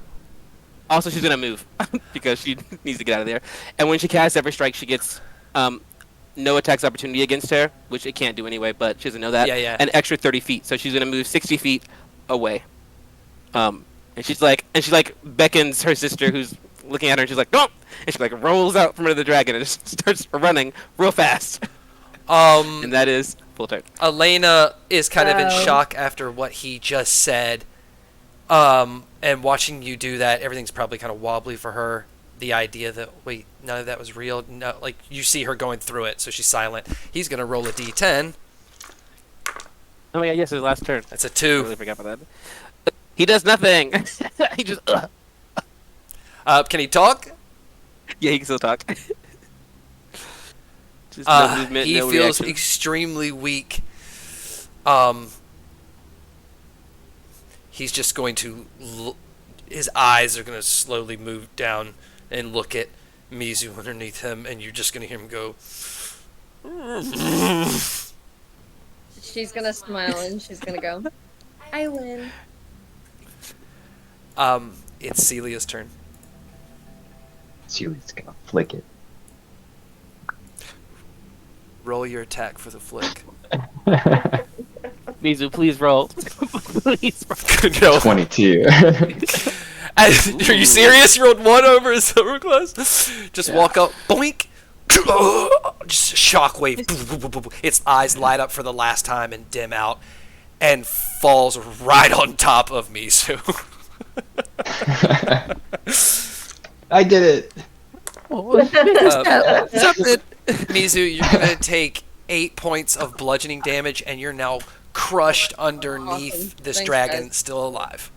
also she's gonna move because she needs to get out of there. And when she casts Zephyr Strike, she gets no attacks opportunity against her, which it can't do anyway, but she doesn't know that. Yeah. An extra 30 feet, so she's gonna move 60 feet away. And she beckons her sister, who's looking at her, and she's like, "No!" And she like rolls out from under the dragon and just starts running real fast. And that is full turn. Elena is kind of in shock after what he just said. And watching you do that, everything's probably kind of wobbly for her. The idea that, wait, none of that was real. No, like, you see her going through it, so she's silent. He's going to roll a d10. Oh, yeah, yes, his last turn. That's a I 2. really forgot about that. He does nothing. He just, Can he talk? Yeah, he can still talk. Just no movement, he no feels reaction. extremely weak. He's just going to... his eyes are going to slowly move down and look at Mizu underneath him, and you're just going to hear him go... She's gonna smile and she's gonna go, I win. It's Celia's turn. Celia's gonna flick it. Roll your attack for the flick. Mizu, please roll. Please roll. No. 22. Are you serious? You rolled 1 over his silver class? Just walk up, boink. Just shockwave. Its eyes light up for the last time and dim out, and falls right on top of Mizu. I did it. Mizu, you're gonna take 8 points of bludgeoning damage, and you're now crushed underneath Awesome. this Thanks, dragon, guys. still alive.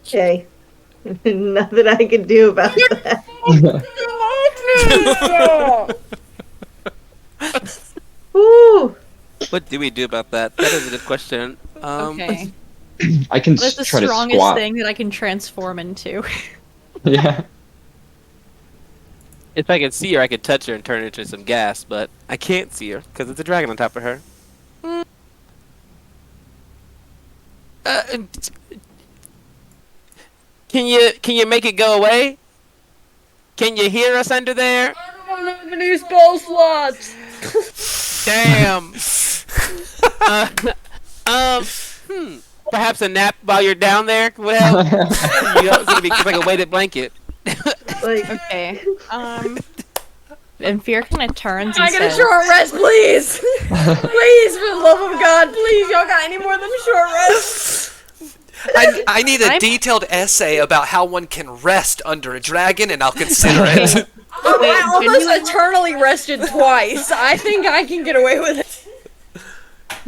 Okay. Nothing I can do about that. Woo! What do we do about that? That is a good question. Okay. I can That's the try to strongest squat. thing that I can transform into. Yeah. If I could see her, I could touch her and turn her into some gas, but I can't see her because it's a dragon on top of her. Can you make it go away? Can you hear us under there? I don't have any spell slots. Damn. Perhaps a nap while you're down there would help. It's gonna be like a weighted blanket. Like, Okay. And Fear kind of turns Can I and get a says, short rest, please? Please, for the love of God, please. Y'all got any more than a short rest? I need a detailed essay about how one can rest under a dragon, and I'll consider it. I almost eternally rested twice. I think I can get away with it.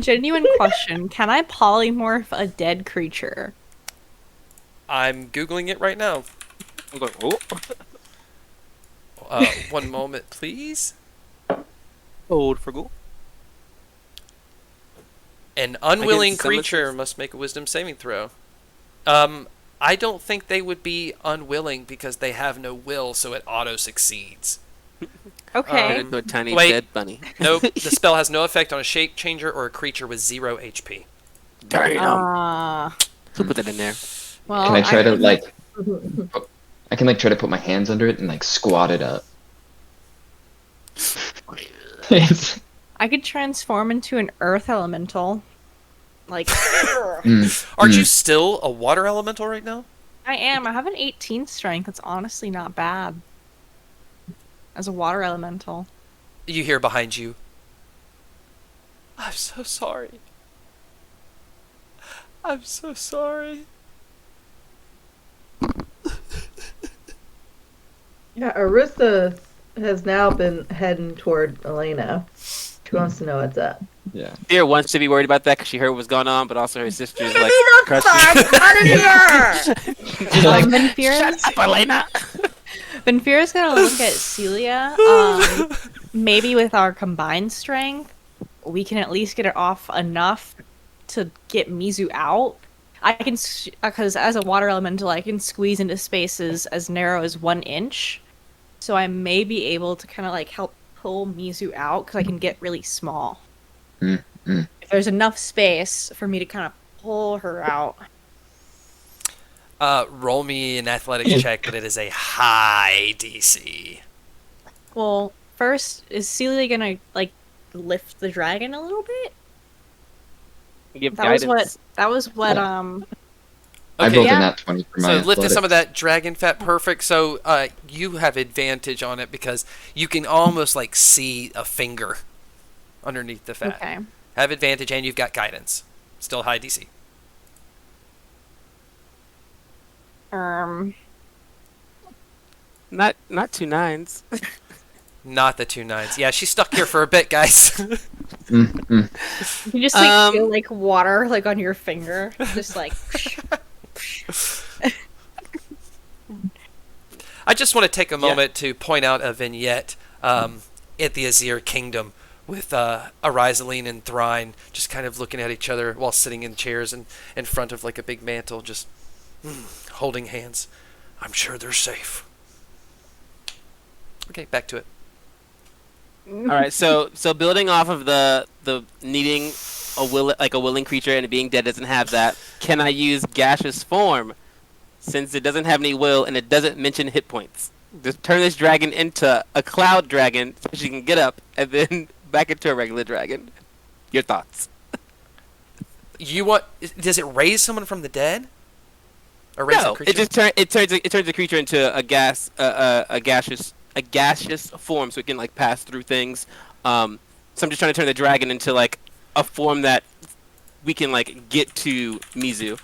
genuine question: can I polymorph a dead creature? I'm Googling it right now. I'm going, oh. 1 moment, please. Old for go. An unwilling Against summons- creature must make a wisdom saving throw. I don't think they would be unwilling because they have no will, so it auto succeeds. Okay. Into a tiny Wait. dead bunny. Nope, the spell has no effect on a shape changer or a creature with 0 HP. Damn. Who put that in there? Well, Can I try to like? I can like try to put my hands under it and like squat it up. It's- I could transform into an earth elemental. Like, Aren't you still a water elemental right now? I am. I have an 18 strength. That's honestly not bad. As a water elemental. You hear behind you. I'm so sorry. I'm so sorry. yeah, Alyssa has now been heading toward Elena. She wants to know what's up. Yeah. Fear wants to be worried about that because she heard what was going on, but also her sister's like, Fuck out of here! she's like, Benfira's, shut up, Elena. Benfira's gonna look at Celia. Maybe with our combined strength, we can at least get it off enough to get Mizu out. I can, because as a water elemental, I can squeeze into spaces as narrow as 1 inch. So I may be able to kind of like help pull Mizu out because I can get really small. Mm-hmm. If there's enough space for me to kind of pull her out. Roll me an athletics check, but it is a high DC. Well, first, is Celia gonna like lift the dragon a little bit? Give That guidance. was what I built Yeah. in that 20 for my So lifted athletics. some of that dragon fat, perfect. So you have advantage on it because you can almost like see a finger underneath the fat. Okay. Have advantage, and you've got guidance. Still high DC. Not 2 9s. Not the 2 9s. Yeah, she's stuck here for a bit, guys. Mm-hmm. You just like feel like water like on your finger, just like. I just want to take a moment to point out a vignette at the Azir Kingdom with Arizaline and Thryne just kind of looking at each other while sitting in chairs and in front of like a big mantle, just holding hands. I'm sure they're safe. Okay, back to it. All right, so building off of the needing a willing creature and it being dead doesn't have that. Can I use gaseous form since it doesn't have any will and it doesn't mention hit points? Just turn this dragon into a cloud dragon so she can get up and then back into a regular dragon. Your thoughts? You want? Does it raise someone from the dead? Or raise a creature? it turns the creature into a gaseous form so it can like pass through things. So I'm just trying to turn the dragon into like a form that we can like get to Mizu.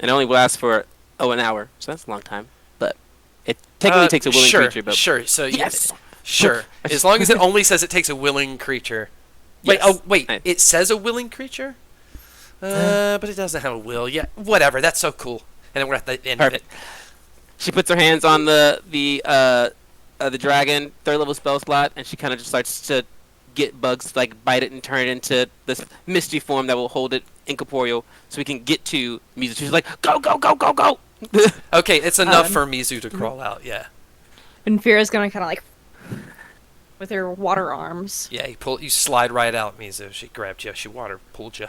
And it only lasts for an hour, so that's a long time. But it technically takes a willing creature. But Sure. So yes, sure. As long as it only says it takes a willing creature. Wait. Yes. Oh, wait. It says a willing creature. But it doesn't have a will. Yeah. Whatever. That's so cool. And then we're at the end of it. She puts her hands on the dragon 3rd level spell slot, and she kind of just starts to get bugs to like bite it and turn it into this misty form that will hold it incorporeal, so we can get to Mizu. She's like, go, go, go, go, go. Okay, it's enough for Mizu to crawl out. Yeah. Benfira's gonna kind of like with her water arms. Yeah. You slide right out, Mizu. She grabbed you. She water pulled you.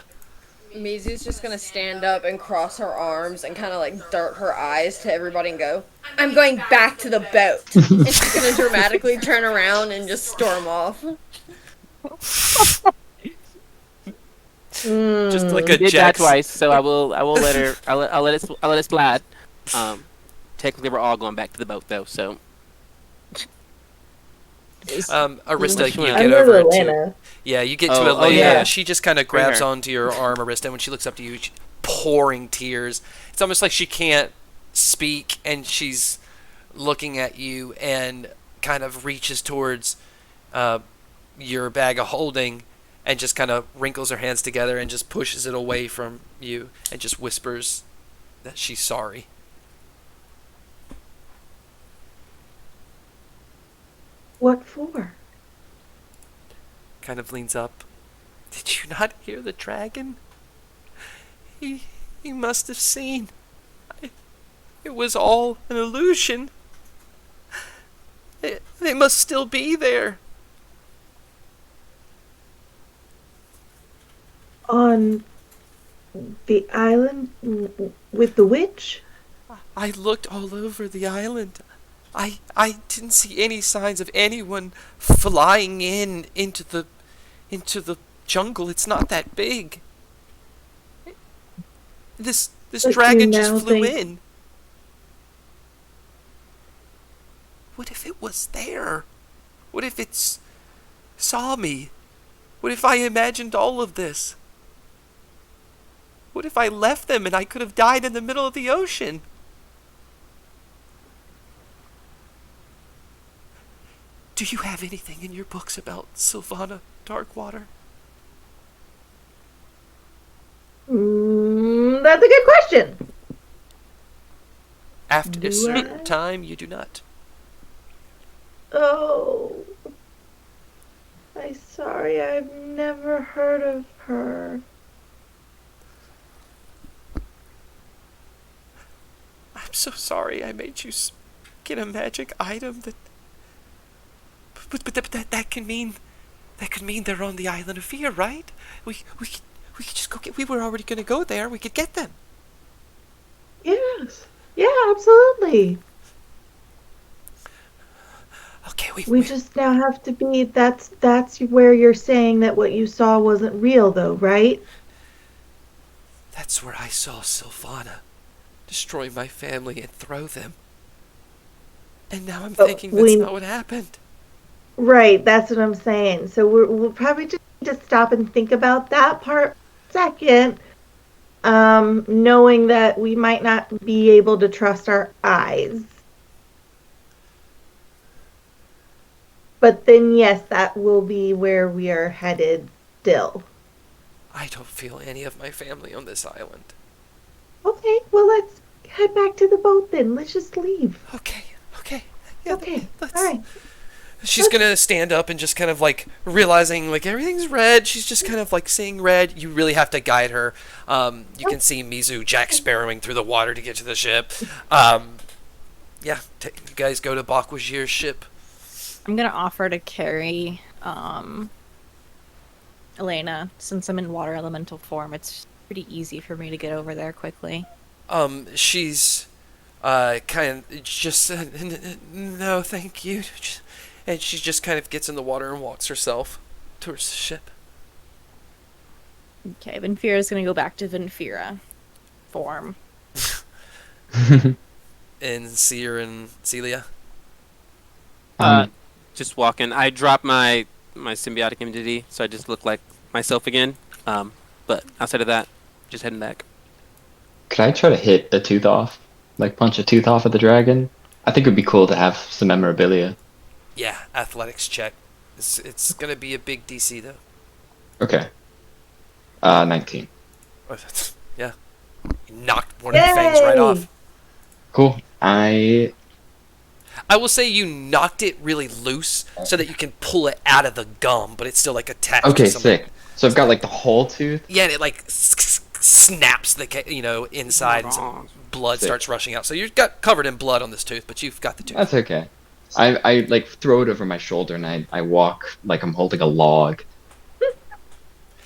Mizu's just gonna stand up and cross her arms and kind of like dart her eyes to everybody and go, I'm going back to the boat. And she's gonna dramatically turn around and just storm off. Just like a She did that Jax. twice, so I will let her. I'll let it slide. Technically, we're all going back to the boat though, so. Arista, you I'm get with over to. Elena. Yeah, you get to Oh, Elena. yeah. She just kind of grabs her. onto your arm, Arista, and when she looks up to you, she's pouring tears. It's almost like she can't speak, and she's looking at you and kind of reaches towards your bag of holding and just kind of wrinkles her hands together and just pushes it away from you and just whispers that she's sorry. What for? Kind of leans up. Did you not hear the dragon? He must have seen. It was all an illusion. They must still be there. On the island with the witch? I looked all over the island. I didn't see any signs of anyone flying into the jungle. It's not that big. This But dragon you just now flew think- in. What if it was there? What if it saw me? What if I imagined all of this? What if I left them and I could have died in the middle of the ocean? Do you have anything in your books about Sylvana Darkwater? That's a good question. After a certain time, you do not. Oh. I'm sorry, I've never heard of her. I'm so sorry I made you get a magic item that... But that can mean... That could mean they're on the Island of Fear, right? We could just go get... We were already going to go there. We could get them. Yes. Yeah, absolutely. Okay, we just now have to be... That's where you're saying that what you saw wasn't real, though, right? That's where I saw Sylvana destroy my family and throw them. And now I'm thinking that's not what happened. Right, that's what I'm saying. So we'll probably just need to stop and think about that part for a second, knowing that we might not be able to trust our eyes. But then, yes, that will be where we are headed still. I don't feel any of my family on this island. Okay, well, let's head back to the boat then. Let's just leave. Okay. Yeah, okay, all right. She's gonna stand up and just kind of like realizing like everything's red. She's just kind of like seeing red. You really have to guide her. You can see Mizu Jack Sparrowing through the water to get to the ship. You guys go to Bakwajir's ship. I'm gonna offer to carry Elena, since I'm in water elemental form. It's pretty easy for me to get over there quickly. She's kind of just no, thank you. And she just kind of gets in the water and walks herself towards the ship. Okay, Vinfira's gonna go back to Vinfira form. And Seer and Celia? Just walking. I dropped my symbiotic immunity, so I just look like myself again. But outside of that, just heading back. Could I try to hit a tooth off? Like punch a tooth off of the dragon? I think it would be cool to have some memorabilia. Yeah, athletics check. It's gonna be a big DC though. Okay. 19. Yeah. You knocked one of the fangs right off. Cool. I will say you knocked it really loose so that you can pull it out of the gum, but it's still like attached okay, to something. sick. So I've got like the whole tooth? Yeah, and it like snaps the inside and some blood starts rushing out. So you've got covered in blood on this tooth, but you've got the tooth. That's okay. I like throw it over my shoulder and I walk like I'm holding a log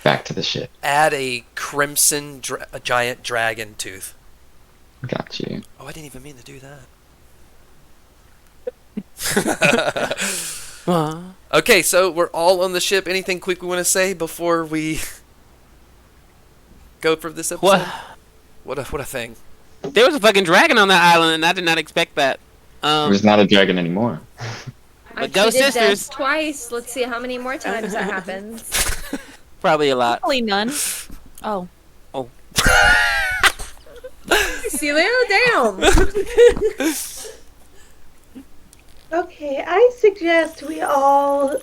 back to the ship. Add a crimson a giant dragon tooth. Got you. Oh, I didn't even mean to do that. Okay, so we're all on the ship. Anything quick we want to say before we go for this episode? What a thing. There was a fucking dragon on that island, and I did not expect that. There's not a dragon anymore. I've Go cheated sisters. death twice. Let's see how many more times that happens. Probably a lot. Probably none. Oh. Celia, damn. Okay, I suggest we all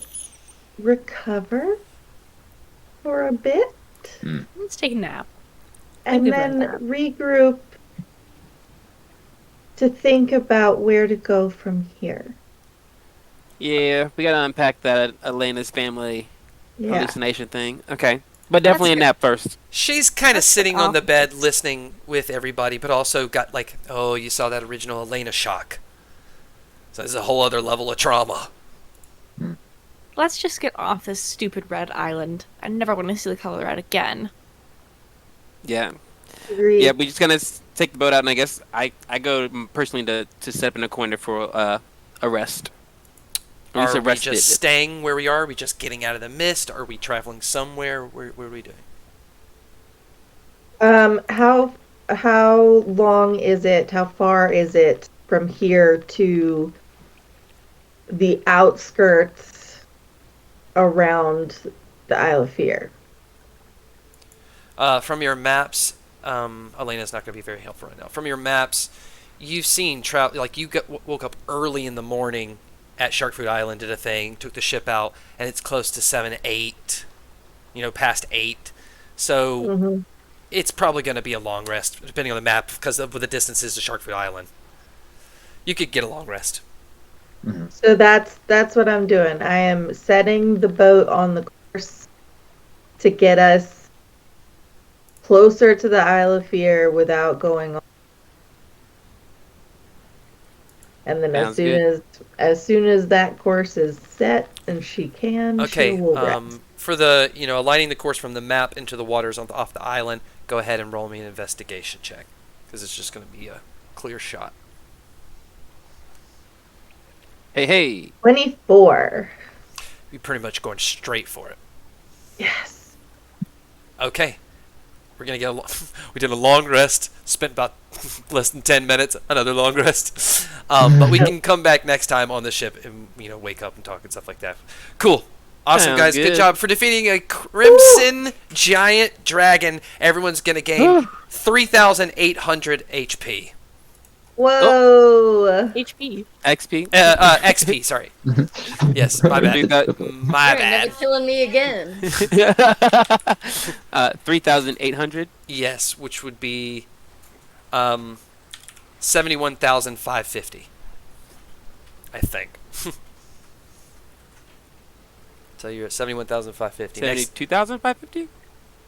recover for a bit. Let's take a nap. And then regroup to think about where to go from here. Yeah, we gotta unpack that Elena's family Yeah. hallucination thing. Okay. But definitely a nap first. She's kind of sitting on the bed listening with everybody, but also got like, oh, you saw that original Elena shock. So there's a whole other level of trauma. Let's just get off this stupid red island. I never want to see the color red again. Yeah. Agreed. Yeah, we just gonna take the boat out, and I guess I go personally to set up in a corner for a rest. Or Are we rest just staying where we are? Are we just getting out of the mist? Are we traveling somewhere? Where are we doing? How long is it? How far is it from here to the outskirts around the Isle of Fear? From your maps, Elena's not going to be very helpful right now. From your maps, you've seen like you woke up early in the morning at Sharkfoot Island, did a thing, took the ship out, and it's close to 7, 8, past 8. So it's probably going to be a long rest, depending on the map, because of the distances to Sharkfoot Island. You could get a long rest. Mhm. So that's what I'm doing. I am setting the boat on the course to get us closer to the Isle of Fear without going on. And then Sounds good. as soon as that course is set and she can, Okay, she will rest. for the, aligning the course from the map into the waters off the island, go ahead and roll me an investigation check, because it's just going to be a clear shot. Hey. 24. You're pretty much going straight for it. Yes. Okay. We're going to get we did a long rest, spent about less than 10 minutes, another long rest. But we can come back next time on the ship and, wake up and talk and stuff like that. Cool. Awesome, Sounds guys. good. Good job for defeating a crimson giant dragon. Everyone's going to gain 3,800 HP. Whoa. HP. XP. XP, sorry. Yes, my bad. My You're bad. never killing me again. 3,800. Yes, which would be 71,550. I think. So you're at 71,550. 72,550.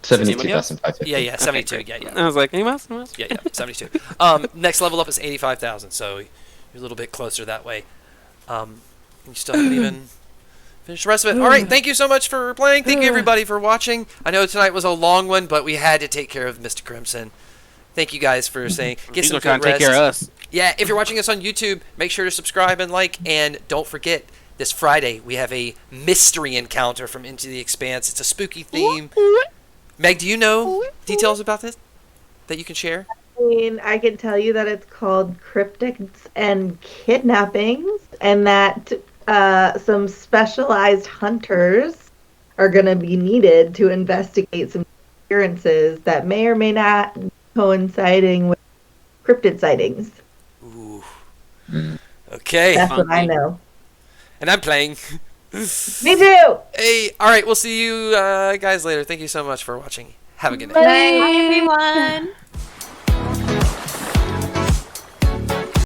72,550. Yeah, 72. Okay, Yeah. I was like, anyone else? Yeah, 72. Next level up is 85,000, so you're a little bit closer that way. You still haven't even finished the rest of it. All right, thank you so much for playing. Thank you, everybody, for watching. I know tonight was a long one, but we had to take care of Mr. Crimson. Thank you guys for saying. Get He's some trying good to rest. take care of us. Yeah, if you're watching us on YouTube, make sure to subscribe and like, and don't forget, this Friday we have a mystery encounter from Into the Expanse. It's a spooky theme. Meg, do you know details about this that you can share? I mean, I can tell you that it's called Cryptids and Kidnappings, and that some specialized hunters are going to be needed to investigate some appearances that may or may not be coinciding with cryptid sightings. Ooh. Okay. That's what I know. And I'm playing. Me too! Hey, all right, we'll see you guys later. Thank you so much for watching. Have a good night. Bye, everyone.